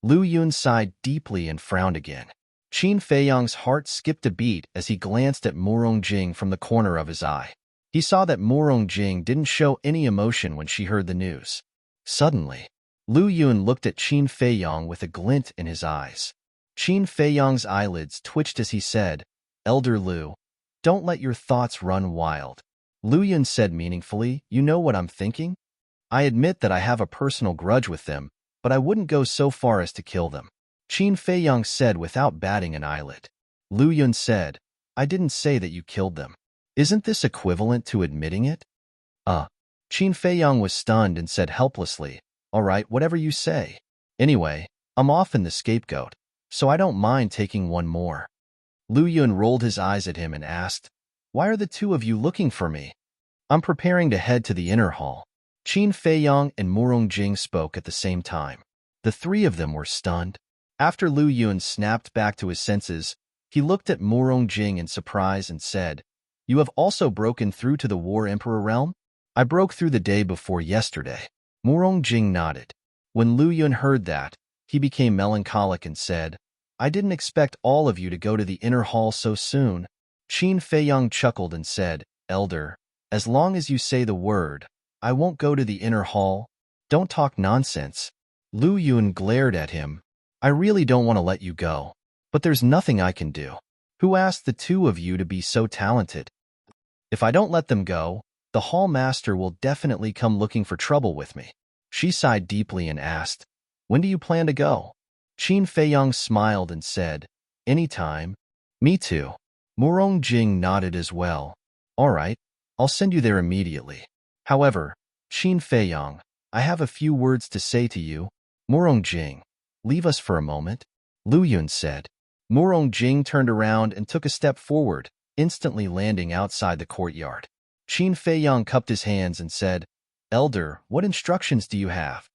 Lu Yun sighed deeply and frowned again. Qin Feiyang's heart skipped a beat as he glanced at Murongjing from the corner of his eye. He saw that Murongjing didn't show any emotion when she heard the news. Suddenly, Lu Yun looked at Qin Feiyang with a glint in his eyes. Qin Feiyang's eyelids twitched as he said, "Elder Lu, don't let your thoughts run wild." Lu Yun said meaningfully, "You know what I'm thinking? I admit that I have a personal grudge with them, but I wouldn't go so far as to kill them." Qin Feiyang said without batting an eyelid. Lu Yun said, "I didn't say that you killed them. Isn't this equivalent to admitting it?" Qin Feiyang was stunned and said helplessly, "All right, whatever you say. Anyway, I'm often the scapegoat, so I don't mind taking one more." Lu Yun rolled his eyes at him and asked, "Why are the two of you looking for me?" "I'm preparing to head to the inner hall." Qin Feiyang and Murongjing spoke at the same time. The three of them were stunned. After Lu Yun snapped back to his senses, he looked at Murongjing in surprise and said, "You have also broken through to the War Emperor realm?" "I broke through the day before yesterday." Murongjing nodded. When Lu Yun heard that, he became melancholic and said, "I didn't expect all of you to go to the inner hall so soon." Qin Feiyang chuckled and said, "Elder, as long as you say the word, I won't go to the inner hall. Don't talk nonsense." Lu Yun glared at him. "I really don't want to let you go, but there's nothing I can do. Who asked the two of you to be so talented? If I don't let them go, the hall master will definitely come looking for trouble with me." She sighed deeply and asked, "When do you plan to go?" Qin Feiyang smiled and said, "Anytime." "Me too." Murongjing nodded as well. "All right, I'll send you there immediately. However, Qin Feiyang, I have a few words to say to you." "Murongjing, leave us for a moment," Lu Yun said. Murongjing turned around and took a step forward, instantly landing outside the courtyard. Qin Feiyang cupped his hands and said, "Elder, what instructions do you have?"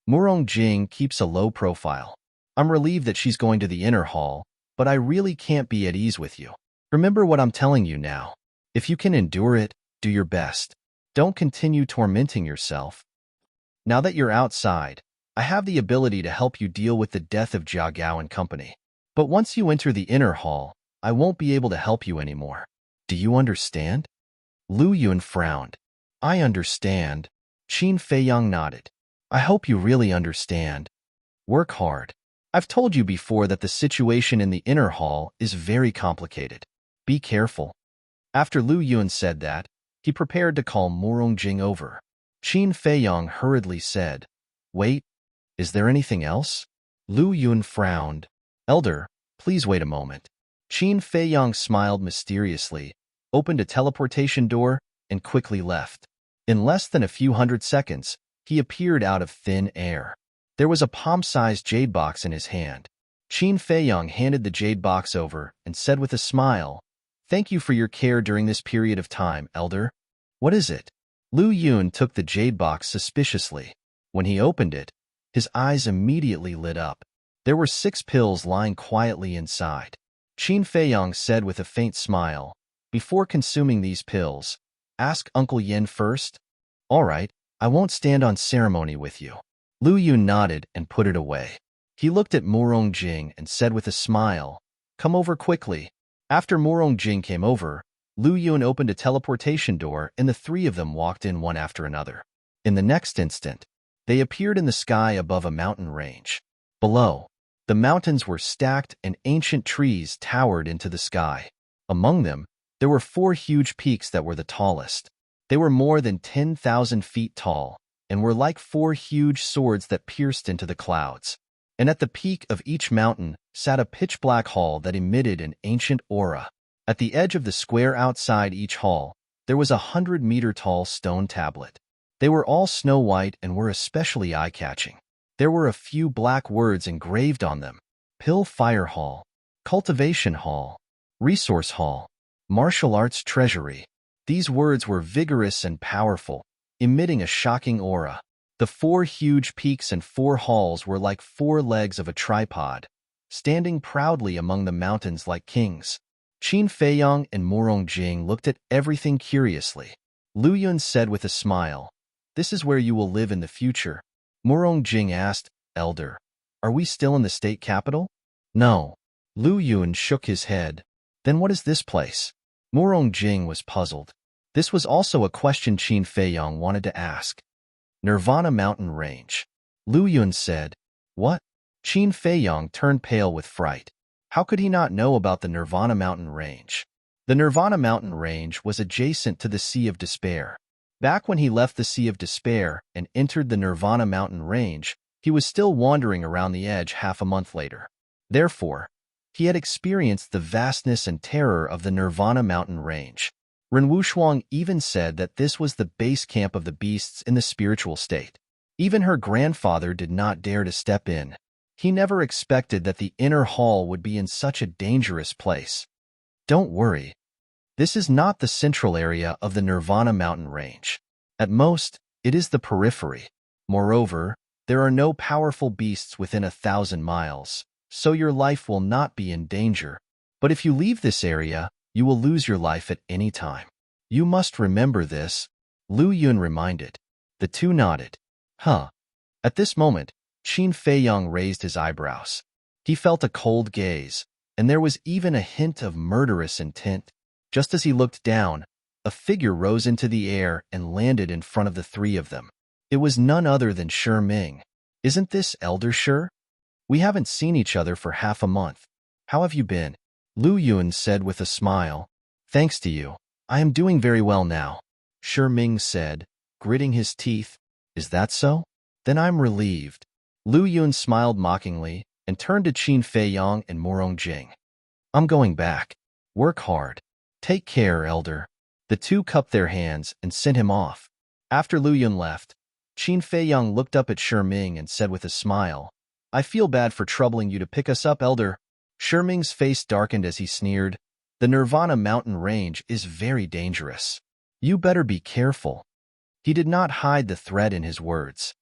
Murongjing keeps a low profile. "I'm relieved that she's going to the inner hall, but I really can't be at ease with you. Remember what I'm telling you now. If you can endure it, do your best. Don't continue tormenting yourself. Now that you're outside, I have the ability to help you deal with the death of Jia Gao and company. But once you enter the inner hall, I won't be able to help you anymore. Do you understand?" Lu Yun frowned. "I understand." Qin Feiyang nodded. "I hope you really understand. Work hard. I've told you before that the situation in the inner hall is very complicated. Be careful." After Lu Yun said that, he prepared to call Murongjing over. Qin Feiyong hurriedly said, "Wait, is there anything else?" Lu Yun frowned. "Elder, please wait a moment." Qin Feiyong smiled mysteriously, opened a teleportation door, and quickly left. In less than a few hundred seconds, he appeared out of thin air. There was a palm-sized jade box in his hand. Qin Feiyong handed the jade box over and said with a smile, "Thank you for your care during this period of time, Elder." "What is it?" Lu Yun took the jade box suspiciously. When he opened it, his eyes immediately lit up. There were 6 pills lying quietly inside. Qin Feiyong said with a faint smile, "Before consuming these pills, ask Uncle Yin first." "All right, I won't stand on ceremony with you." Lu Yun nodded and put it away. He looked at Murong Jing and said with a smile, "Come over quickly." After Murong Jing came over, Lu Yun opened a teleportation door and the 3 of them walked in one after another. In the next instant, they appeared in the sky above a mountain range. Below, the mountains were stacked and ancient trees towered into the sky. Among them, there were 4 huge peaks that were the tallest. They were more than 10,000 feet tall and were like 4 huge swords that pierced into the clouds. And at the peak of each mountain sat a pitch-black hall that emitted an ancient aura. At the edge of the square outside each hall, there was a 100-meter-tall stone tablet. They were all snow-white and were especially eye-catching. There were a few black words engraved on them: Pill Fire Hall, Cultivation Hall, Resource Hall, Martial Arts Treasury. These words were vigorous and powerful, emitting a shocking aura. The 4 huge peaks and 4 halls were like 4 legs of a tripod, standing proudly among the mountains like kings. Qin Feiyong and Murong Jing looked at everything curiously. Lu Yun said with a smile, "This is where you will live in the future." Murong Jing asked, "Elder, are we still in the state capital?" "No." Lu Yun shook his head. "Then what is this place?" Murong Jing was puzzled. This was also a question Qin Feiyong wanted to ask. "Nirvana Mountain Range." Lu Yun said. "What?" Qin Feiyong turned pale with fright. How could he not know about the Nirvana Mountain Range? The Nirvana Mountain Range was adjacent to the Sea of Despair. Back when he left the Sea of Despair and entered the Nirvana Mountain Range, he was still wandering around the edge half a month later. Therefore, he had experienced the vastness and terror of the Nirvana Mountain Range. Ren Wushuang even said that this was the base camp of the beasts in the spiritual state. Even her grandfather did not dare to step in. He never expected that the inner hall would be in such a dangerous place. Don't worry. This is not the central area of the Nirvana Mountain Range. At most, it is the periphery. Moreover, there are no powerful beasts within 1,000 miles, so your life will not be in danger. But if you leave this area, you will lose your life at any time. You must remember this, Lu Yun reminded. The 2 nodded. Huh. At this moment, Qin Feiyong raised his eyebrows. He felt a cold gaze, and there was even a hint of murderous intent. Just as he looked down, a figure rose into the air and landed in front of the 3 of them. It was none other than Shi Ming. "Isn't this Elder Shi? We haven't seen each other for half a month. How have you been?" Lu Yun said with a smile. "Thanks to you, I am doing very well now," Shi Ming said, gritting his teeth. "Is that so? Then I'm relieved." Lu Yun smiled mockingly and turned to Qin Feiyong and Murong Jing. "I'm going back. Work hard. Take care, Elder." The 2 cupped their hands and sent him off. After Lu Yun left, Qin Feiyong looked up at Shi Ming and said with a smile, "I feel bad for troubling you to pick us up, Elder." Shi Ming's face darkened as he sneered, "The Nirvana Mountain Range is very dangerous. You better be careful." He did not hide the threat in his words.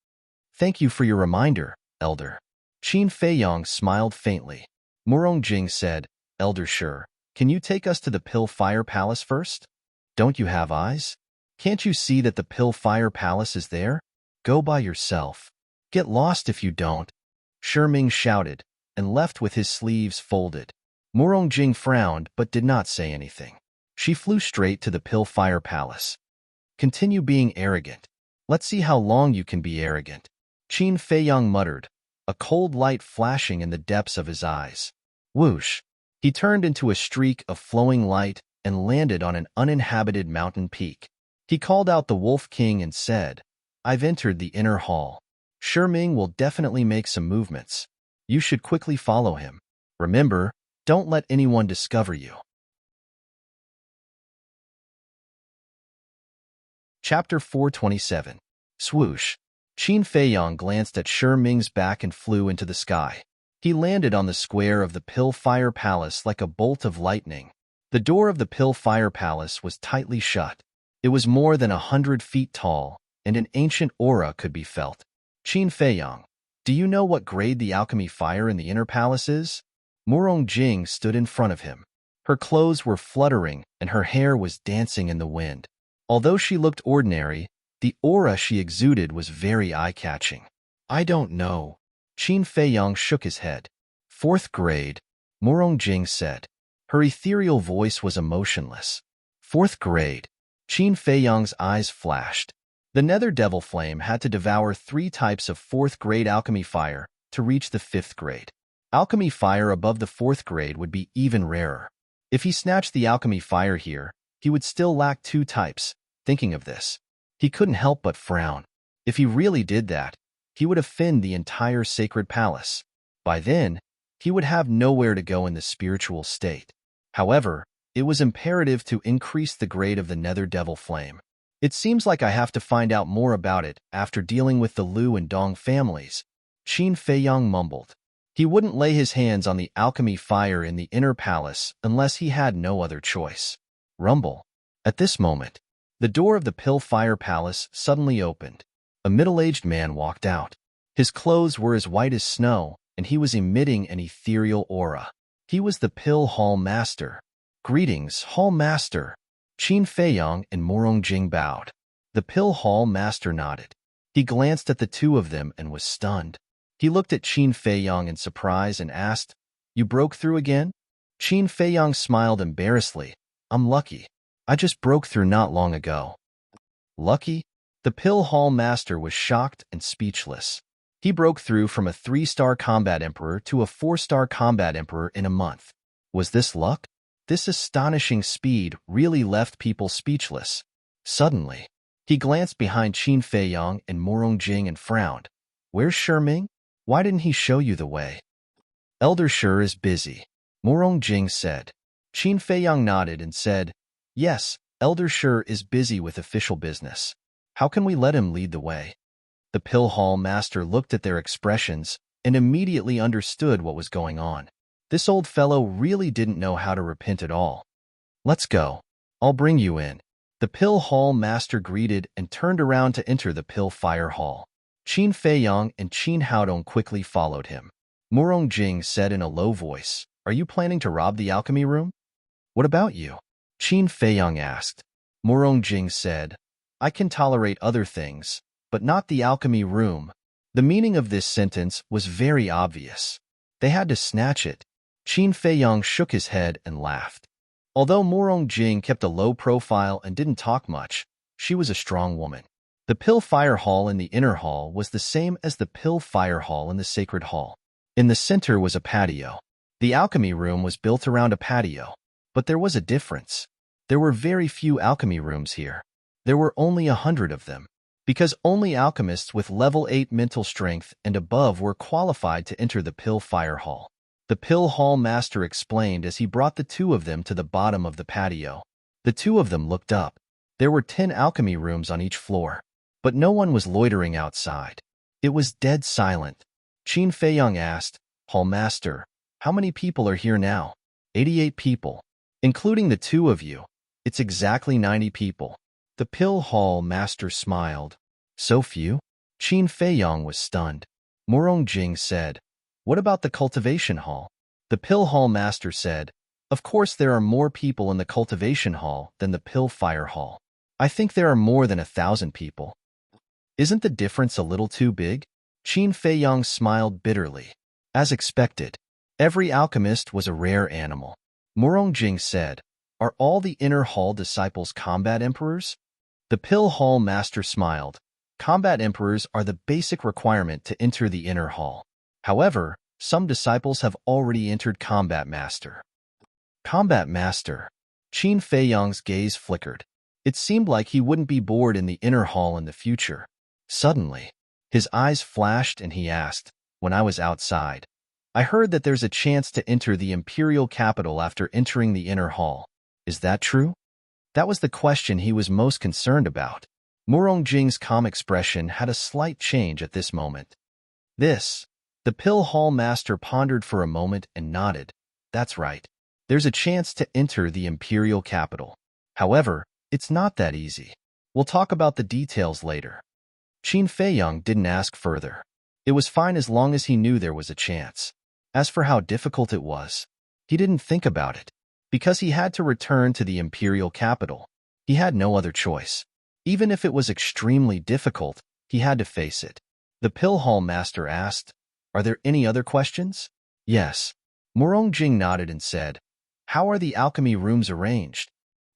"Thank you for your reminder, Elder." Qin Feiyong smiled faintly. Murong Jing said, "Elder Shi, can you take us to the Pill Fire Palace first? Don't you have eyes? Can't you see that the Pill Fire Palace is there? Go by yourself. Get lost if you don't." Shi Ming shouted and left with his sleeves folded. Murong Jing frowned but did not say anything. She flew straight to the Pill Fire Palace. "Continue being arrogant. Let's see how long you can be arrogant." Qin Feiyong muttered, a cold light flashing in the depths of his eyes. Whoosh! He turned into a streak of flowing light and landed on an uninhabited mountain peak. He called out the Wolf King and said, I've entered the inner hall. Ming will definitely make some movements. You should quickly follow him. Remember, don't let anyone discover you. Chapter 427. Swoosh. Qin Feiyang glanced at Ming's back and flew into the sky. He landed on the square of the Pill Fire Palace like a bolt of lightning. The door of the Pill Fire Palace was tightly shut. It was more than 100 feet tall, and an ancient aura could be felt. Qin Feiyang, do you know what grade the alchemy fire in the inner palace is? Murong Jing stood in front of him. Her clothes were fluttering, and her hair was dancing in the wind. Although she looked ordinary, the aura she exuded was very eye-catching. I don't know. Qin Feiyang shook his head. 4th grade, Murong Jing said. Her ethereal voice was emotionless. 4th grade. Qin Feiyang's eyes flashed. The Nether Devil Flame had to devour 3 types of 4th grade alchemy fire to reach the 5th grade. Alchemy fire above the 4th grade would be even rarer. If he snatched the alchemy fire here, he would still lack 2 types. Thinking of this, he couldn't help but frown. If he really did that, he would offend the entire sacred palace. By then, he would have nowhere to go in the spiritual state. However, it was imperative to increase the grade of the Nether Devil Flame. It seems like I have to find out more about it after dealing with the Liu and Dong families, Qin Feiyang mumbled. He wouldn't lay his hands on the alchemy fire in the inner palace unless he had no other choice. Rumble. At this moment, the door of the Pill Fire Palace suddenly opened. A middle-aged man walked out. His clothes were as white as snow, and he was emitting an ethereal aura. He was the Pill Hall Master. Greetings, Hall Master. Qin Feiyang and Murong Jing bowed. The Pill Hall Master nodded. He glanced at the two of them and was stunned. He looked at Qin Feiyang in surprise and asked, You broke through again? Qin Feiyang smiled embarrassedly. I'm lucky. I just broke through not long ago. Lucky? The Pill Hall Master was shocked and speechless. He broke through from a 3-star combat emperor to a 4-star combat emperor in a month. Was this luck? This astonishing speed really left people speechless. Suddenly, he glanced behind Qin Feiyang and Murong Jing and frowned. Where's Ming? Why didn't he show you the way? Elder Shi is busy, Murong Jing said. Qin Feiyang nodded and said, Yes, Elder Shi is busy with official business. How can we let him lead the way? The Pill Hall Master looked at their expressions and immediately understood what was going on. This old fellow really didn't know how to repent at all. Let's go. I'll bring you in. The Pill Hall Master greeted and turned around to enter the Pill Fire Hall. Qin Feiyang and Qin Haodong quickly followed him. Murong Jing said in a low voice, Are you planning to rob the alchemy room? What about you? Qin Feiyang asked. Murong Jing said, I can tolerate other things, but not the alchemy room. The meaning of this sentence was very obvious. They had to snatch it. Qin Feiyang shook his head and laughed. Although Murong Jing kept a low profile and didn't talk much, she was a strong woman. The Pill Fire Hall in the inner hall was the same as the Pill Fire Hall in the sacred hall. In the center was a patio. The alchemy room was built around a patio, but there was a difference. There were very few alchemy rooms here. There were only 100 of them, because only alchemists with level 8 mental strength and above were qualified to enter the Pill Fire Hall. The Pill Hall Master explained as he brought the two of them to the bottom of the patio. The two of them looked up. There were 10 alchemy rooms on each floor, but no one was loitering outside. It was dead silent. Qin Feiyang asked, Hall Master, how many people are here now? 88 people. Including the two of you, it's exactly 90 people. The Pill Hall Master smiled. So few? Qin Feiyang was stunned. Murong Jing said, What about the cultivation hall? The Pill Hall Master said, Of course there are more people in the cultivation hall than the Pill Fire Hall. I think there are more than 1,000 people. Isn't the difference a little too big? Qin Feiyang smiled bitterly. As expected, every alchemist was a rare animal. Murong Jing said, Are all the inner hall disciples combat emperors? The Pill Hall Master smiled. Combat emperors are the basic requirement to enter the inner hall. However, some disciples have already entered Combat Master. Combat Master. Qin Feiyang's gaze flickered. It seemed like he wouldn't be bored in the inner hall in the future. Suddenly, his eyes flashed and he asked, when I was outside, I heard that there's a chance to enter the imperial capital after entering the inner hall. Is that true? That was the question he was most concerned about. Murong Jing's calm expression had a slight change at this moment. The pill hall master pondered for a moment and nodded. That's right. There's a chance to enter the imperial capital. However, it's not that easy. We'll talk about the details later. Qin Feiyang didn't ask further. It was fine as long as he knew there was a chance. As for how difficult it was, he didn't think about it. Because he had to return to the imperial capital, he had no other choice. Even if it was extremely difficult, he had to face it. The pill hall master asked, Are there any other questions? Yes. Murong Jing nodded and said, How are the alchemy rooms arranged?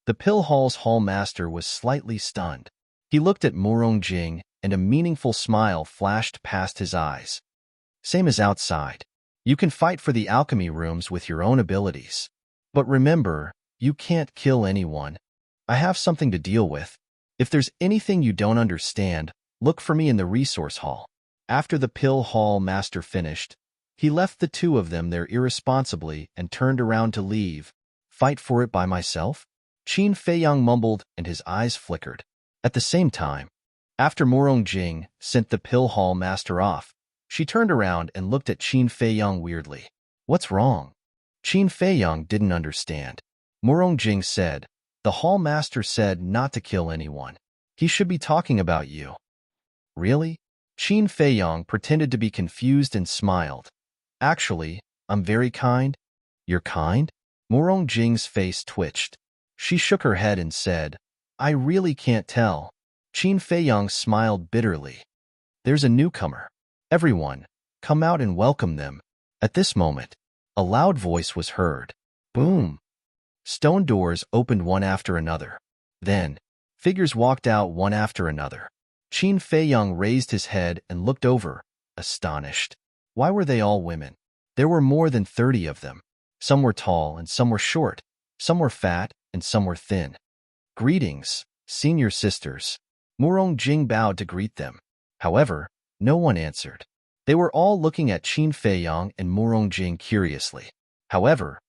The pill hall's hall master was slightly stunned. He looked at Murong Jing and a meaningful smile flashed past his eyes. Same as outside. You can fight for the alchemy rooms with your own abilities. But remember, you can't kill anyone. I have something to deal with. If there's anything you don't understand, look for me in the resource hall. After the pill hall master finished, he left the two of them there irresponsibly and turned around to leave. Fight for it by myself? Qin Feiyang mumbled and his eyes flickered. At the same time, after Murong Jing sent the pill hall master off, she turned around and looked at Qin Feiyang weirdly. What's wrong? Qin Feiyang didn't understand. Murong Jing said, The hall master said not to kill anyone. He should be talking about you. Really? Qin Feiyang pretended to be confused and smiled. Actually, I'm very kind. You're kind? Murong Jing's face twitched. She shook her head and said, I really can't tell. Qin Feiyang smiled bitterly. There's a newcomer. Everyone, come out and welcome them. At this moment, a loud voice was heard. Boom! Stone doors opened one after another. Then, figures walked out one after another. Qin Feiyang raised his head and looked over, astonished. Why were they all women? There were more than 30 of them. Some were tall and some were short. Some were fat and some were thin. Greetings, senior sisters. Murong Jing bowed to greet them. However, no one answered. They were all looking at Qin Feiyang and Murong Jing curiously. However,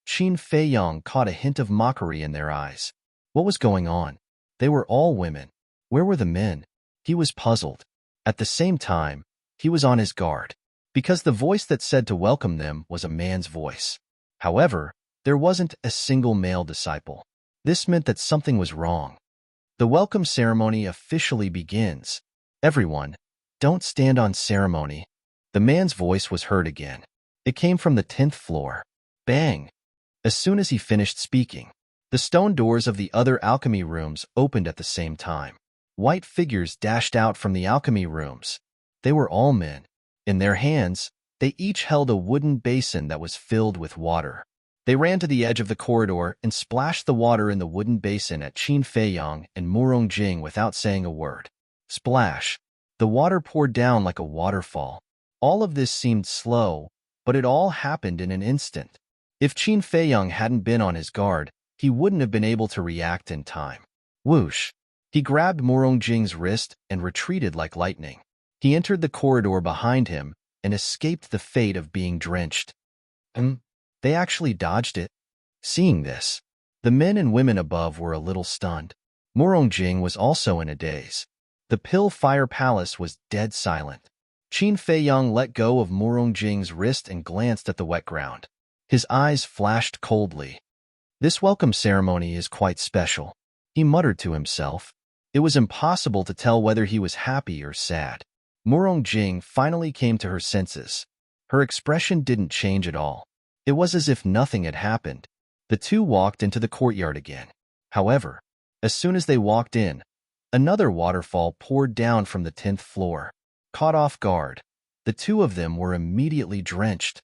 Qin Feiyang caught a hint of mockery in their eyes. What was going on? They were all women. Where were the men? He was puzzled. At the same time, he was on his guard, because the voice that said to welcome them was a man's voice. However, there wasn't a single male disciple. This meant that something was wrong. The welcome ceremony officially begins. Everyone, don't stand on ceremony. The man's voice was heard again. It came from the 10th floor. Bang! As soon as he finished speaking, the stone doors of the other alchemy rooms opened at the same time. White figures dashed out from the alchemy rooms. They were all men. In their hands, they each held a wooden basin that was filled with water. They ran to the edge of the corridor and splashed the water in the wooden basin at Qin Feiyang and Murong Jing without saying a word. Splash! The water poured down like a waterfall. All of this seemed slow, but it all happened in an instant. If Qin Feiyang hadn't been on his guard, he wouldn't have been able to react in time. Whoosh! He grabbed Murong Jing's wrist and retreated like lightning. He entered the corridor behind him and escaped the fate of being drenched. They actually dodged it. Seeing this, the men and women above were a little stunned. Murong Jing was also in a daze. The Pill Fire Palace was dead silent. Qin Feiyang let go of Murong Jing's wrist and glanced at the wet ground. His eyes flashed coldly. This welcome ceremony is quite special, he muttered to himself. It was impossible to tell whether he was happy or sad. Murong Jing finally came to her senses. Her expression didn't change at all. It was as if nothing had happened. The two walked into the courtyard again. However, as soon as they walked in, another waterfall poured down from the 10th floor. Caught off guard, the two of them were immediately drenched.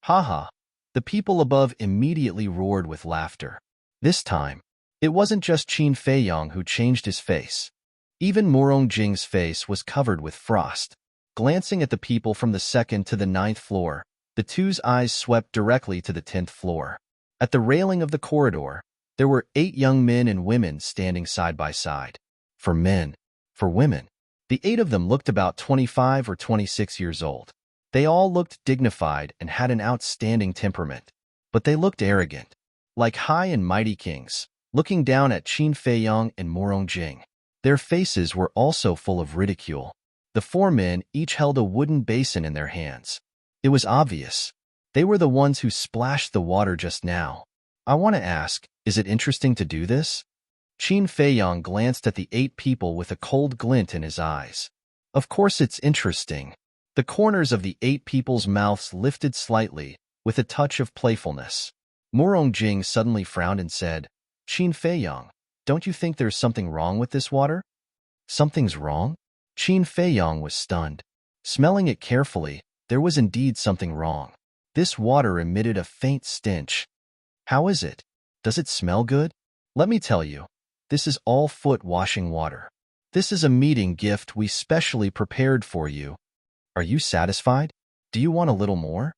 Ha! The people above immediately roared with laughter. This time, it wasn't just Qin Feiyang who changed his face. Even Murong Jing's face was covered with frost. Glancing at the people from the 2nd to the 9th floor, the two's eyes swept directly to the 10th floor. At the railing of the corridor, there were 8 young men and women standing side by side. For men, for women, The 8 of them looked about 25 or 26 years old. They all looked dignified and had an outstanding temperament, but they looked arrogant, like high and mighty kings, looking down at Qin Feiyang and Morong Jing. Their faces were also full of ridicule. The 4 men each held a wooden basin in their hands. It was obvious. They were the ones who splashed the water just now. I want to ask, is it interesting to do this? Qin Feiyang glanced at the 8 people with a cold glint in his eyes. Of course it's interesting. The corners of the 8 people's mouths lifted slightly, with a touch of playfulness. Morong Jing suddenly frowned and said, Qin Feiyang, don't you think there's something wrong with this water? Something's wrong? Qin Feiyang was stunned. Smelling it carefully, there was indeed something wrong. This water emitted a faint stench. How is it? Does it smell good? Let me tell you, this is all foot washing water. This is a meeting gift we specially prepared for you. Are you satisfied? Do you want a little more?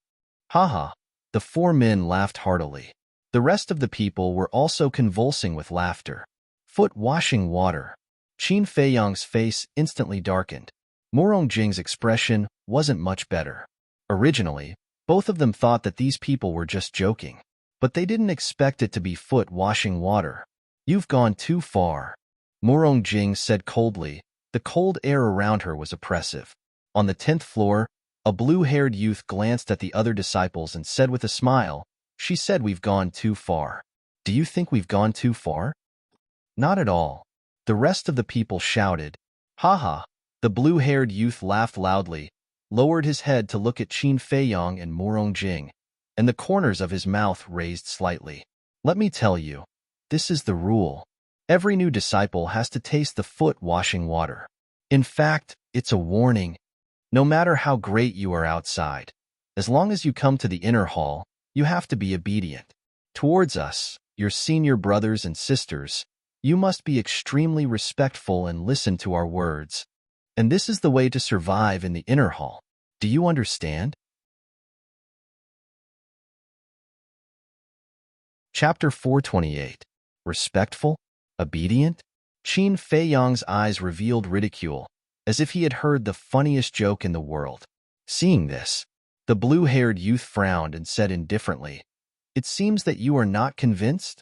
Haha. The 4 men laughed heartily. The rest of the people were also convulsing with laughter. Foot washing water. Qin Feiyang's face instantly darkened. Morong Jing's expression wasn't much better. Originally, both of them thought that these people were just joking, but they didn't expect it to be foot washing water. You've gone too far, Morong Jing said coldly. The cold air around her was oppressive. On the 10th floor, a blue-haired youth glanced at the other disciples and said with a smile, She said we've gone too far. Do you think we've gone too far? Not at all. The rest of the people shouted. Ha ha. The blue-haired youth laughed loudly, lowered his head to look at Qin Feiyang and Morong Jing, and the corners of his mouth raised slightly. Let me tell you, this is the rule. Every new disciple has to taste the foot-washing water. In fact, it's a warning. No matter how great you are outside, as long as you come to the inner hall, you have to be obedient. Towards us, your senior brothers and sisters, you must be extremely respectful and listen to our words. And this is the way to survive in the inner hall. Do you understand? Chapter 428. Respectful? Obedient? Qin Feiyang's eyes revealed ridicule, as if he had heard the funniest joke in the world. Seeing this, the blue-haired youth frowned and said indifferently, It seems that you are not convinced?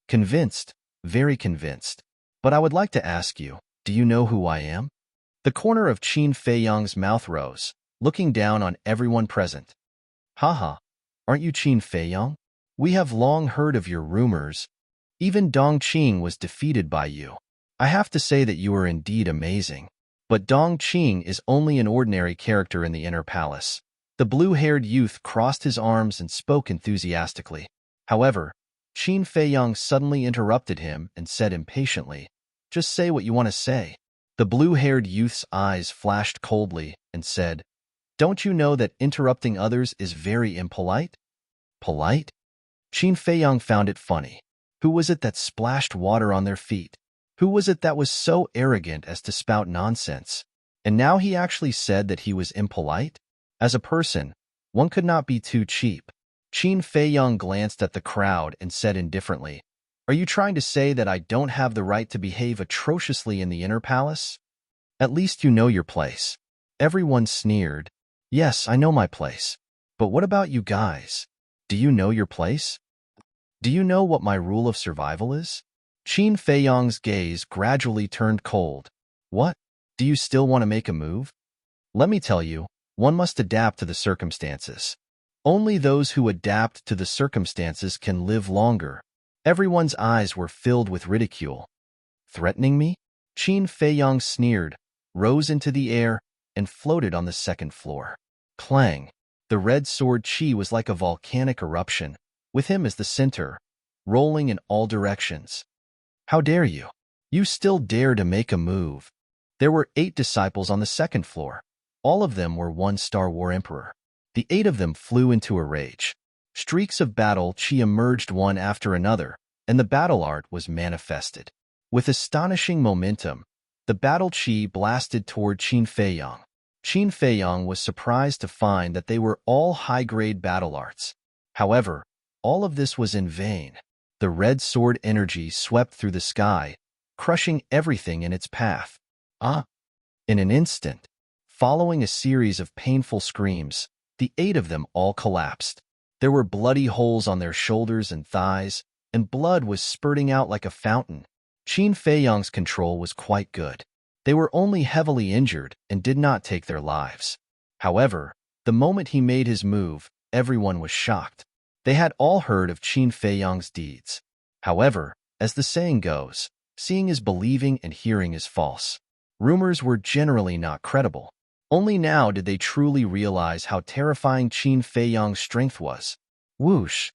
Convinced, very convinced. But I would like to ask you, do you know who I am? The corner of Qin Feiyang's mouth rose, looking down on everyone present. Haha, aren't you Qin Feiyang? We have long heard of your rumors. Even Dong Qing was defeated by you. I have to say that you are indeed amazing. But Dong Qing is only an ordinary character in the inner palace. The blue-haired youth crossed his arms and spoke enthusiastically. However, Qin Feiyang suddenly interrupted him and said impatiently, Just say what you want to say. The blue-haired youth's eyes flashed coldly and said, Don't you know that interrupting others is very impolite? Polite? Qin Feiyang found it funny. Who was it that splashed water on their feet? Who was it that was so arrogant as to spout nonsense? And now he actually said that he was impolite? As a person, one could not be too cheap. Qin Feiyang glanced at the crowd and said indifferently, Are you trying to say that I don't have the right to behave atrociously in the inner palace? At least you know your place. Everyone sneered. Yes, I know my place. But what about you guys? Do you know your place? Do you know what my rule of survival is? Qin Feiyang's gaze gradually turned cold. What? Do you still want to make a move? Let me tell you, one must adapt to the circumstances. Only those who adapt to the circumstances can live longer. Everyone's eyes were filled with ridicule. Threatening me? Qin Feiyang sneered, rose into the air, and floated on the 2nd floor. Clang! The red sword Qi was like a volcanic eruption, with him as the center, rolling in all directions. How dare you? You still dare to make a move. There were 8 disciples on the 2nd floor. All of them were 1-star war emperor. The 8 of them flew into a rage. Streaks of battle Qi emerged one after another, and the battle art was manifested. With astonishing momentum, the battle Qi blasted toward Qin Feiyang. Qin Feiyang was surprised to find that they were all high-grade battle arts. However, all of this was in vain. The red sword energy swept through the sky, crushing everything in its path. Ah! In an instant, following a series of painful screams, the 8 of them all collapsed. There were bloody holes on their shoulders and thighs, and blood was spurting out like a fountain. Qin Feiyang's control was quite good. They were only heavily injured and did not take their lives. However, the moment he made his move, everyone was shocked. They had all heard of Qin Feiyang's deeds. However, as the saying goes, seeing is believing and hearing is false. Rumors were generally not credible. Only now did they truly realize how terrifying Qin Feiyang's strength was. Whoosh!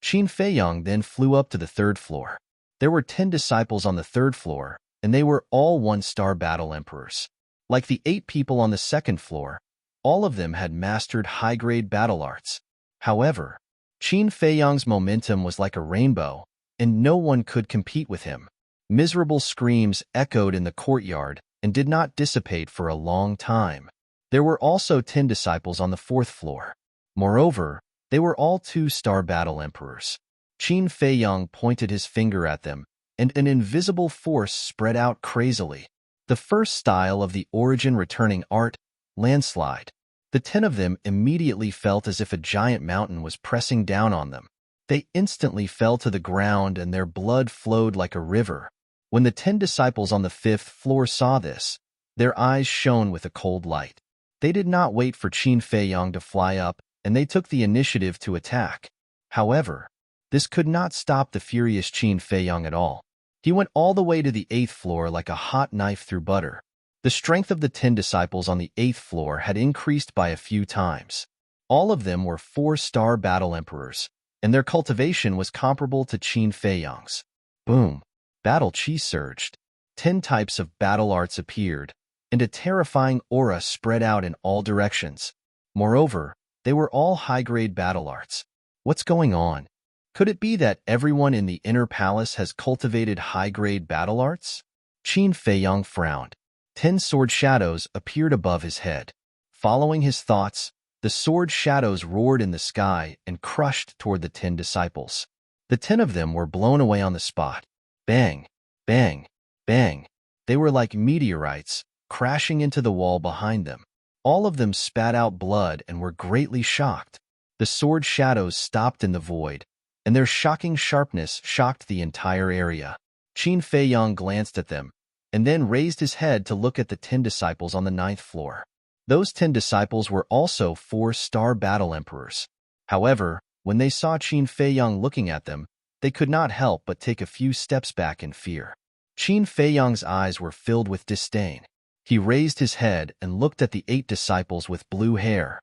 Qin Feiyang then flew up to the 3rd floor. There were 10 disciples on the 3rd floor, and they were all 1-star battle emperors. Like the 8 people on the 2nd floor, all of them had mastered high-grade battle arts. However, Qin Feiyang's momentum was like a rainbow, and no one could compete with him. Miserable screams echoed in the courtyard and did not dissipate for a long time. There were also 10 disciples on the 4th floor. Moreover, they were all 2-star battle emperors. Qin Feiyang pointed his finger at them, and an invisible force spread out crazily. The first style of the origin returning art, landslide. The 10 of them immediately felt as if a giant mountain was pressing down on them. They instantly fell to the ground and their blood flowed like a river. When the 10 disciples on the 5th floor saw this, their eyes shone with a cold light. They did not wait for Qin Feiyang to fly up, and they took the initiative to attack. However, this could not stop the furious Qin Feiyang at all. He went all the way to the 8th floor like a hot knife through butter. The strength of the 10 disciples on the 8th floor had increased by a few times. All of them were 4-star battle emperors, and their cultivation was comparable to Qin Feiyang's. Boom! Battle chi surged. 10 types of battle arts appeared, and a terrifying aura spread out in all directions. Moreover, they were all high-grade battle arts. What's going on? Could it be that everyone in the inner palace has cultivated high-grade battle arts? Qin Feiyang frowned. 10 sword shadows appeared above his head. Following his thoughts, the sword shadows roared in the sky and crushed toward the 10 disciples. The 10 of them were blown away on the spot. Bang! Bang! Bang! They were like meteorites, crashing into the wall behind them. All of them spat out blood and were greatly shocked. The sword shadows stopped in the void, and their shocking sharpness shocked the entire area. Qin Feiyang glanced at them, and then raised his head to look at the 10 disciples on the 9th floor. Those 10 disciples were also 4-star battle emperors. However, when they saw Qin Feiyang looking at them, they could not help but take a few steps back in fear. Qin Feiyang's eyes were filled with disdain. He raised his head and looked at the 8 disciples with blue hair.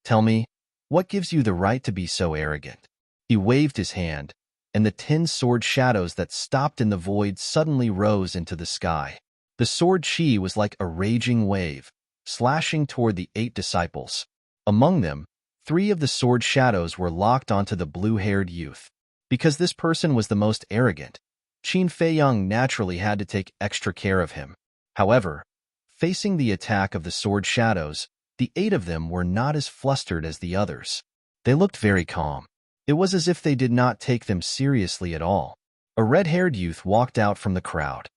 Tell me, what gives you the right to be so arrogant? He waved his hand, and the 10 sword shadows that stopped in the void suddenly rose into the sky. The sword chi was like a raging wave, slashing toward the 8 disciples. Among them, 3 of the sword shadows were locked onto the blue-haired youth. Because this person was the most arrogant, Qin Feiyang naturally had to take extra care of him. However, facing the attack of the sword shadows, the 8 of them were not as flustered as the others. They looked very calm. It was as if they did not take them seriously at all. A red-haired youth walked out from the crowd.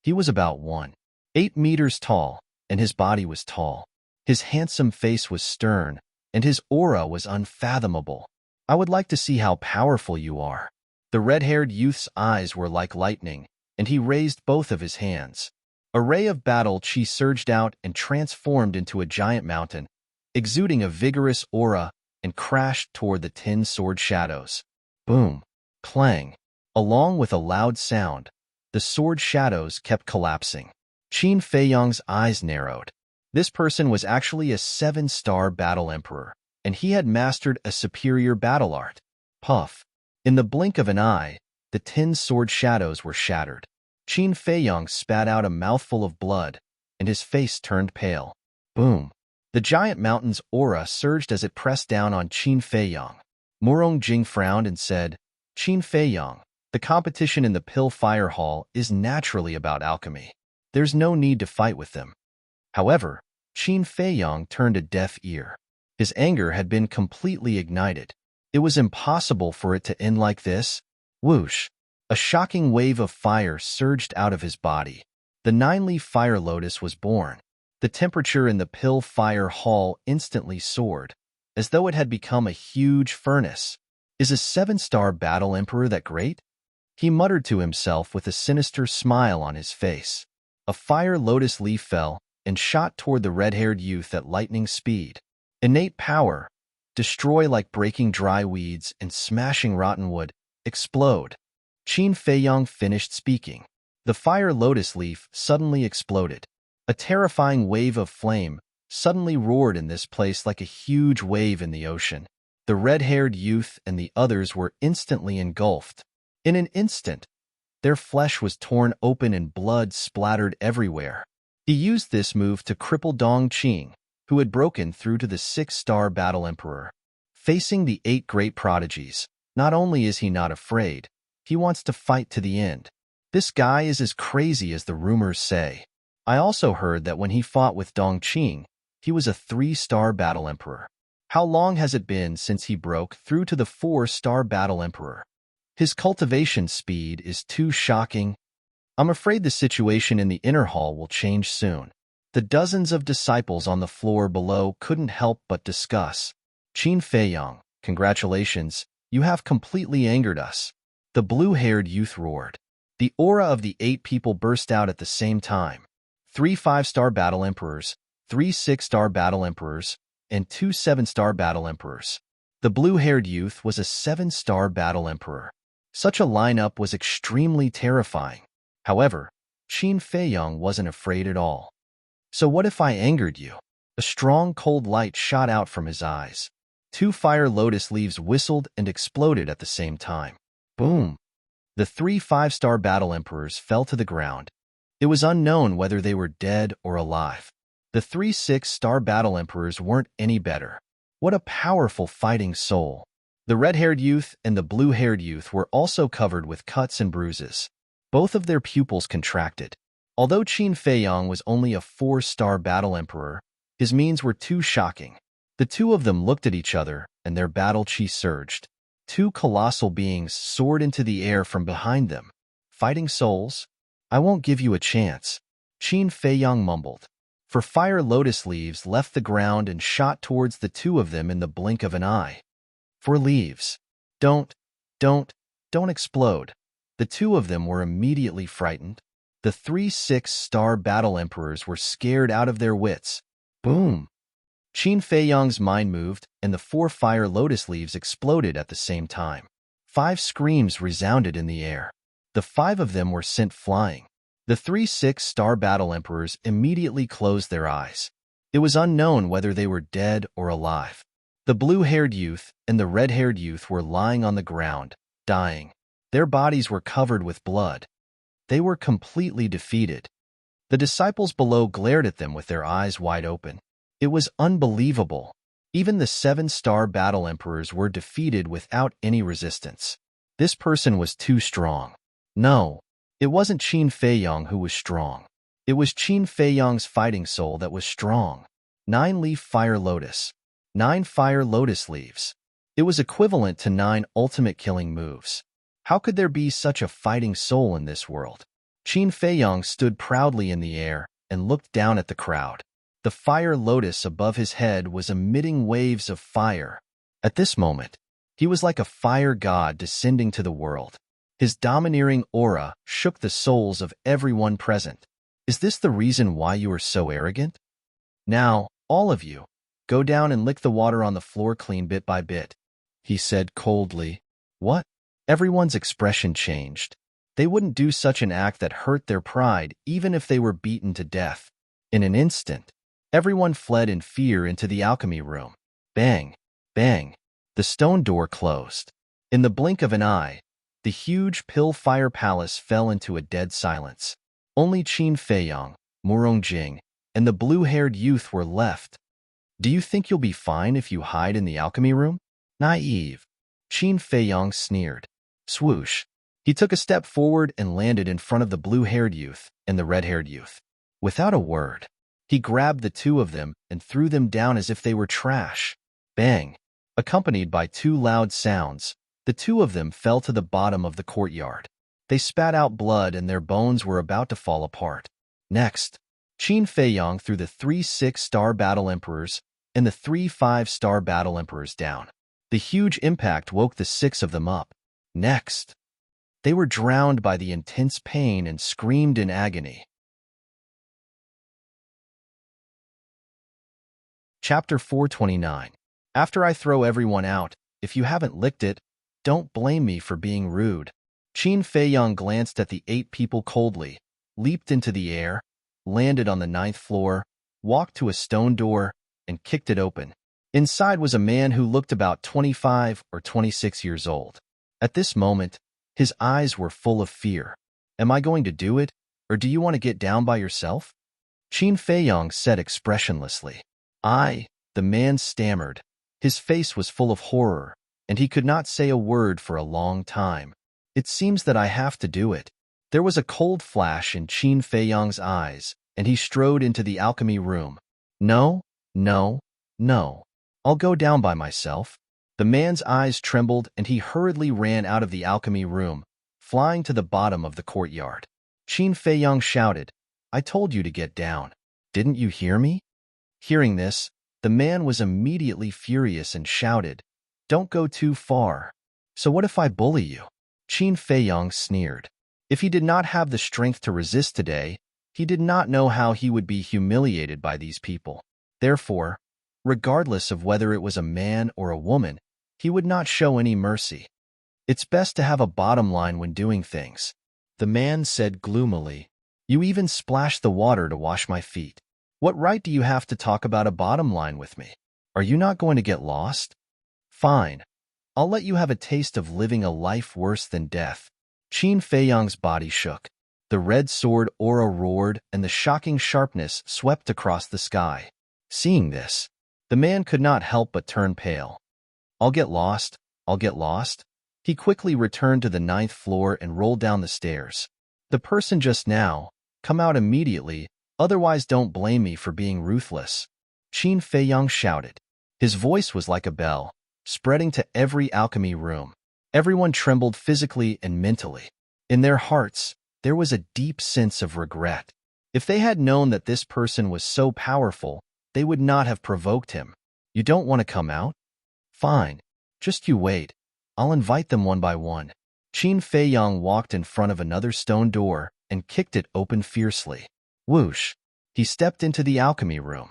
He was about 1.8 meters tall, and his body was tall. His handsome face was stern, and his aura was unfathomable. I would like to see how powerful you are. The red-haired youth's eyes were like lightning, and he raised both of his hands. A ray of battle chi surged out and transformed into a giant mountain, exuding a vigorous aura, and crashed toward the 10 sword shadows. Boom! Clang! Along with a loud sound, the sword shadows kept collapsing. Qin Feiyang's eyes narrowed. This person was actually a 7-star battle emperor, and he had mastered a superior battle art. Puff! In the blink of an eye, the 10 sword shadows were shattered. Qin Feiyang spat out a mouthful of blood, and his face turned pale. Boom! The giant mountain's aura surged as it pressed down on Qin Feiyang. Murong Jing frowned and said, Qin Feiyang, the competition in the Pill Fire Hall is naturally about alchemy. There's no need to fight with them. However, Qin Feiyang turned a deaf ear. His anger had been completely ignited. It was impossible for it to end like this. Whoosh! A shocking wave of fire surged out of his body. The 9-leaf fire lotus was born. The temperature in the pill fire hall instantly soared, as though it had become a huge furnace. Is a 7-star battle emperor that great? He muttered to himself with a sinister smile on his face. A fire lotus leaf fell and shot toward the red-haired youth at lightning speed. Innate power, destroy like breaking dry weeds and smashing rotten wood, explode. Qin Feiyang finished speaking. The fire lotus leaf suddenly exploded. A terrifying wave of flame suddenly roared in this place like a huge wave in the ocean. The red-haired youth and the others were instantly engulfed. In an instant, their flesh was torn open and blood splattered everywhere. He used this move to cripple Dong Qing, who had broken through to the 6-star battle emperor. Facing the 8 great prodigies, not only is he not afraid, he wants to fight to the end. This guy is as crazy as the rumors say. I also heard that when he fought with Dong Qing, he was a 3-star battle emperor. How long has it been since he broke through to the 4-star battle emperor? His cultivation speed is too shocking. I'm afraid the situation in the inner hall will change soon. The dozens of disciples on the floor below couldn't help but discuss. Qin Feiyang, congratulations, you have completely angered us. The blue-haired youth roared. The aura of the 8 people burst out at the same time. 3 5-star battle emperors, 3 6-star battle emperors, and 2 7-star battle emperors. The blue-haired youth was a 7-star battle emperor. Such a lineup was extremely terrifying. However, Qin Feiyang wasn't afraid at all. So what if I angered you? A strong cold light shot out from his eyes. 2 fire lotus leaves whistled and exploded at the same time. Boom! The 3 5-star battle emperors fell to the ground. It was unknown whether they were dead or alive. The 3 6-star battle emperors weren't any better. What a powerful fighting soul. The red-haired youth and the blue-haired youth were also covered with cuts and bruises. Both of their pupils contracted. Although Qin Feiyang was only a 4-star battle emperor, his means were too shocking. The two of them looked at each other, and their battle chi surged. 2 colossal beings soared into the air from behind them. Fighting souls? I won't give you a chance, Qin Feiyang mumbled. For fire lotus leaves left the ground and shot towards the two of them in the blink of an eye. For leaves. Don't explode. The two of them were immediately frightened. The 3 6-star battle emperors were scared out of their wits. Boom! Qin Feiyang's mind moved, and the 4 fire lotus leaves exploded at the same time. 5 screams resounded in the air. The 5 of them were sent flying. The 3 6-star battle emperors immediately closed their eyes. It was unknown whether they were dead or alive. The blue-haired youth and the red-haired youth were lying on the ground, dying. Their bodies were covered with blood. They were completely defeated. The disciples below glared at them with their eyes wide open. It was unbelievable. Even the 7-star battle emperors were defeated without any resistance. This person was too strong. No, it wasn't Qin Feiyang who was strong. It was Qin Feiyang's fighting soul that was strong. 9-leaf fire lotus. 9 fire lotus leaves. It was equivalent to 9 ultimate killing moves. How could there be such a fighting soul in this world? Qin Feiyang stood proudly in the air and looked down at the crowd. The fire lotus above his head was emitting waves of fire. At this moment, he was like a fire god descending to the world. His domineering aura shook the souls of everyone present. Is this the reason why you are so arrogant? Now, all of you, go down and lick the water on the floor clean bit by bit, he said coldly. What? Everyone's expression changed. They wouldn't do such an act that hurt their pride even if they were beaten to death. In an instant, everyone fled in fear into the alchemy room. Bang, bang. The stone door closed. In the blink of an eye, the huge pill fire palace fell into a dead silence. Only Qin Feiyang, Murong Jing, and the blue-haired youth were left. Do you think you'll be fine if you hide in the alchemy room? Naive. Qin Feiyang sneered. Swoosh. He took a step forward and landed in front of the blue-haired youth and the red-haired youth. Without a word, he grabbed the two of them and threw them down as if they were trash. Bang. Accompanied by 2 loud sounds, the two of them fell to the bottom of the courtyard. They spat out blood and their bones were about to fall apart. Next, Qin Feiyong threw the 3 6-star battle emperors and the 3 5-star battle emperors down. The huge impact woke the 6 of them up. Next, they were drowned by the intense pain and screamed in agony. Chapter 429. After I throw everyone out, if you haven't licked it, don't blame me for being rude. Qin Feiyong glanced at the 8 people coldly, leaped into the air, landed on the 9th floor, walked to a stone door, and kicked it open. Inside was a man who looked about 25 or 26 years old. At this moment, his eyes were full of fear. Am I going to do it, or do you want to get down by yourself? Qin Feiyong said expressionlessly. The man stammered. His face was full of horror, and he could not say a word for a long time. It seems that I have to do it. There was a cold flash in Qin Feiyong's eyes, and he strode into the alchemy room. No, no, no. I'll go down by myself. The man's eyes trembled, and he hurriedly ran out of the alchemy room, flying to the bottom of the courtyard. Qin Feiyong shouted, I told you to get down. Didn't you hear me? Hearing this, the man was immediately furious and shouted, Don't go too far. So what if I bully you? Qin Feiyong sneered. If he did not have the strength to resist today, he did not know how he would be humiliated by these people. Therefore, regardless of whether it was a man or a woman, he would not show any mercy. It's best to have a bottom line when doing things. The man said gloomily, You even splashed the water to wash my feet. What right do you have to talk about a bottom line with me? Are you not going to get lost? Fine. I'll let you have a taste of living a life worse than death. Qin Feiyong's body shook. The red sword aura roared, and the shocking sharpness swept across the sky. Seeing this, the man could not help but turn pale. I'll get lost. I'll get lost. He quickly returned to the 9th floor and rolled down the stairs. The person just now, come out immediately, otherwise don't blame me for being ruthless. Qin Feiyong shouted. His voice was like a bell, spreading to every alchemy room. Everyone trembled physically and mentally. In their hearts, there was a deep sense of regret. If they had known that this person was so powerful, they would not have provoked him. You don't want to come out? Fine. Just you wait. I'll invite them one by one. Qin Feiyong walked in front of another stone door and kicked it open fiercely. Whoosh! He stepped into the alchemy room.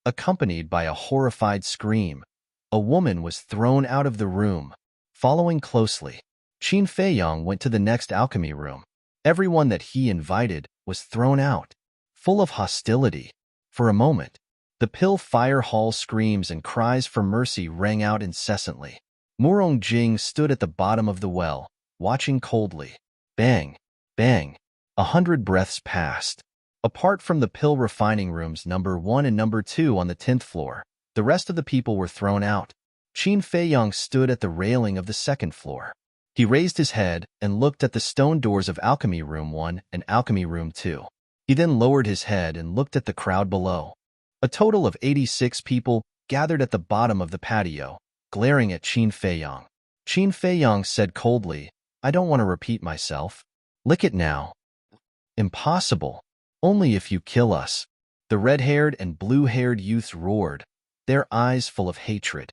Accompanied by a horrified scream, a woman was thrown out of the room. Following closely, Qin Feiyong went to the next alchemy room. Everyone that he invited was thrown out, full of hostility. For a moment, the Pill Fire Hall screams and cries for mercy rang out incessantly. Murong Jing stood at the bottom of the well, watching coldly. Bang! Bang! 100 breaths passed. Apart from the pill refining rooms number 1 and number 2 on the 10th floor, the rest of the people were thrown out. Qin Feiyong stood at the railing of the 2nd floor. He raised his head and looked at the stone doors of Alchemy Room 1 and Alchemy Room 2. He then lowered his head and looked at the crowd below. A total of 86 people gathered at the bottom of the patio, glaring at Qin Feiyong. Qin Feiyong said coldly, I don't want to repeat myself. Lick it now. Impossible. Only if you kill us. The red-haired and blue-haired youths roared, their eyes full of hatred.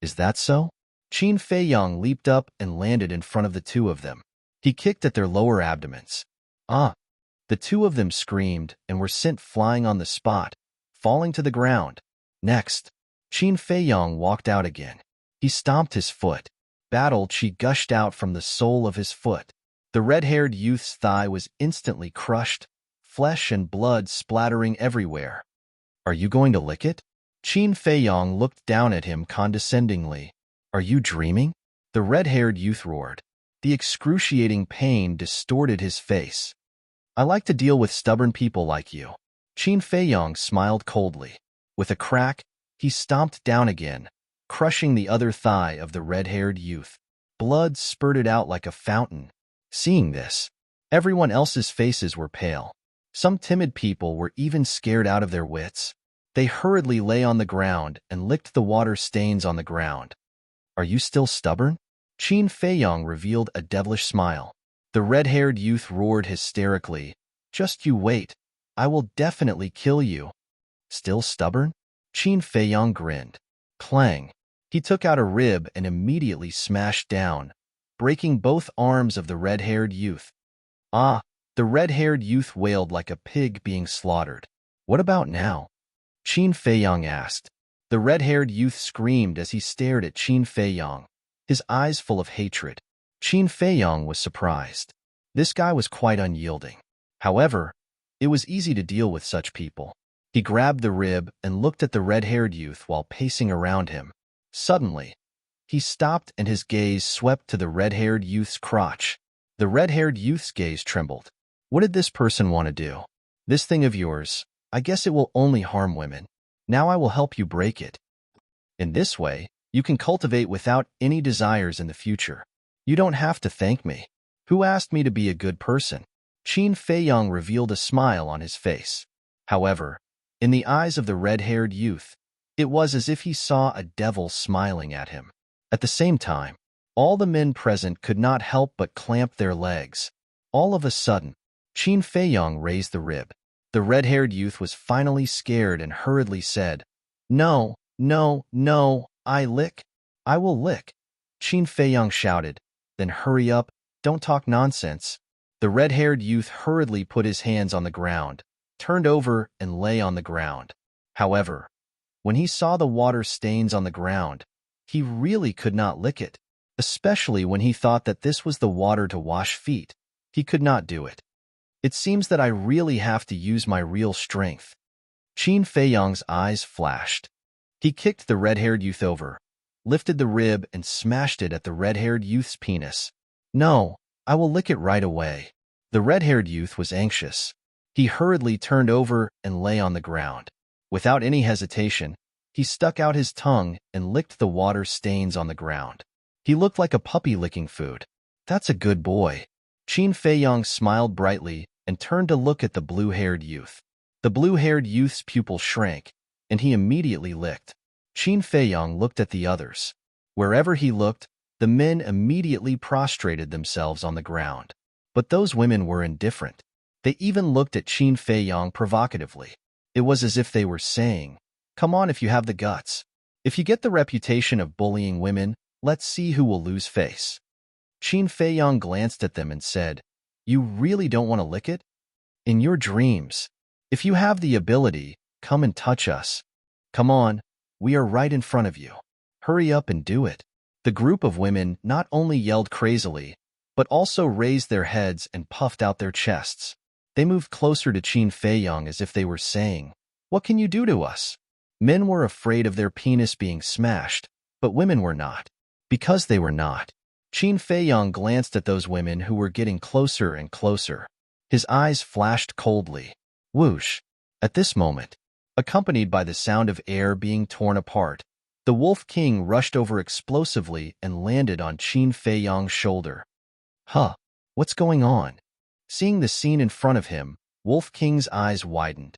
Is that so? Qin Feiyong leaped up and landed in front of the 2 of them. He kicked at their lower abdomens. The 2 of them screamed and were sent flying on the spot, falling to the ground. Next, Qin Feiyong walked out again. He stomped his foot. Battle chi gushed out from the sole of his foot. The red-haired youth's thigh was instantly crushed, flesh and blood splattering everywhere. Are you going to lick it? Qin Feiyong looked down at him condescendingly. Are you dreaming? The red-haired youth roared. The excruciating pain distorted his face. I like to deal with stubborn people like you. Qin Feiyong smiled coldly. With a crack, he stomped down again, crushing the other thigh of the red-haired youth. Blood spurted out like a fountain. Seeing this, everyone else's faces were pale. Some timid people were even scared out of their wits. They hurriedly lay on the ground and licked the water stains on the ground. Are you still stubborn? Qin Feiyong revealed a devilish smile. The red-haired youth roared hysterically. Just you wait. I will definitely kill you. Still stubborn? Qin Feiyang grinned. Clang. He took out a rib and immediately smashed down, breaking both arms of the red-haired youth. Ah! The red-haired youth wailed like a pig being slaughtered. What about now? Qin Feiyang asked. The red-haired youth screamed as he stared at Qin Feiyang, his eyes full of hatred. Qin Feiyang was surprised. This guy was quite unyielding. However, it was easy to deal with such people. He grabbed the rib and looked at the red-haired youth while pacing around him. Suddenly, he stopped and his gaze swept to the red-haired youth's crotch. The red-haired youth's gaze trembled. What did this person want to do? This thing of yours, I guess it will only harm women. Now I will help you break it. In this way, you can cultivate without any desires in the future. You don't have to thank me. Who asked me to be a good person? Qin Feiyang revealed a smile on his face. However, in the eyes of the red-haired youth, it was as if he saw a devil smiling at him. At the same time, all the men present could not help but clamp their legs. All of a sudden, Qin Feiyang raised the rib. The red-haired youth was finally scared and hurriedly said, "No, no, no, I will lick." Qin Feiyang shouted, "Then hurry up, don't talk nonsense." The red-haired youth hurriedly put his hands on the ground, turned over and lay on the ground. However, when he saw the water stains on the ground, he really could not lick it, especially when he thought that this was the water to wash feet. He could not do it. It seems that I really have to use my real strength. Qin Feiyang's eyes flashed. He kicked the red-haired youth over, lifted the rib and smashed it at the red-haired youth's penis. "No, I will lick it right away." The red-haired youth was anxious. He hurriedly turned over and lay on the ground. Without any hesitation, he stuck out his tongue and licked the water stains on the ground. He looked like a puppy licking food. "That's a good boy." Qin Feiyang smiled brightly and turned to look at the blue-haired youth. The blue-haired youth's pupil shrank, and he immediately licked. Qin Feiyang looked at the others. Wherever he looked, the men immediately prostrated themselves on the ground. But those women were indifferent. They even looked at Qin Feiyang provocatively. It was as if they were saying, "Come on if you have the guts. If you get the reputation of bullying women, let's see who will lose face." Qin Feiyang glanced at them and said, "You really don't want to lick it? In your dreams. If you have the ability, come and touch us. Come on, we are right in front of you. Hurry up and do it." The group of women not only yelled crazily, but also raised their heads and puffed out their chests. They moved closer to Qin Feiyang as if they were saying, "What can you do to us?" Men were afraid of their penis being smashed, but women were not. Because they were not. Qin Feiyang glanced at those women who were getting closer and closer. His eyes flashed coldly. Whoosh! At this moment, accompanied by the sound of air being torn apart, the Wolf King rushed over explosively and landed on Qin Feiyang's shoulder. Huh! What's going on? Seeing the scene in front of him, Wolf King's eyes widened.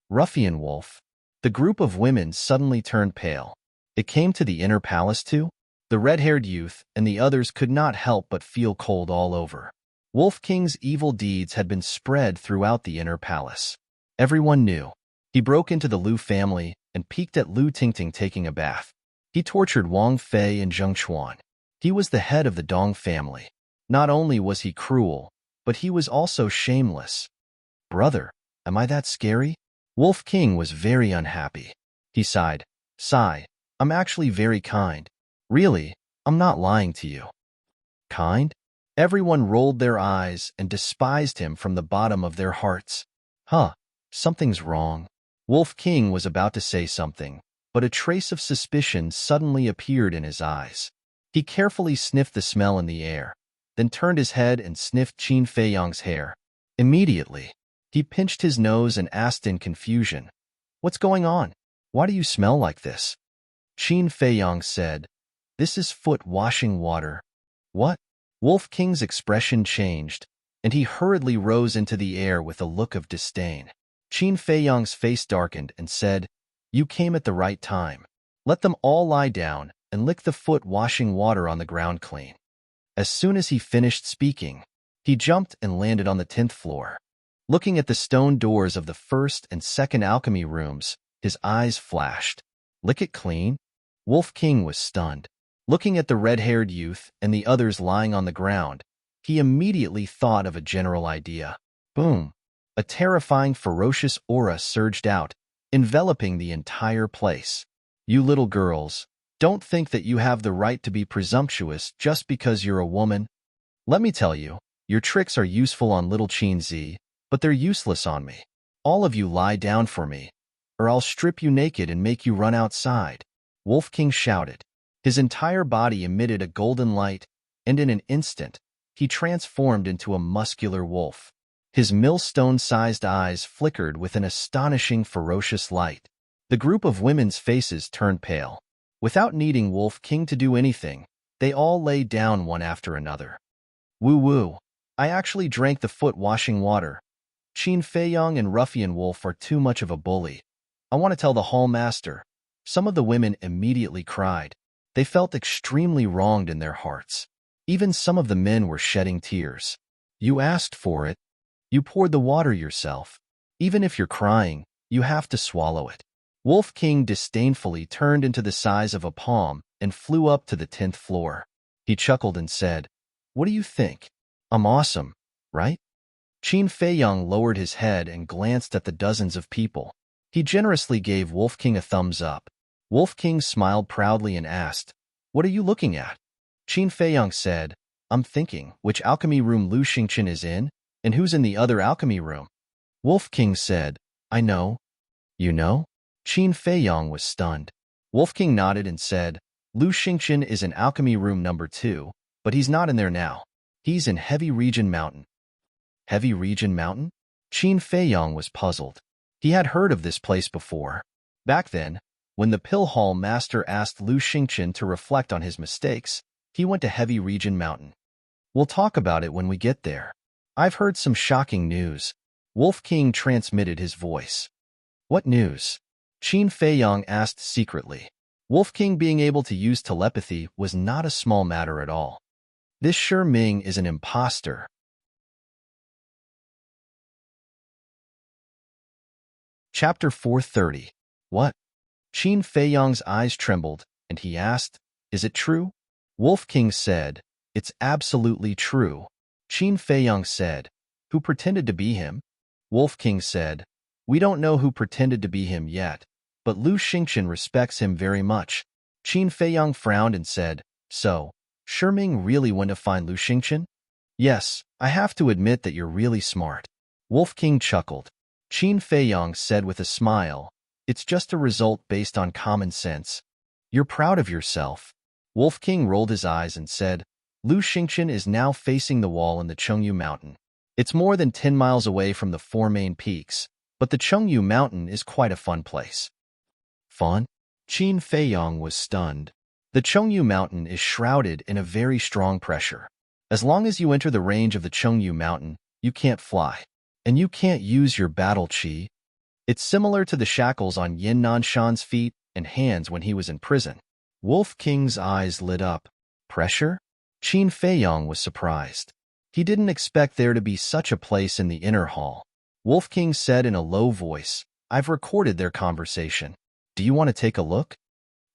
Ruffian Wolf. The group of women suddenly turned pale. It came to the inner palace too? The red-haired youth and the others could not help but feel cold all over. Wolf King's evil deeds had been spread throughout the inner palace. Everyone knew. He broke into the Lu family and peeked at Lu Tingting taking a bath. He tortured Wang Fei and Zheng Chuan. He was the head of the Dong family. Not only was he cruel, but he was also shameless. Brother, am I that scary? Wolf King was very unhappy. He sighed. Sigh, I'm actually very kind. Really, I'm not lying to you. Kind? Everyone rolled their eyes and despised him from the bottom of their hearts. Huh, something's wrong. Wolf King was about to say something, but a trace of suspicion suddenly appeared in his eyes. He carefully sniffed the smell in the air, then turned his head and sniffed Qin Feiyang's hair. Immediately, he pinched his nose and asked in confusion, "What's going on? Why do you smell like this?" Qin Feiyang said, "This is foot washing water." What? Wolf King's expression changed, and he hurriedly rose into the air with a look of disdain. Qin Feiyang's face darkened and said, "You came at the right time. Let them all lie down and lick the foot washing water on the ground clean." As soon as he finished speaking, he jumped and landed on the 10th floor. Looking at the stone doors of the first and second alchemy rooms, his eyes flashed. Lick it clean? Wolf King was stunned. Looking at the red-haired youth and the others lying on the ground, he immediately thought of a general idea. Boom! A terrifying, ferocious aura surged out, enveloping the entire place. You little girls, don't think that you have the right to be presumptuous just because you're a woman. Let me tell you, your tricks are useful on little Chin Z, but they're useless on me. All of you lie down for me, or I'll strip you naked and make you run outside. Wolf King shouted. His entire body emitted a golden light, and in an instant, he transformed into a muscular wolf. His millstone-sized eyes flickered with an astonishing, ferocious light. The group of women's faces turned pale. Without needing Wolf King to do anything, they all lay down one after another. Woo-woo. I actually drank the foot-washing water. Qin Feiyong and Ruffian Wolf are too much of a bully. I want to tell the hall master. Some of the women immediately cried. They felt extremely wronged in their hearts. Even some of the men were shedding tears. You asked for it. You poured the water yourself. Even if you're crying, you have to swallow it. Wolf King disdainfully turned into the size of a palm and flew up to the 10th floor. He chuckled and said, "What do you think? I'm awesome, right?" Qin Feiyong lowered his head and glanced at the dozens of people. He generously gave Wolf King a thumbs up. Wolf King smiled proudly and asked, "What are you looking at?" Qin Feiyong said, "I'm thinking which alchemy room Lu Xingqian is in, and who's in the other alchemy room." Wolf King said, "I know." "You know?" Qin Feiyong was stunned. Wolf King nodded and said, "Lu Xingqian is in alchemy room number 2, but he's not in there now. He's in Heavy Region Mountain." Heavy Region Mountain? Qin Feiyong was puzzled. He had heard of this place before. Back then, when the Pill Hall Master asked Lu Xingqian to reflect on his mistakes, he went to Heavy Region Mountain. "We'll talk about it when we get there. I've heard some shocking news." Wolf King transmitted his voice. "What news?" Qin Feiyong asked secretly. Wolf King being able to use telepathy was not a small matter at all. "This Shi Ming is an imposter." Chapter 430. What? Qin Feiyong's eyes trembled, and he asked, "Is it true?" Wolf King said, "It's absolutely true." Qin Feiyong said, "Who pretended to be him?" Wolf King said, "We don't know who pretended to be him yet, but Lu Xingqian respects him very much." Qin Feiyong frowned and said, "So, Shi Ming really went to find Lu Xingqian?" "Yes, I have to admit that you're really smart." Wolf King chuckled. Qin Feiyong said with a smile, "It's just a result based on common sense. You're proud of yourself." Wolf King rolled his eyes and said, "Lu Xingqian is now facing the wall in the Chengyu Mountain. It's more than 10 miles away from the 4 main peaks, but the Chengyu Mountain is quite a fun place." Fun? Qin Feiyong was stunned. The Chengyu Mountain is shrouded in a very strong pressure. As long as you enter the range of the Chengyu Mountain, you can't fly. And you can't use your battle chi. It's similar to the shackles on Yin Nanshan's feet and hands when he was in prison. Wolf King's eyes lit up. Pressure? Qin Feiyong was surprised. He didn't expect there to be such a place in the inner hall. Wolf King said in a low voice, "I've recorded their conversation. Do you want to take a look?"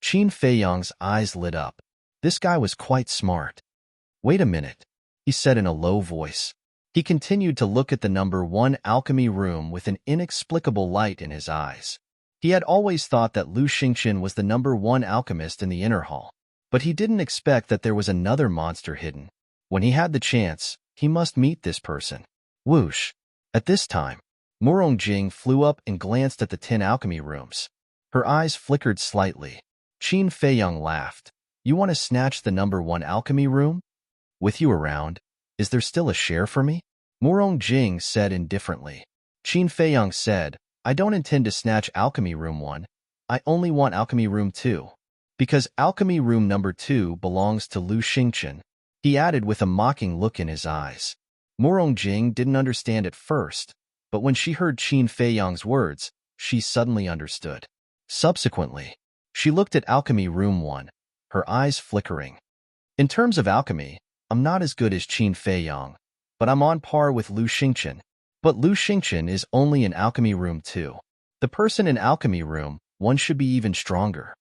Qin Feiyong's eyes lit up. This guy was quite smart. "Wait a minute," he said in a low voice. He continued to look at the number 1 alchemy room with an inexplicable light in his eyes. He had always thought that Lu Xingqian was the number 1 alchemist in the inner hall, but he didn't expect that there was another monster hidden. When he had the chance, he must meet this person. Whoosh! At this time, Murong Jing flew up and glanced at the 10 alchemy rooms. Her eyes flickered slightly. Qin Feiyong laughed. "You want to snatch the number 1 alchemy room? With you around, is there still a share for me?" Murong Jing said indifferently. Qin Feiyong said, "I don't intend to snatch alchemy room 1. I only want alchemy room 2. Because alchemy room number 2 belongs to Lu Xingqian," he added with a mocking look in his eyes. Murong Jing didn't understand at first, but when she heard Qin Feiyong's words, she suddenly understood. Subsequently, she looked at alchemy room 1, her eyes flickering. "In terms of alchemy, I'm not as good as Qin Feiyong, but I'm on par with Lu Xingqian. But Lu Xingchen is only in alchemy room 2. The person in alchemy room 1 should be even stronger.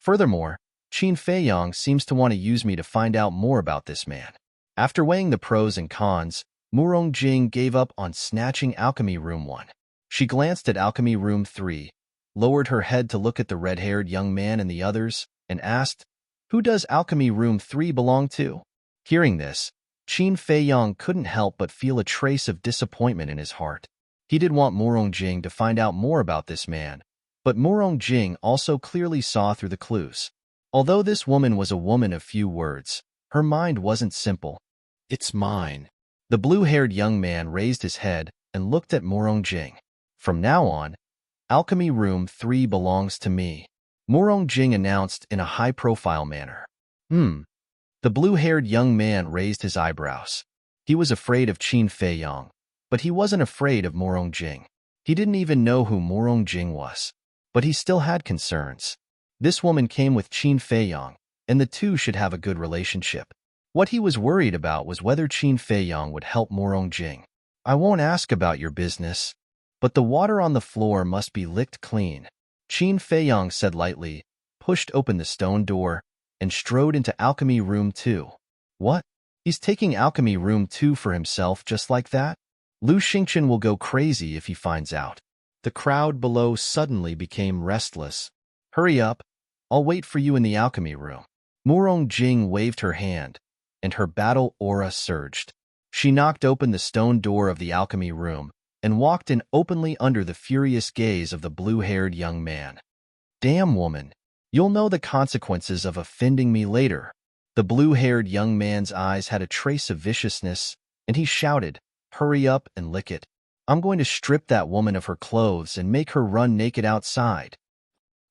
Furthermore, Qin Feiyang seems to want to use me to find out more about this man. After weighing the pros and cons, Murong Jing gave up on snatching alchemy room 1. She glanced at alchemy room 3, lowered her head to look at the red-haired young man and the others, and asked, "Who does alchemy room 3 belong to?" Hearing this, Qin Feiyang couldn't help but feel a trace of disappointment in his heart. He did want Murong Jing to find out more about this man, but Murong Jing also clearly saw through the clues. Although this woman was a woman of few words, her mind wasn't simple. "It's mine." The blue-haired young man raised his head and looked at Murong Jing. "From now on, alchemy room 3 belongs to me," Murong Jing announced in a high-profile manner. The blue-haired young man raised his eyebrows. He was afraid of Qin Feiyang, but he wasn't afraid of Murong Jing. He didn't even know who Murong Jing was, but he still had concerns. This woman came with Qin Feiyang, and the two should have a good relationship. What he was worried about was whether Qin Feiyang would help Murong Jing. "I won't ask about your business, but the water on the floor must be licked clean," Qin Feiyang said lightly, pushed open the stone door, and strode into alchemy room 2. "What? He's taking alchemy room 2 for himself just like that? Lu Xingchen will go crazy if he finds out." The crowd below suddenly became restless. "Hurry up. I'll wait for you in the alchemy room." Murong Jing waved her hand, and her battle aura surged. She knocked open the stone door of the alchemy room and walked in openly under the furious gaze of the blue-haired young man. "Damn woman. You'll know the consequences of offending me later." The blue-haired young man's eyes had a trace of viciousness, and he shouted, "Hurry up and lick it. I'm going to strip that woman of her clothes and make her run naked outside."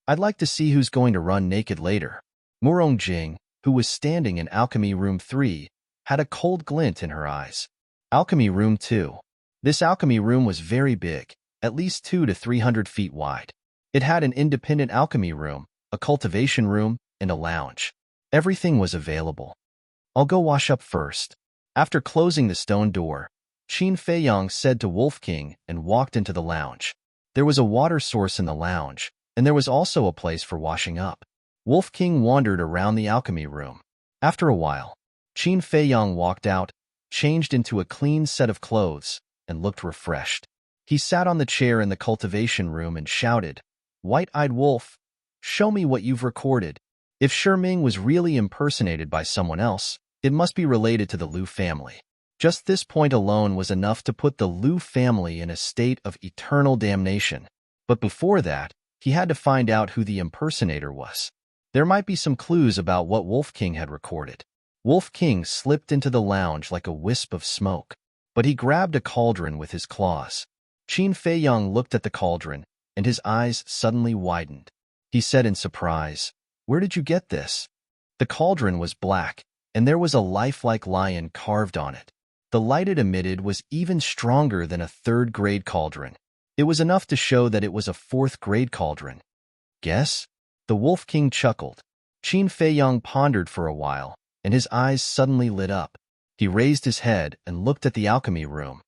"I'd like to see who's going to run naked later." Murong Jing, who was standing in alchemy room 3, had a cold glint in her eyes. Alchemy room 2. This alchemy room was very big, at least 200 to 300 feet wide. It had an independent alchemy room, a cultivation room, and a lounge. Everything was available. "I'll go wash up first." After closing the stone door, Qin Feiyang said to Wolf King and walked into the lounge. There was a water source in the lounge, and there was also a place for washing up. Wolf King wandered around the alchemy room. After a while, Qin Feiyang walked out, changed into a clean set of clothes, and looked refreshed. He sat on the chair in the cultivation room and shouted, "White-eyed wolf, show me what you've recorded." If Shiming was really impersonated by someone else, it must be related to the Liu family. Just this point alone was enough to put the Liu family in a state of eternal damnation. But before that, he had to find out who the impersonator was. There might be some clues about what Wolf King had recorded. Wolf King slipped into the lounge like a wisp of smoke, but he grabbed a cauldron with his claws. Qin Feiyang looked at the cauldron, and his eyes suddenly widened. He said in surprise, "Where did you get this?" The cauldron was black, and there was a lifelike lion carved on it. The light it emitted was even stronger than a third-grade cauldron. It was enough to show that it was a fourth-grade cauldron. "Guess?" The Wolf King chuckled. Qin Feiyang pondered for a while, and his eyes suddenly lit up. He raised his head and looked at the alchemy room.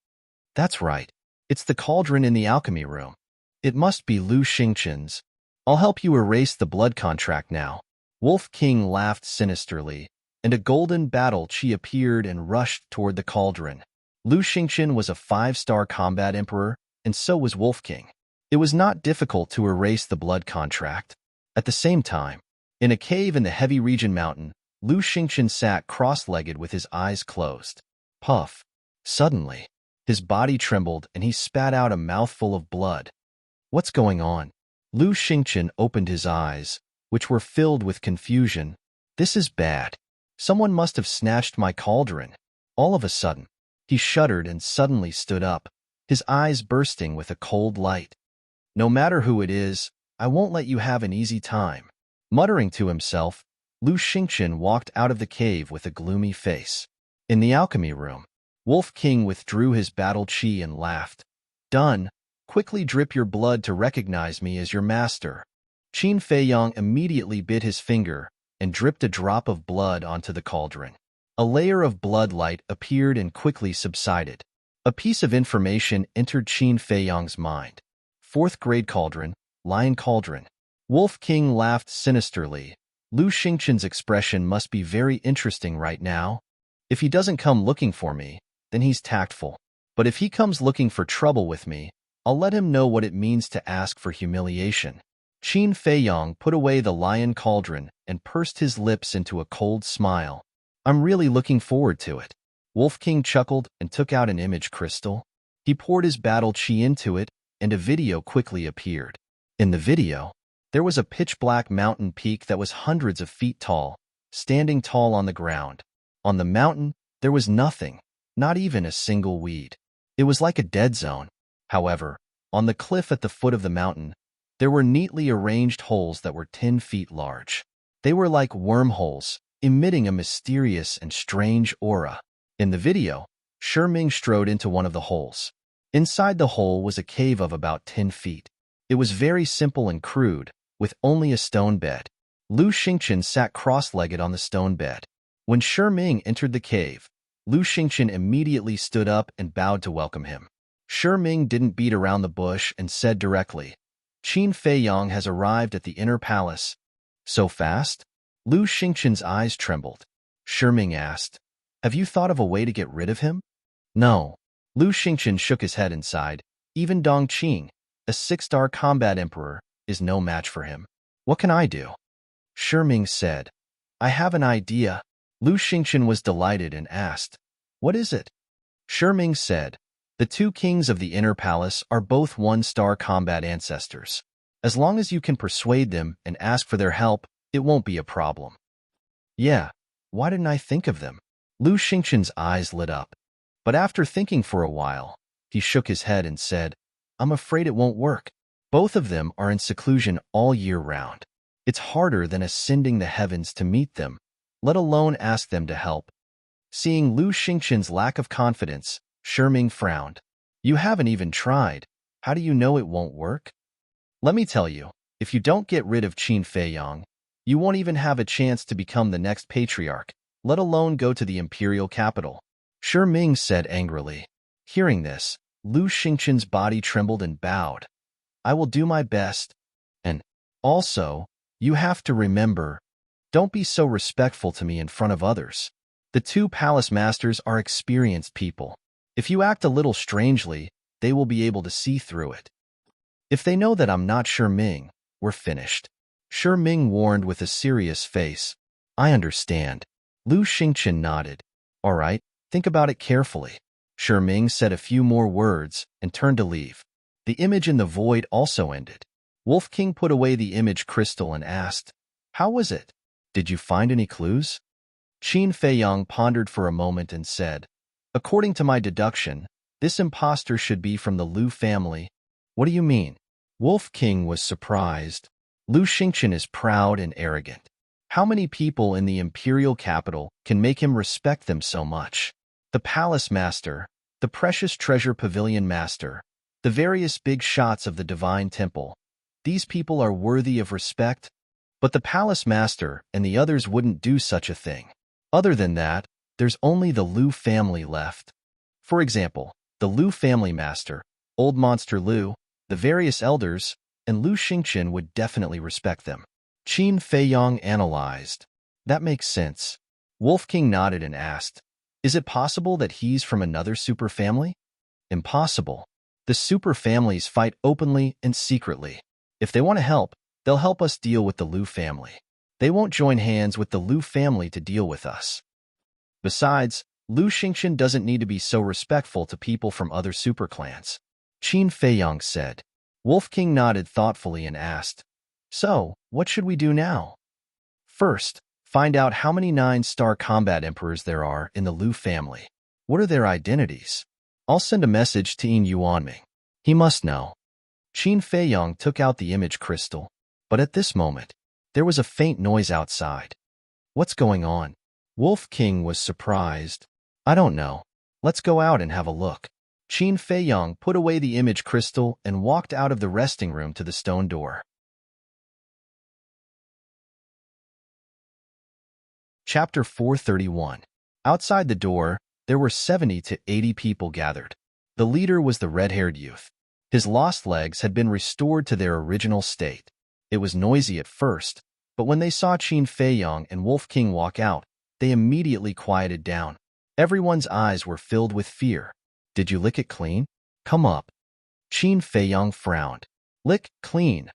"That's right. It's the cauldron in the alchemy room. It must be Lu Xingchen's. I'll help you erase the blood contract now." Wolf King laughed sinisterly, and a golden battle chi appeared and rushed toward the cauldron. Lu Xingchen was a 5-star combat emperor, and so was Wolf King. It was not difficult to erase the blood contract. At the same time, in a cave in the Heavy Region Mountain, Lu Xingchen sat cross-legged with his eyes closed. Puff. Suddenly, his body trembled and he spat out a mouthful of blood. "What's going on?" Lu Xingchen opened his eyes, which were filled with confusion. "This is bad. Someone must have snatched my cauldron." All of a sudden, he shuddered and suddenly stood up, his eyes bursting with a cold light. "No matter who it is, I won't let you have an easy time." Muttering to himself, Lu Xingchen walked out of the cave with a gloomy face. In the alchemy room, Wolf King withdrew his battle chi and laughed. "Done. Quickly drip your blood to recognize me as your master." Qin Feiyang immediately bit his finger and dripped a drop of blood onto the cauldron. A layer of blood light appeared and quickly subsided. A piece of information entered Qin Feiyang's mind. Fourth grade cauldron, lion cauldron. Wolf King laughed sinisterly. Lu Xingqian's expression must be very interesting right now. If he doesn't come looking for me, then he's tactful. But if he comes looking for trouble with me, I'll let him know what it means to ask for humiliation. Qin Feiyang put away the lion cauldron and pursed his lips into a cold smile. I'm really looking forward to it. Wolf King chuckled and took out an image crystal. He poured his battle chi into it, and a video quickly appeared. In the video, there was a pitch-black mountain peak that was hundreds of feet tall, standing tall on the ground. On the mountain, there was nothing, not even a single weed. It was like a dead zone. However, on the cliff at the foot of the mountain, there were neatly arranged holes that were 10 feet large. They were like wormholes, emitting a mysterious and strange aura. In the video, Ming strode into one of the holes. Inside the hole was a cave of about 10 feet. It was very simple and crude, with only a stone bed. Lu Xingqian sat cross-legged on the stone bed. When Ming entered the cave, Lu Xingqian immediately stood up and bowed to welcome him. Ming didn't beat around the bush and said directly, Qin Feiyang has arrived at the inner palace. So fast? Lu Xingqian's eyes trembled. Ming asked, have you thought of a way to get rid of him? No. Lu Xingqian shook his head and sighed. Even Dong Qing, a 6-star combat emperor, is no match for him. What can I do? Ming said, I have an idea. Lu Xingqian was delighted and asked, what is it? Ming said, the 2 kings of the inner palace are both 1-star combat ancestors. As long as you can persuade them and ask for their help, it won't be a problem. Yeah, why didn't I think of them? Lu Xingqian's eyes lit up. But after thinking for a while, he shook his head and said, I'm afraid it won't work. Both of them are in seclusion all year round. It's harder than ascending the heavens to meet them, let alone ask them to help. Seeing Lu Xingqian's lack of confidence, Ming frowned. You haven't even tried. How do you know it won't work? Let me tell you, if you don't get rid of Qin Feiyang, you won't even have a chance to become the next patriarch, let alone go to the imperial capital. Ming said angrily. Hearing this, Lu Xingqian's body trembled and bowed. I will do my best. And also, you have to remember, don't be so respectful to me in front of others. The 2 palace masters are experienced people. If you act a little strangely, they will be able to see through it. If they know that I'm not Ming, we're finished. Ming warned with a serious face. I understand. Lu Xingqian nodded. All right, think about it carefully. Ming said a few more words and turned to leave. The image in the void also ended. Wolf King put away the image crystal and asked, how was it? Did you find any clues? Qin Feiyang pondered for a moment and said, according to my deduction, this impostor should be from the Lu family. What do you mean? Wolf King was surprised. Lu Xingqian is proud and arrogant. How many people in the imperial capital can make him respect them so much? The palace master, the precious treasure pavilion master, the various big shots of the divine temple. These people are worthy of respect, but the palace master and the others wouldn't do such a thing. Other than that, there's only the Lu family left. For example, the Lu family master, Old Monster Lu, the various elders, and Lu Xingqian would definitely respect them. Qin Feiyang analyzed. That makes sense. Wolf King nodded and asked, is it possible that he's from another super family? Impossible. The super families fight openly and secretly. If they want to help, they'll help us deal with the Lu family. They won't join hands with the Lu family to deal with us. Besides, Lu Xingqian doesn't need to be so respectful to people from other super clans. Qin Feiyang said. Wolf King nodded thoughtfully and asked, so, what should we do now? First, find out how many 9-star combat emperors there are in the Lu family. What are their identities? I'll send a message to Yin Yuanming. He must know. Qin Feiyang took out the image crystal, but at this moment, there was a faint noise outside. What's going on? Wolf King was surprised. I don't know. Let's go out and have a look. Qin Feiyang put away the image crystal and walked out of the resting room to the stone door. Chapter 431. Outside the door, there were 70 to 80 people gathered. The leader was the red-haired youth. His lost legs had been restored to their original state. It was noisy at first, but when they saw Qin Feiyong and Wolf King walk out, they immediately quieted down. Everyone's eyes were filled with fear. Did you lick it clean? Come up. Qin Feiyong frowned. Lick clean,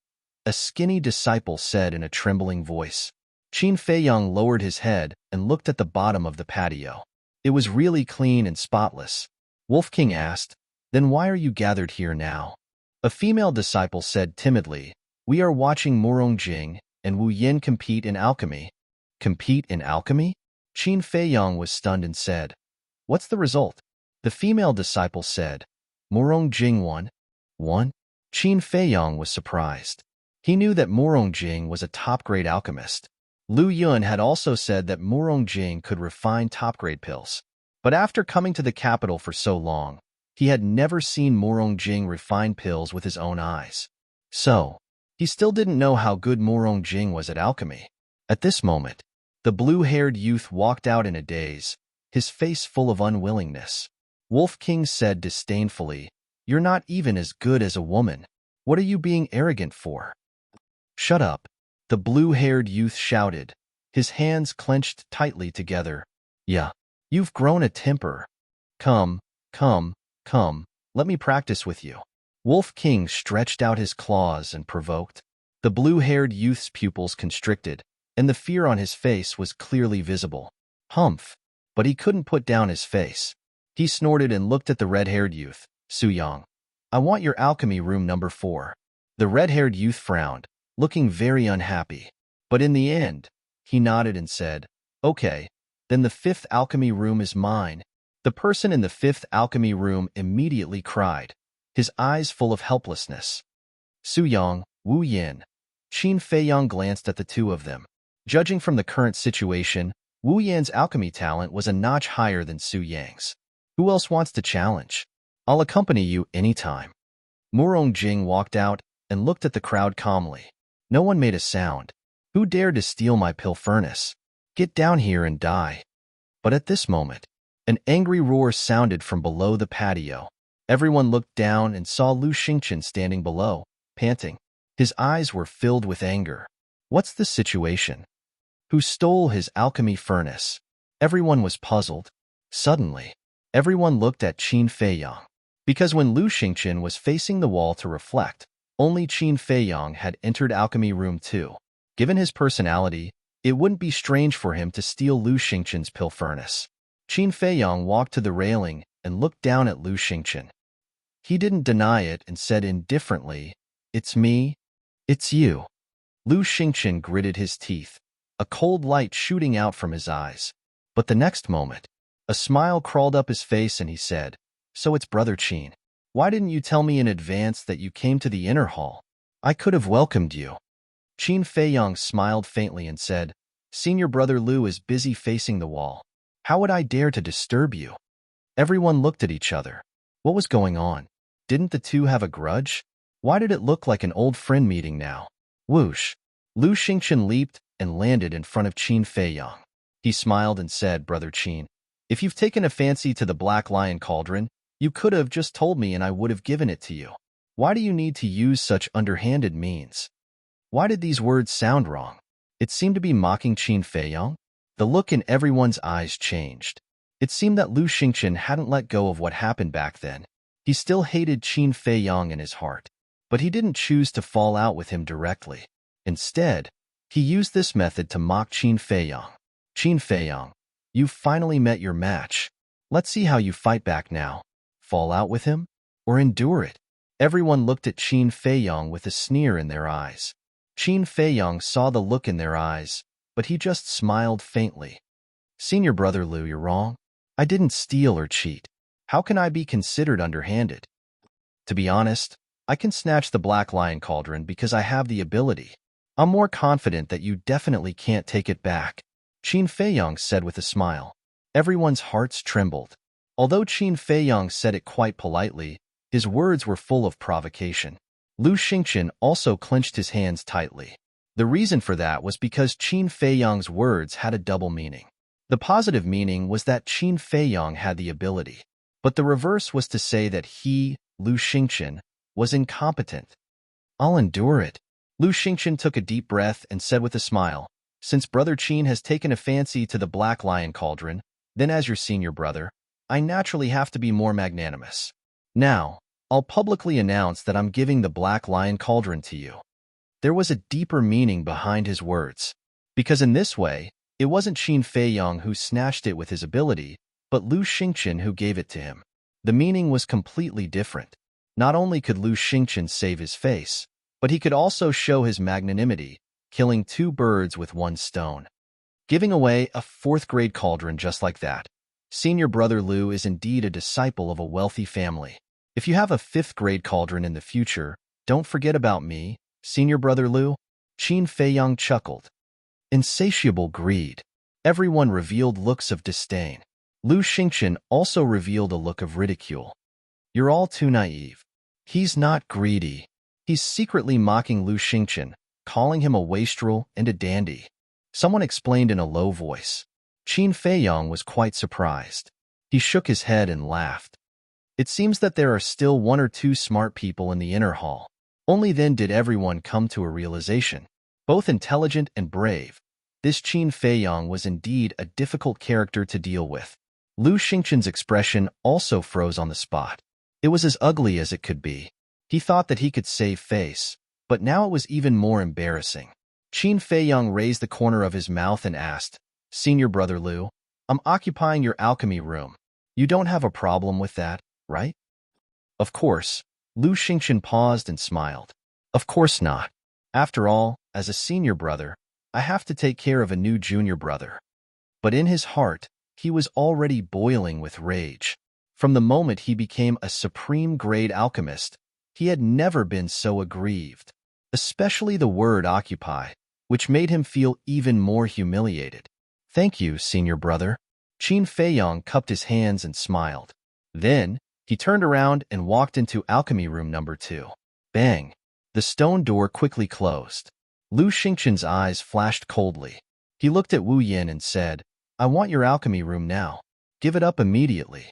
a skinny disciple said in a trembling voice. Qin Feiyong lowered his head and looked at the bottom of the patio. It was really clean and spotless. Wolf King asked, Then why are you gathered here now? A female disciple said timidly, We are watching Murong Jing and Wu Yin compete in alchemy. Compete in alchemy? Qin Feiyong was stunned and said, What's the result? The female disciple said, Murong Jing won. Won? Qin Feiyong was surprised. He knew that Murong Jing was a top-grade alchemist. Lu Yun had also said that Murong Jing could refine top-grade pills. But after coming to the capital for so long, he had never seen Murong Jing refine pills with his own eyes. So, he still didn't know how good Murong Jing was at alchemy. At this moment, the blue-haired youth walked out in a daze, his face full of unwillingness. Wolf King said disdainfully, You're not even as good as a woman. What are you being arrogant for? Shut up, the blue-haired youth shouted, his hands clenched tightly together. Yeah, you've grown a temper. Come, let me practice with you. Wolf King stretched out his claws and provoked. The blue-haired youth's pupils constricted, and the fear on his face was clearly visible. Humph, but he couldn't put down his face. He snorted and looked at the red-haired youth. Su Yang, I want your alchemy room number 4. The red-haired youth frowned, looking very unhappy. But in the end, he nodded and said, Okay, then the 5th alchemy room is mine. The person in the 5th alchemy room immediately cried, his eyes full of helplessness. Su Yang, Wu Yin. Qin Feiyong glanced at the two of them. Judging from the current situation, Wu Yan's alchemy talent was a notch higher than Su Yang's. Who else wants to challenge? I'll accompany you anytime. Murong Jing walked out and looked at the crowd calmly. No one made a sound. Who dared to steal my pill furnace? Get down here and die. But at this moment, an angry roar sounded from below the patio. Everyone looked down and saw Lu Xingqian standing below, panting. His eyes were filled with anger. What's the situation? Who stole his alchemy furnace? Everyone was puzzled. Suddenly, everyone looked at Qin Feiyong. Because when Lu Xingqian was facing the wall to reflect, only Qin Feiyong had entered alchemy room 2. Given his personality, it wouldn't be strange for him to steal Lu Xingqian's pill furnace. Qin Feiyong walked to the railing and looked down at Lu Xingqian. He didn't deny it and said indifferently, It's me. It's you. Lu Xingqian gritted his teeth, a cold light shooting out from his eyes. But the next moment, a smile crawled up his face and he said, So it's Brother Qin. Why didn't you tell me in advance that you came to the inner hall? I could have welcomed you. Qin Feiyong smiled faintly and said, Senior Brother Lu is busy facing the wall. How would I dare to disturb you? Everyone looked at each other. What was going on? Didn't the two have a grudge? Why did it look like an old friend meeting now? Whoosh! Lu Xingqian leaped and landed in front of Qin Feiyong. He smiled and said, Brother Qin, if you've taken a fancy to the Black Lion Cauldron, you could have just told me and I would have given it to you. Why do you need to use such underhanded means? Why did these words sound wrong? It seemed to be mocking Qin Feiyong. The look in everyone's eyes changed. It seemed that Lu Xingqian hadn't let go of what happened back then. He still hated Qin Feiyong in his heart, but he didn't choose to fall out with him directly. Instead, he used this method to mock Qin Feiyong. Qin Feiyong, you've finally met your match. Let's see how you fight back now. Fall out with him? Or endure it? Everyone looked at Qin Feiyong with a sneer in their eyes. Qin Feiyong saw the look in their eyes, but he just smiled faintly. Senior Brother Lu, you're wrong. I didn't steal or cheat. How can I be considered underhanded? To be honest, I can snatch the Black Lion Cauldron because I have the ability. I'm more confident that you definitely can't take it back, Qin Feiyong said with a smile. Everyone's hearts trembled. Although Qin Feiyong said it quite politely, his words were full of provocation. Lu Xingqian also clenched his hands tightly. The reason for that was because Qin Feiyong's words had a double meaning. The positive meaning was that Qin Feiyong had the ability. But the reverse was to say that he, Lu Xingqian, was incompetent. I'll endure it. Lu Xingqian took a deep breath and said with a smile, since Brother Qin has taken a fancy to the Black Lion Cauldron, then as your senior brother, I naturally have to be more magnanimous. Now, I'll publicly announce that I'm giving the Black Lion Cauldron to you. There was a deeper meaning behind his words, because in this way, it wasn't Qin Feiyong who snatched it with his ability, but Lu Xingqian who gave it to him. The meaning was completely different. Not only could Lu Xingqian save his face, but he could also show his magnanimity, killing two birds with one stone. Giving away a fourth-grade cauldron just like that. Senior brother Lu is indeed a disciple of a wealthy family. If you have a fifth-grade cauldron in the future, don't forget about me, senior brother Lu. Qin Feiyong chuckled. Insatiable greed. Everyone revealed looks of disdain. Lu Xingqian also revealed a look of ridicule. You're all too naive. He's not greedy. He's secretly mocking Lu Xingqian, calling him a wastrel and a dandy. Someone explained in a low voice. Qin Feiyong was quite surprised. He shook his head and laughed. It seems that there are still one or two smart people in the inner hall. Only then did everyone come to a realization. Both intelligent and brave, this Qin Feiyong was indeed a difficult character to deal with. Lu Xingqian's expression also froze on the spot. It was as ugly as it could be. He thought that he could save face, but now it was even more embarrassing. Qin Feiyong raised the corner of his mouth and asked, Senior brother Lu, I'm occupying your alchemy room. You don't have a problem with that, right? Of course. Lu Xingqian paused and smiled. Of course not. After all, as a senior brother, I have to take care of a new junior brother. But in his heart, he was already boiling with rage. From the moment he became a supreme-grade alchemist, he had never been so aggrieved. Especially the word occupy, which made him feel even more humiliated. Thank you, senior brother. Qin Feiyong cupped his hands and smiled. Then, he turned around and walked into alchemy room number 2. Bang! The stone door quickly closed. Lu Xingqian's eyes flashed coldly. He looked at Wu Yin and said, I want your alchemy room now. Give it up immediately.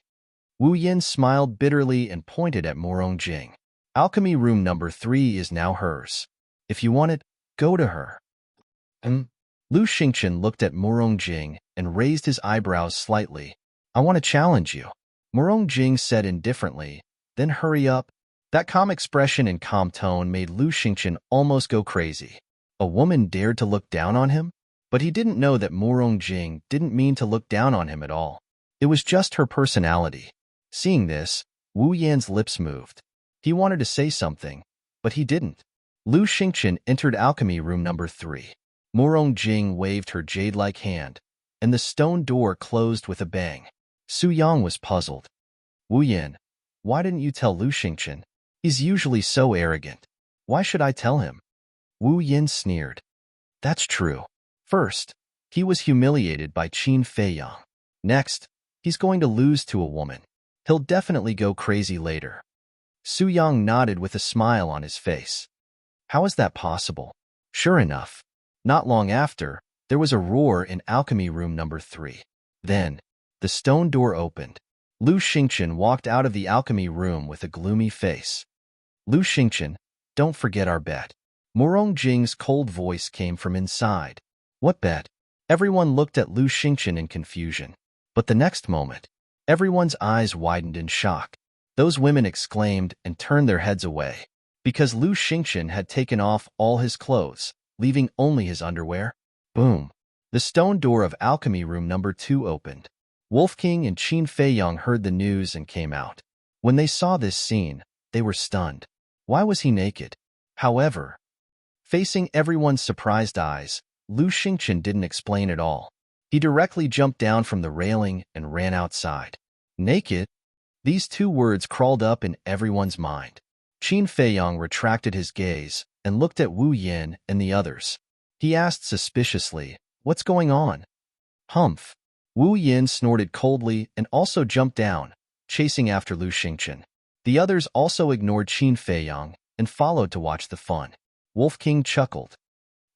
Wu Yin smiled bitterly and pointed at Morong Jing. Alchemy room number 3 is now hers. If you want it, go to her. Lu Xingqian looked at Morong Jing and raised his eyebrows slightly. I want to challenge you. Morong Jing said indifferently, then hurry up. That calm expression and calm tone made Lu Xingqian almost go crazy. A woman dared to look down on him? But he didn't know that Morong Jing didn't mean to look down on him at all. It was just her personality. Seeing this, Wu Yan's lips moved. He wanted to say something, but he didn't. Lu Xingqian entered alchemy room number 3. Morong Jing waved her jade-like hand, and the stone door closed with a bang. Su Yang was puzzled. Wu Yan, why didn't you tell Lu Xingqian? He's usually so arrogant. Why should I tell him? Wu Yin sneered. That's true. First, he was humiliated by Qin Feiyong. Next, he's going to lose to a woman. He'll definitely go crazy later. Su Yang nodded with a smile on his face. How is that possible? Sure enough, not long after, there was a roar in alchemy room number 3. Then, the stone door opened. Lu Xingqian walked out of the alchemy room with a gloomy face. Lu Xingqian, don't forget our bet. Morong Jing's cold voice came from inside. What bet? Everyone looked at Lu Xingqian in confusion. But the next moment, everyone's eyes widened in shock. Those women exclaimed and turned their heads away. Because Lu Xingqian had taken off all his clothes, leaving only his underwear. Boom! The stone door of alchemy room number 2 opened. Wolf King and Qin Feiyong heard the news and came out. When they saw this scene, they were stunned. Why was he naked? However, facing everyone's surprised eyes, Lu Xingqian didn't explain at all. He directly jumped down from the railing and ran outside. Naked? These two words crawled up in everyone's mind. Qin Feiyong retracted his gaze and looked at Wu Yin and the others. He asked suspiciously, What's going on? Humph. Wu Yin snorted coldly and also jumped down, chasing after Lu Xingqian. The others also ignored Qin Feiyong and followed to watch the fun. Wolf King chuckled.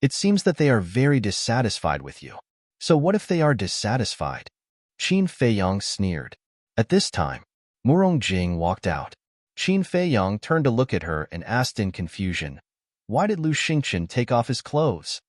It seems that they are very dissatisfied with you. So what if they are dissatisfied? Qin Feiyong sneered. At this time, Murong Jing walked out. Qin Feiyang turned to look at her and asked in confusion, "Why did Lu Xingchen take off his clothes?"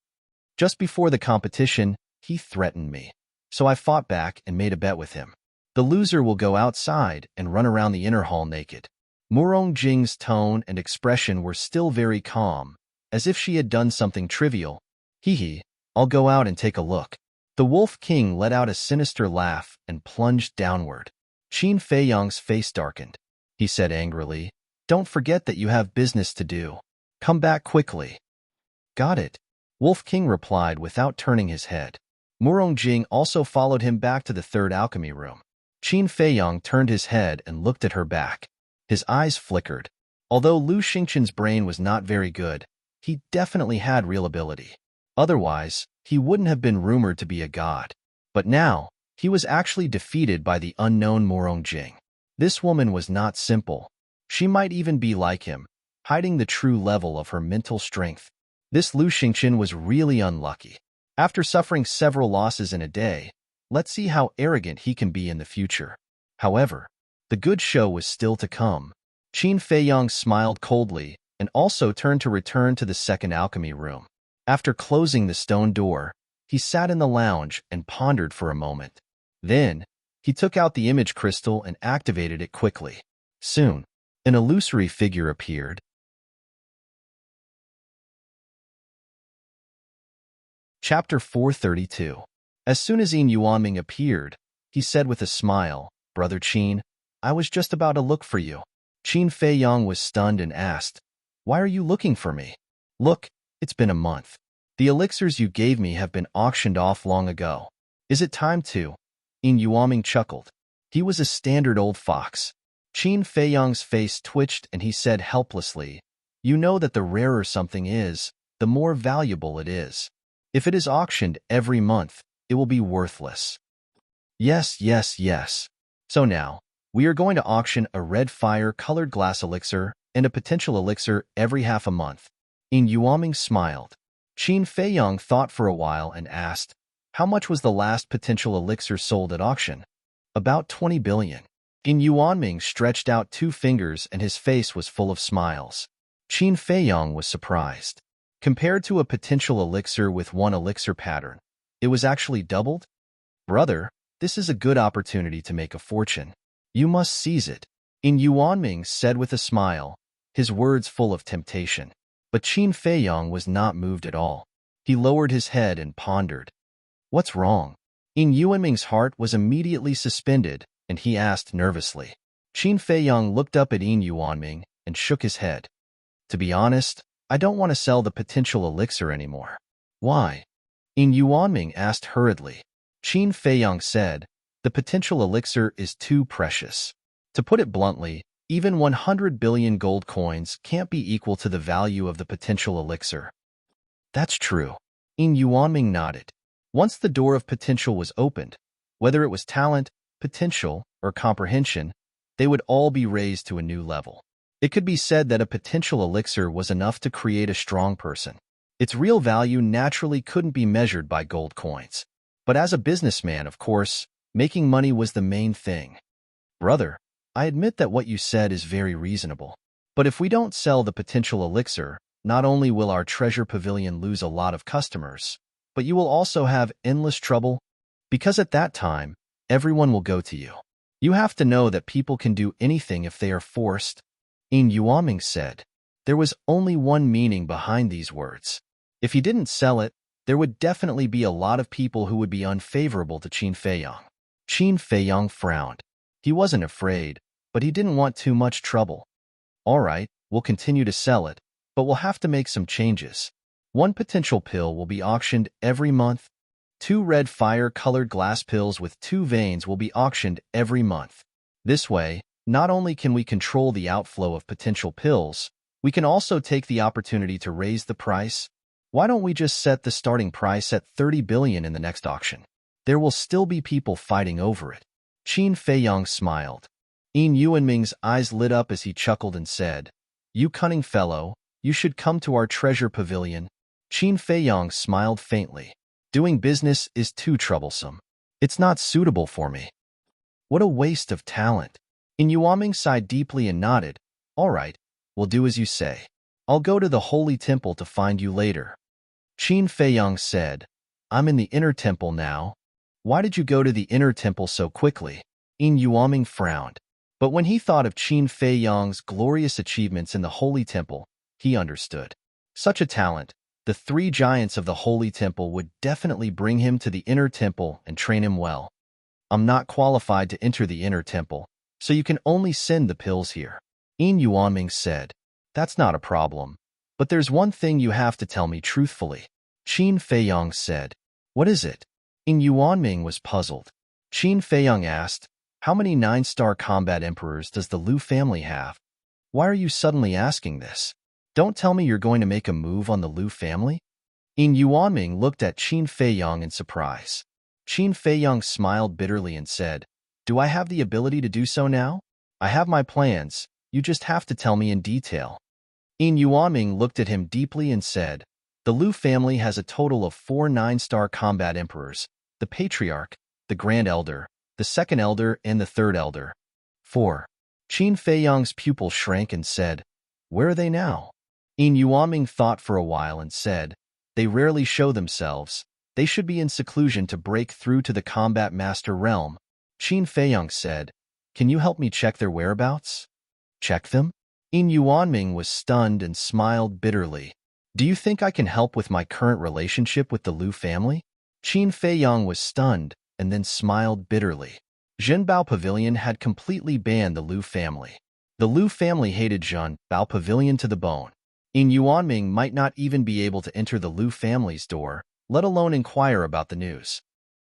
"Just before the competition, he threatened me. So I fought back and made a bet with him. The loser will go outside and run around the inner hall naked." Murong Jing's tone and expression were still very calm, as if she had done something trivial. "Hee, I'll go out and take a look." The Wolf King let out a sinister laugh and plunged downward. Qin Feiyang's face darkened. He said angrily, "Don't forget that you have business to do. Come back quickly." "Got it," Wolf King replied without turning his head. Murong Jing also followed him back to the third alchemy room. Qin Feiyang turned his head and looked at her back. His eyes flickered. Although Lu Xingchen's brain was not very good, he definitely had real ability. Otherwise, he wouldn't have been rumored to be a god. But now, he was actually defeated by the unknown Murong Jing. This woman was not simple. She might even be like him, hiding the true level of her mental strength. This Lu Xingchen was really unlucky. After suffering several losses in a day, let's see how arrogant he can be in the future. However, the good show was still to come. Qin Feiyang smiled coldly and also turned to return to the second alchemy room. After closing the stone door, he sat in the lounge and pondered for a moment. Then, he took out the image crystal and activated it quickly. Soon, an illusory figure appeared. Chapter 432. As soon as Yin Yuanming appeared, he said with a smile, "Brother Qin, I was just about to look for you." Qin Feiyang was stunned and asked, "Why are you looking for me?" "Look, it's been a month. The elixirs you gave me have been auctioned off long ago. Is it time to?" Yin Yuanming chuckled. He was a standard old fox. Qin Feiyang's face twitched and he said helplessly, "You know that the rarer something is, the more valuable it is. If it is auctioned every month, it will be worthless." Yes, yes, yes. So now, we are going to auction a red fire-colored glass elixir and a potential elixir every half a month. Yin Yuanming smiled. Qin Feiyang thought for a while and asked, "How much was the last potential elixir sold at auction?" "About 20 billion. Yin Yuanming stretched out 2 fingers and his face was full of smiles. Qin Feiyang was surprised. Compared to a potential elixir with 1 elixir pattern, it was actually doubled? "Brother, this is a good opportunity to make a fortune. You must seize it," Yin Yuanming said with a smile, his words full of temptation. But Qin Feiyang was not moved at all. He lowered his head and pondered. "What's wrong?" Yin Yuanming's heart was immediately suspended, and he asked nervously. Qin Feiyang looked up at Yin Yuanming and shook his head. "To be honest, I don't want to sell the potential elixir anymore." "Why?" Yin Yuanming asked hurriedly. Qin Feiyang said, "The potential elixir is too precious. To put it bluntly, even 100 billion gold coins can't be equal to the value of the potential elixir." "That's true." Yin Yuanming nodded. Once the door of potential was opened, whether it was talent, potential, or comprehension, they would all be raised to a new level. It could be said that a potential elixir was enough to create a strong person. Its real value naturally couldn't be measured by gold coins. But as a businessman, of course, making money was the main thing. "Brother, I admit that what you said is very reasonable. But if we don't sell the potential elixir, not only will our treasure pavilion lose a lot of customers, but you will also have endless trouble, because at that time, everyone will go to you. You have to know that people can do anything if they are forced," Yin Yuanming said. There was only one meaning behind these words. If he didn't sell it, there would definitely be a lot of people who would be unfavorable to Qin Feiyang. Qin Feiyang frowned. He wasn't afraid, but he didn't want too much trouble. "All right, we'll continue to sell it, but we'll have to make some changes. 1 potential pill will be auctioned every month. 2 red fire-colored glass pills with 2 veins will be auctioned every month. This way, not only can we control the outflow of potential pills, we can also take the opportunity to raise the price. Why don't we just set the starting price at 30 billion in the next auction? There will still be people fighting over it." Qin Feiyang smiled. Yin Yuanming's eyes lit up as he chuckled and said, "You cunning fellow, you should come to our treasure pavilion." Qin Feiyang smiled faintly. "Doing business is too troublesome. It's not suitable for me." "What a waste of talent." In Yuaming sighed deeply and nodded. All right, we'll do as you say. I'll go to the holy temple to find you later. Qin Feiyang said, I'm in the inner temple now. Why did you go to the inner temple so quickly? In Yuaming frowned. But when he thought of Qin Feiyang's glorious achievements in the holy temple, he understood. Such a talent, the three giants of the holy temple would definitely bring him to the inner temple and train him well. I'm not qualified to enter the inner temple, so you can only send the pills here. In Yuanming said, That's not a problem. But there's one thing you have to tell me truthfully. Qin Feiyang said, What is it? In Yuanming was puzzled. Qin Feiyang asked, How many 9-star combat emperors does the Liu family have? Why are you suddenly asking this? Don't tell me you're going to make a move on the Liu family? In Yuanming looked at Qin Feiyang in surprise. Qin Feiyang smiled bitterly and said, Do I have the ability to do so now? I have my plans, you just have to tell me in detail. In Yuanming looked at him deeply and said, The Liu family has a total of 4 9-star combat emperors, the Patriarch, the Grand Elder, the Second Elder, and the Third Elder. 4. Qin Feiyang's pupil shrank and said, Where are they now? In Yuanming thought for a while and said, They rarely show themselves. They should be in seclusion to break through to the combat master realm. Qin Feiyang said, Can you help me check their whereabouts? Check them? In Yuanming was stunned and smiled bitterly. Do you think I can help with my current relationship with the Liu family? Qin Feiyang was stunned and then smiled bitterly. Zhenbao Pavilion had completely banned the Liu family. The Liu family hated Zhenbao Pavilion to the bone. In Yuanming might not even be able to enter the Liu family's door, let alone inquire about the news.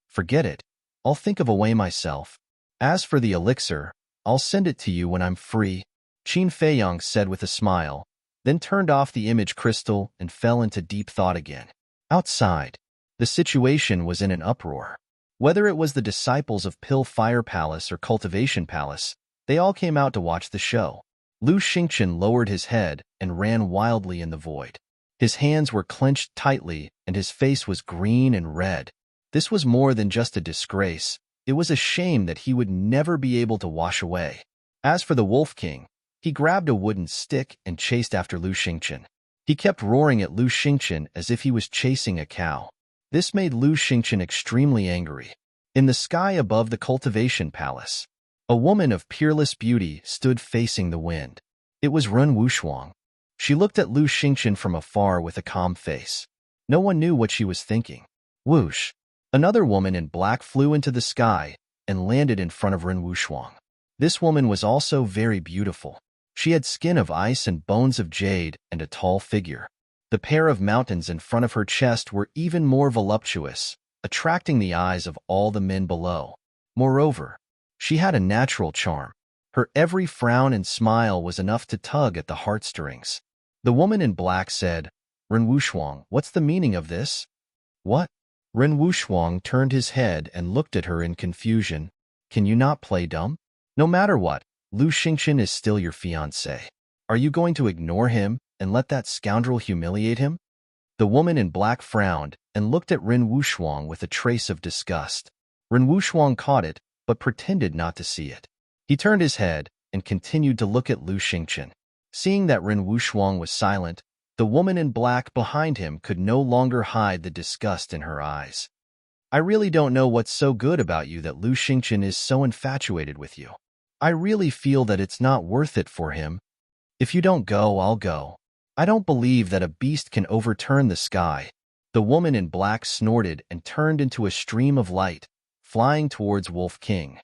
Forget it. I'll think of a way myself. As for the elixir, I'll send it to you when I'm free, Qin Feiyang said with a smile, then turned off the image crystal and fell into deep thought again. Outside, the situation was in an uproar. Whether it was the disciples of Pill Fire Palace or Cultivation Palace, they all came out to watch the show. Lu Xingqian lowered his head and ran wildly in the void. His hands were clenched tightly and his face was green and red. This was more than just a disgrace. It was a shame that he would never be able to wash away. As for the Wolf King, he grabbed a wooden stick and chased after Lu Xingqian. He kept roaring at Lu Xingqian as if he was chasing a cow. This made Lu Xingqian extremely angry. In the sky above the Cultivation Palace, a woman of peerless beauty stood facing the wind. It was Ren Wushuang. She looked at Lu Xingqian from afar with a calm face. No one knew what she was thinking. Whoosh! Another woman in black flew into the sky and landed in front of Ren Wushuang. This woman was also very beautiful. She had skin of ice and bones of jade and a tall figure. The pair of mountains in front of her chest were even more voluptuous, attracting the eyes of all the men below. Moreover, she had a natural charm. Her every frown and smile was enough to tug at the heartstrings. The woman in black said, Ren Wushuang, what's the meaning of this? What? Ren Wushuang turned his head and looked at her in confusion. Can you not play dumb? No matter what, Lu Xingqian is still your fiancé. Are you going to ignore him and let that scoundrel humiliate him? The woman in black frowned and looked at Ren Wushuang with a trace of disgust. Ren Wushuang caught it, but pretended not to see it. He turned his head and continued to look at Lu Xingqian. Seeing that Ren Wushuang was silent, the woman in black behind him could no longer hide the disgust in her eyes. I really don't know what's so good about you that Lu Xingqian is so infatuated with you. I really feel that it's not worth it for him. If you don't go, I'll go. I don't believe that a beast can overturn the sky. The woman in black snorted and turned into a stream of light, flying towards Wolf King.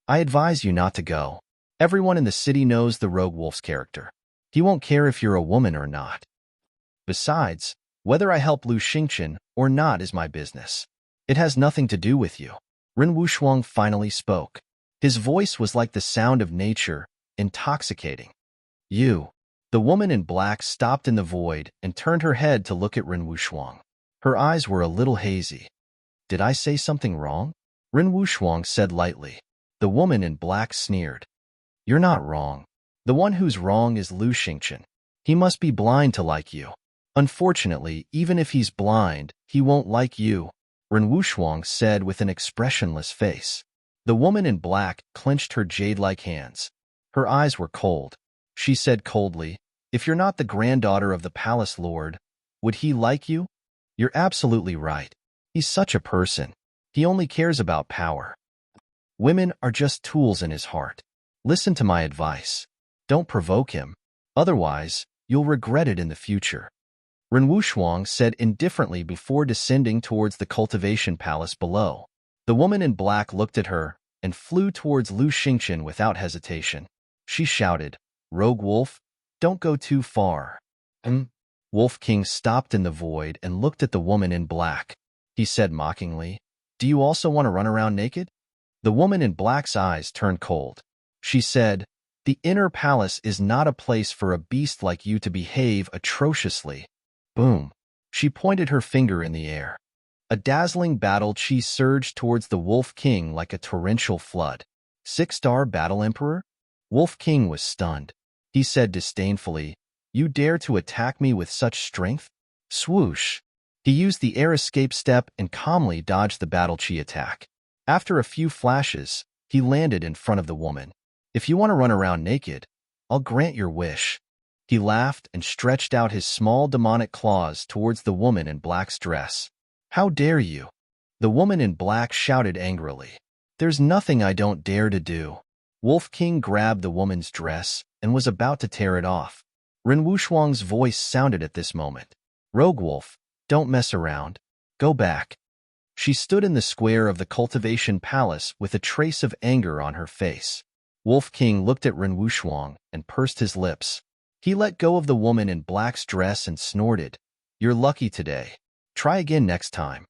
I advise you not to go. Everyone in the city knows the Rogue Wolf's character. He won't care if you're a woman or not. Besides, whether I help Lu Xingqian or not is my business. It has nothing to do with you. Ren Wushuang finally spoke. His voice was like the sound of nature, intoxicating. You. The woman in black stopped in the void and turned her head to look at Ren Wushuang. Her eyes were a little hazy. Did I say something wrong? Ren Wushuang said lightly. The woman in black sneered. You're not wrong. The one who's wrong is Lu Xingqian. He must be blind to like you. Unfortunately, even if he's blind, he won't like you, Ren Wushuang said with an expressionless face. The woman in black clenched her jade-like hands. Her eyes were cold. She said coldly, "If you're not the granddaughter of the palace lord, would he like you?" "You're absolutely right. He's such a person. He only cares about power. Women are just tools in his heart. Listen to my advice. Don't provoke him. Otherwise, you'll regret it in the future." Renwushuang said indifferently before descending towards the cultivation palace below. The woman in black looked at her and flew towards Lu Xingqian without hesitation. She shouted, "Rogue Wolf, don't go too far." Wolf King stopped in the void and looked at the woman in black. He said mockingly, "Do you also want to run around naked?" The woman in black's eyes turned cold. She said, "The inner palace is not a place for a beast like you to behave atrociously." Boom. She pointed her finger in the air. A dazzling battle chi surged towards the Wolf King like a torrential flood. "Six-star battle emperor?" Wolf King was stunned. He said disdainfully, "You dare to attack me with such strength?" Swoosh. He used the air escape step and calmly dodged the battle chi attack. After a few flashes, he landed in front of the woman. "If you want to run around naked, I'll grant your wish." He laughed and stretched out his small demonic claws towards the woman in black's dress. "How dare you?" The woman in black shouted angrily. "There's nothing I don't dare to do." Wolf King grabbed the woman's dress and was about to tear it off. Renwushuang's voice sounded at this moment. "Rogue Wolf, don't mess around. Go back." She stood in the square of the cultivation palace with a trace of anger on her face. Wolf King looked at Renwushuang and pursed his lips. He let go of the woman in black's dress and snorted, "You're lucky today. Try again next time."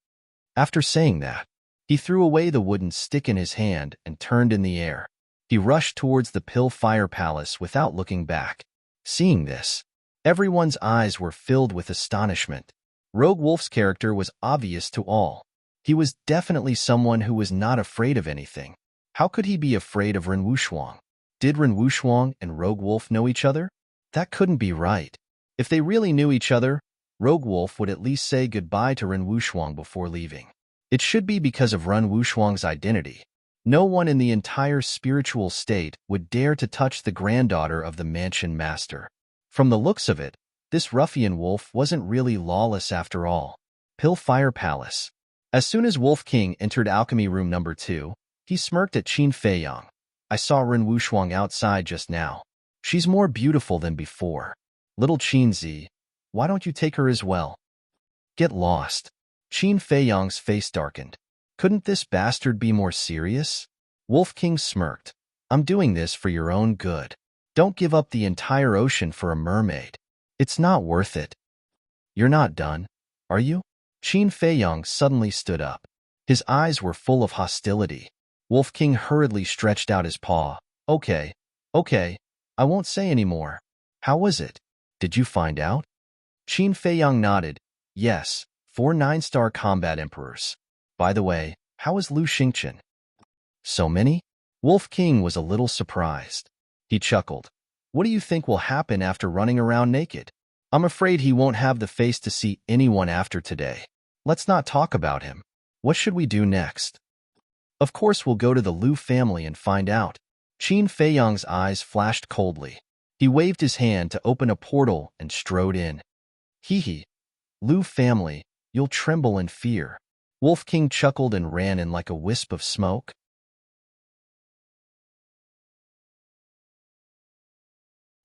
After saying that, he threw away the wooden stick in his hand and turned in the air. He rushed towards the Pill Fire Palace without looking back. Seeing this, everyone's eyes were filled with astonishment. Rogue Wolf's character was obvious to all. He was definitely someone who was not afraid of anything. How could he be afraid of Renwushuang? Did Renwushuang and Rogue Wolf know each other? That couldn't be right. If they really knew each other, Rogue Wolf would at least say goodbye to Renwushuang before leaving. It should be because of Renwushuang's identity. No one in the entire spiritual state would dare to touch the granddaughter of the mansion master. From the looks of it, this ruffian wolf wasn't really lawless after all. Pill Fire Palace. As soon as Wolf King entered alchemy room number 2, he smirked at Qin Feiyang. "I saw Renwushuang outside just now. She's more beautiful than before. Little Qinzi, why don't you take her as well?" "Get lost." Qin Feiyang's face darkened. Couldn't this bastard be more serious? Wolf King smirked. "I'm doing this for your own good. Don't give up the entire ocean for a mermaid. It's not worth it." "You're not done, are you?" Qin Feiyang suddenly stood up. His eyes were full of hostility. Wolf King hurriedly stretched out his paw. Okay, I won't say any more. How was it? Did you find out?" Qin Feiyang nodded. "Yes, 4 9-star combat emperors. By the way, how is Lu Xingqian?" "So many?" Wolf King was a little surprised. He chuckled. "What do you think will happen after running around naked? I'm afraid he won't have the face to see anyone after today. Let's not talk about him. What should we do next?" "Of course we'll go to the Lu family and find out." Qin Feiyang's eyes flashed coldly. He waved his hand to open a portal and strode in. "Hee. Lu family, you'll tremble in fear." Wolf King chuckled and ran in like a wisp of smoke.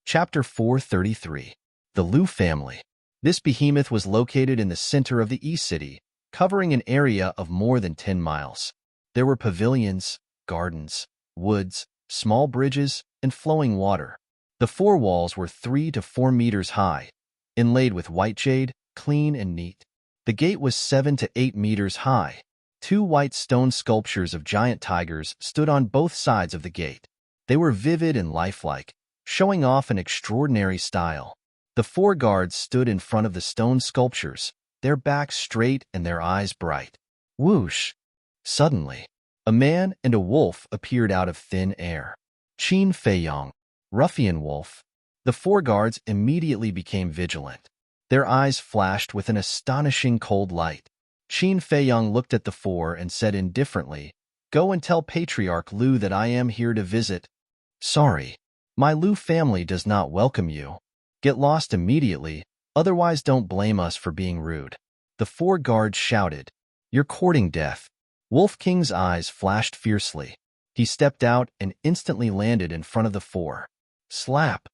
Chapter 433. The Lu Family. This behemoth was located in the center of the E-City, covering an area of more than 10 miles. There were pavilions, gardens, woods, small bridges, and flowing water. The 4 walls were 3 to 4 meters high, inlaid with white jade, clean and neat. The gate was 7 to 8 meters high. 2 white stone sculptures of giant tigers stood on both sides of the gate. They were vivid and lifelike, showing off an extraordinary style. The 4 guards stood in front of the stone sculptures, their backs straight and their eyes bright. Whoosh! Suddenly, a man and a wolf appeared out of thin air. Qin Feiyang, ruffian wolf. The 4 guards immediately became vigilant. Their eyes flashed with an astonishing cold light. Qin Feiyang looked at the 4 and said indifferently, "Go and tell Patriarch Lu that I am here to visit." "Sorry." My Lu family does not welcome you. Get lost immediately, otherwise don't blame us for being rude. The 4 guards shouted. You're courting death. Wolf King's eyes flashed fiercely. He stepped out and instantly landed in front of the 4. Slap!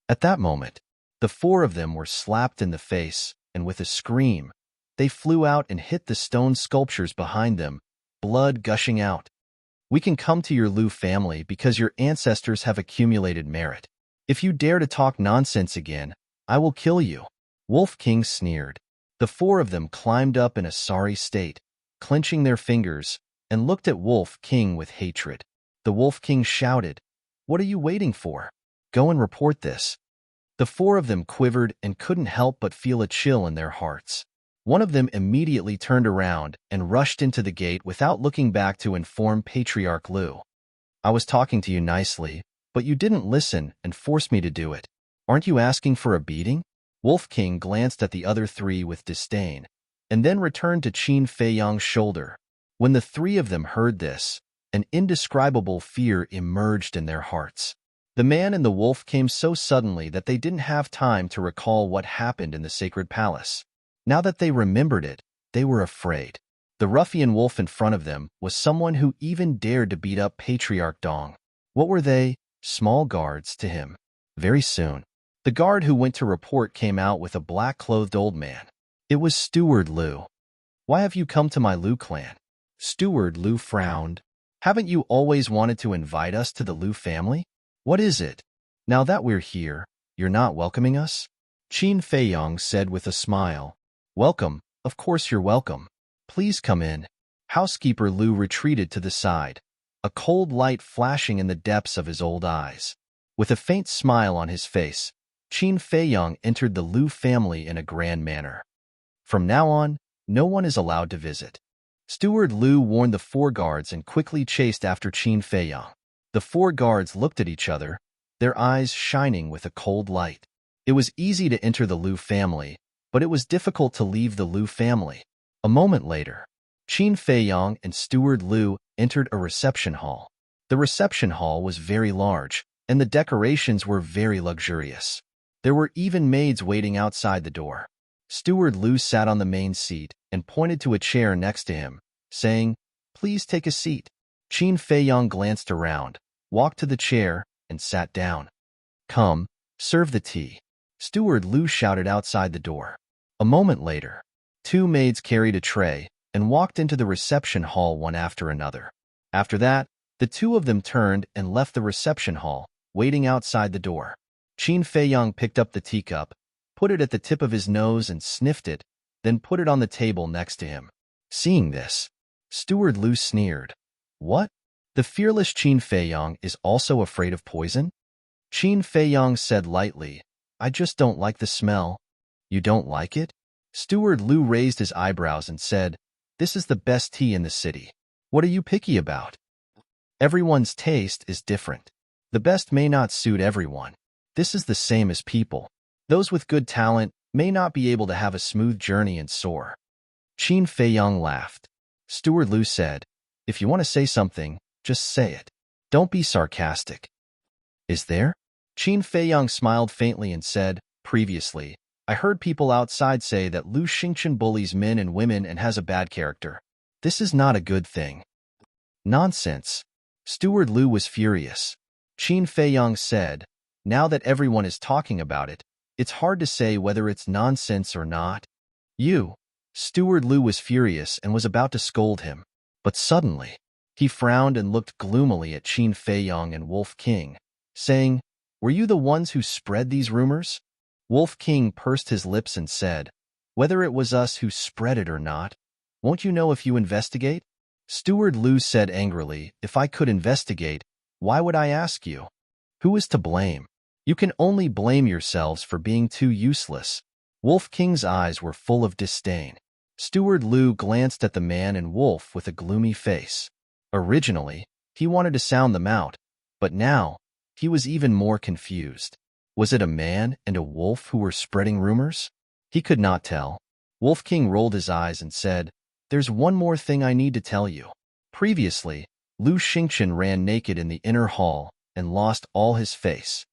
At that moment, the 4 of them were slapped in the face, and with a scream, they flew out and hit the stone sculptures behind them, blood gushing out. We can come to your Lu family because your ancestors have accumulated merit. If you dare to talk nonsense again, I will kill you. Wolf King sneered. The 4 of them climbed up in a sorry state, clenching their fingers, and looked at Wolf King with hatred. The Wolf King shouted, What are you waiting for? Go and report this. The 4 of them quivered and couldn't help but feel a chill in their hearts. One of them immediately turned around and rushed into the gate without looking back to inform Patriarch Lu. I was talking to you nicely, but you didn't listen and forced me to do it. Aren't you asking for a beating? Wolf King glanced at the other 3 with disdain, and then returned to Qin Feiyang's shoulder. When the 3 of them heard this, an indescribable fear emerged in their hearts. The man and the wolf came so suddenly that they didn't have time to recall what happened in the sacred palace. Now that they remembered it, they were afraid. The ruffian wolf in front of them was someone who even dared to beat up Patriarch Dong. What were they? Small guards to him. Very soon, the guard who went to report came out with a black-clothed old man. It was Steward Lu. Why have you come to my Lu clan? Steward Lu frowned. Haven't you always wanted to invite us to the Lu family? What is it? Now that we're here, you're not welcoming us? Qin Feiyang said with a smile. Welcome, of course you're welcome. Please come in. Housekeeper Lu retreated to the side, a cold light flashing in the depths of his old eyes. With a faint smile on his face, Qin Feiyang entered the Lu family in a grand manner. From now on, no one is allowed to visit. Steward Lu warned the 4 guards and quickly chased after Qin Feiyang. The 4 guards looked at each other, their eyes shining with a cold light. It was easy to enter the Lu family, but it was difficult to leave the Lu family. A moment later, Qin Feiyang and Steward Lu entered a reception hall. The reception hall was very large, and the decorations were very luxurious. There were even maids waiting outside the door. Steward Lu sat on the main seat and pointed to a chair next to him, saying, Please take a seat. Qin Feiyang glanced around, walked to the chair, and sat down. Come, serve the tea. Steward Lu shouted outside the door. A moment later, 2 maids carried a tray and walked into the reception hall one after another. After that, the 2 of them turned and left the reception hall, waiting outside the door. Qin Feiyang picked up the teacup, put it at the tip of his nose and sniffed it, then put it on the table next to him. Seeing this, Steward Lu sneered. What? The fearless Qin Feiyang is also afraid of poison? Qin Feiyang said lightly, I just don't like the smell. You don't like it? Steward Lu raised his eyebrows and said, This is the best tea in the city. What are you picky about? Everyone's taste is different. The best may not suit everyone. This is the same as people. Those with good talent may not be able to have a smooth journey and soar. Qin Feiyang laughed. Steward Lu said, If you want to say something, just say it. Don't be sarcastic. Is there? Qin Feiyang smiled faintly and said, Previously, I heard people outside say that Lu Xingchen bullies men and women and has a bad character. This is not a good thing. Nonsense. Steward Lu was furious. Qin Feiyang said, Now that everyone is talking about it, it's hard to say whether it's nonsense or not. You. Steward Lu was furious and was about to scold him. But suddenly, he frowned and looked gloomily at Qin Feiyang and Wolf King, saying, Were you the ones who spread these rumors? Wolf King pursed his lips and said, Whether it was us who spread it or not, won't you know if you investigate? Steward Lu said angrily, If I could investigate, why would I ask you? Who is to blame? You can only blame yourselves for being too useless. Wolf King's eyes were full of disdain. Steward Lu glanced at the man and wolf with a gloomy face. Originally, he wanted to sound them out, but now, he was even more confused. Was it a man and a wolf who were spreading rumors? He could not tell. Wolf King rolled his eyes and said, There's one more thing I need to tell you. Previously, Lu Xingchen ran naked in the inner hall and lost all his face.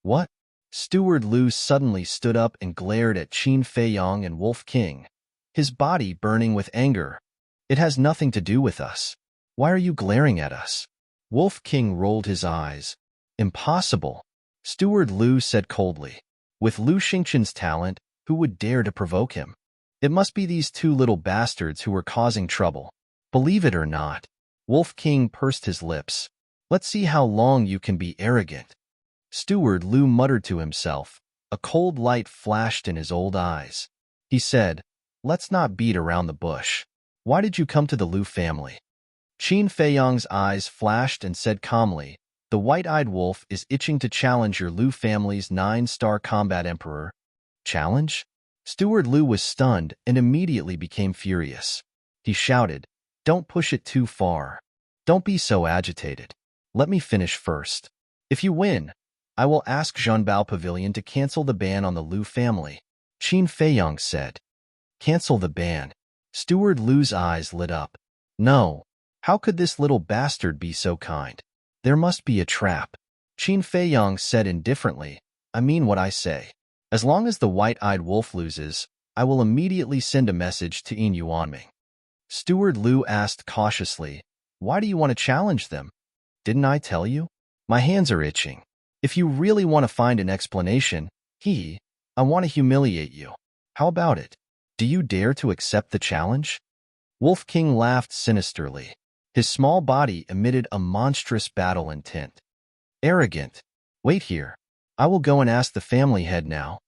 What? Steward Lu suddenly stood up and glared at Qin Feiyong and Wolf King, his body burning with anger. It has nothing to do with us. Why are you glaring at us? Wolf King rolled his eyes. Impossible, Steward Lu said coldly. With Lu Xingqian's talent, who would dare to provoke him? It must be these two little bastards who were causing trouble. Believe it or not. Wolf King pursed his lips. Let's see how long you can be arrogant. Steward Lu muttered to himself. A cold light flashed in his old eyes. He said, let's not beat around the bush. Why did you come to the Lu family? Qin Feiyong's eyes flashed and said calmly, the white-eyed wolf is itching to challenge your Lu family's 9-star combat emperor. Challenge? Steward Lu was stunned and immediately became furious. He shouted, don't push it too far. Don't be so agitated. Let me finish first. If you win, I will ask Zhanbao Pavilion to cancel the ban on the Lu family. Qin Feiyong said. Cancel the ban. Steward Lu's eyes lit up. No. How could this little bastard be so kind? There must be a trap. Qin Feiyong said indifferently, I mean what I say. As long as the white-eyed wolf loses, I will immediately send a message to Yin Yuanming. Steward Lu asked cautiously, why do you want to challenge them? Didn't I tell you? My hands are itching. If you really want to find an explanation, I want to humiliate you. How about it? Do you dare to accept the challenge? Wolf King laughed sinisterly. His small body emitted a monstrous battle intent. Arrogant. Wait here. I will go and ask the family head now.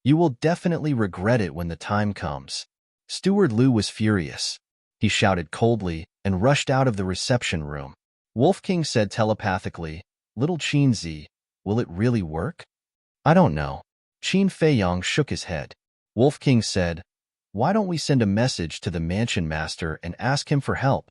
You will definitely regret it when the time comes. Steward Lu was furious. He shouted coldly and rushed out of the reception room. Wolf King said telepathically, Little Qin Zi, will it really work? I don't know. Qin Feiyong shook his head. Wolf King said, why don't we send a message to the mansion master and ask him for help?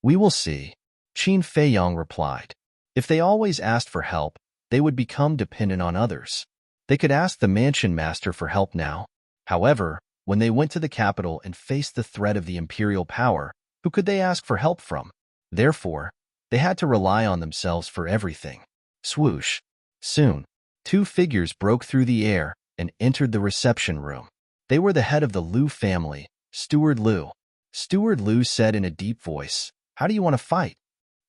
We will see. Qin Feiyong replied. If they always asked for help, they would become dependent on others. They could ask the mansion master for help now. However, when they went to the capital and faced the threat of the imperial power, who could they ask for help from? Therefore, they had to rely on themselves for everything. Swoosh. Soon, two figures broke through the air and entered the reception room. They were the head of the Lu family, Steward Lu. Steward Lu said in a deep voice, how do you want to fight?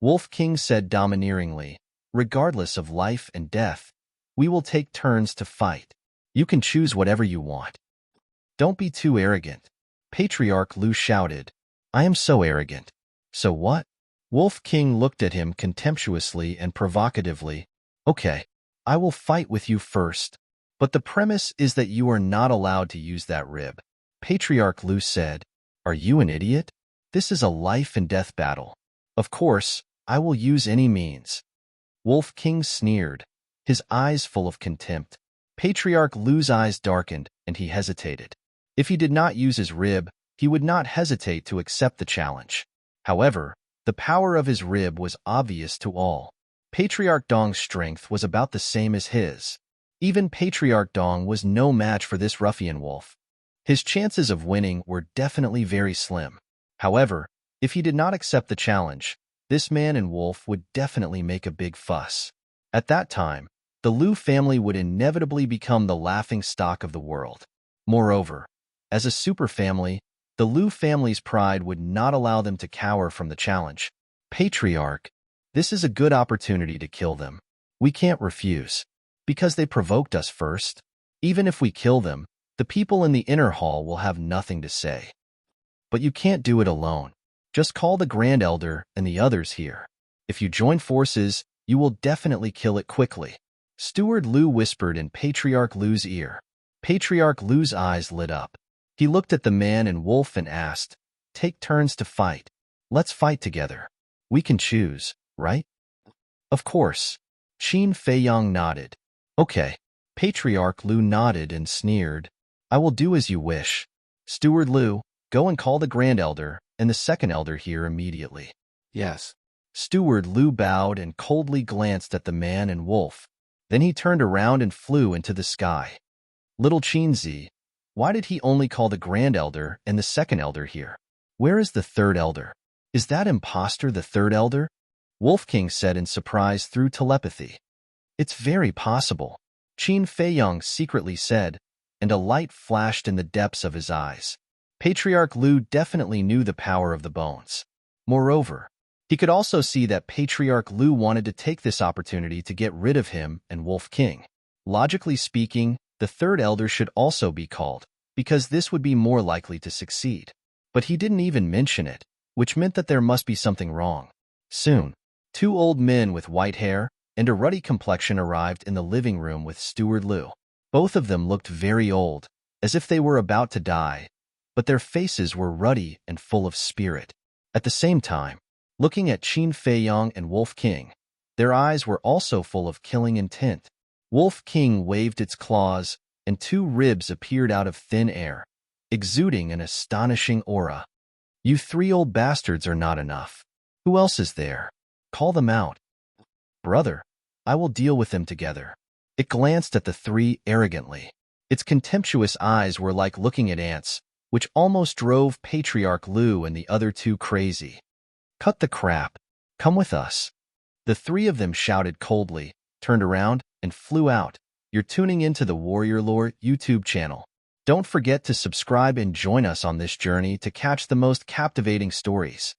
Wolf King said domineeringly, regardless of life and death, we will take turns to fight. You can choose whatever you want. Don't be too arrogant. Patriarch Lu shouted. I am so arrogant. So what? Wolf King looked at him contemptuously and provocatively. Okay, I will fight with you first. But the premise is that you are not allowed to use that rib. Patriarch Lu said. Are you an idiot? This is a life and death battle. Of course, I will use any means. Wolf King sneered, his eyes full of contempt. Patriarch Lu's eyes darkened, and he hesitated. If he did not use his rib, he would not hesitate to accept the challenge. However, the power of his rib was obvious to all. Patriarch Dong's strength was about the same as his. Even Patriarch Dong was no match for this ruffian wolf. His chances of winning were definitely very slim. However, if he did not accept the challenge, this man and wolf would definitely make a big fuss. At that time, the Lu family would inevitably become the laughingstock of the world. Moreover, as a superfamily, the Lu family's pride would not allow them to cower from the challenge. Patriarch, this is a good opportunity to kill them. We can't refuse. Because they provoked us first. Even if we kill them, the people in the inner hall will have nothing to say. But you can't do it alone. Just call the Grand Elder and the others here. If you join forces, you will definitely kill it quickly. Steward Lu whispered in Patriarch Lu's ear. Patriarch Lu's eyes lit up. He looked at the man and wolf and asked, take turns to fight. Let's fight together. We can choose, right? Of course. Qin Feiyong nodded. Okay. Patriarch Lu nodded and sneered. I will do as you wish. Steward Lu, go and call the Grand Elder and the second Elder here immediately. Yes. Steward Lu bowed and coldly glanced at the man and wolf. Then he turned around and flew into the sky. Little Qin Zi, why did he only call the Grand Elder and the second Elder here? Where is the third Elder? Is that impostor the third Elder? Wolf King said in surprise through telepathy. It's very possible. Qin Feiyong secretly said, and a light flashed in the depths of his eyes. Patriarch Lu definitely knew the power of the bones. Moreover, he could also see that Patriarch Lu wanted to take this opportunity to get rid of him and Wolf King. Logically speaking, the third elder should also be called, because this would be more likely to succeed. But he didn't even mention it, which meant that there must be something wrong. Soon, two old men with white hair and a ruddy complexion arrived in the living room with Steward Lu. Both of them looked very old, as if they were about to die, but their faces were ruddy and full of spirit. At the same time, looking at Qin Feiyong and Wolf King, their eyes were also full of killing intent. Wolf King waved its claws, and two ribs appeared out of thin air, exuding an astonishing aura. You three old bastards are not enough. Who else is there? Call them out. Brother, I will deal with them together. It glanced at the three arrogantly. Its contemptuous eyes were like looking at ants, which almost drove Patriarch Lu and the other two crazy. Cut the crap. Come with us. The three of them shouted coldly, turned around, and flew out. You're tuning into the Warrior Lore YouTube channel. Don't forget to subscribe and join us on this journey to catch the most captivating stories.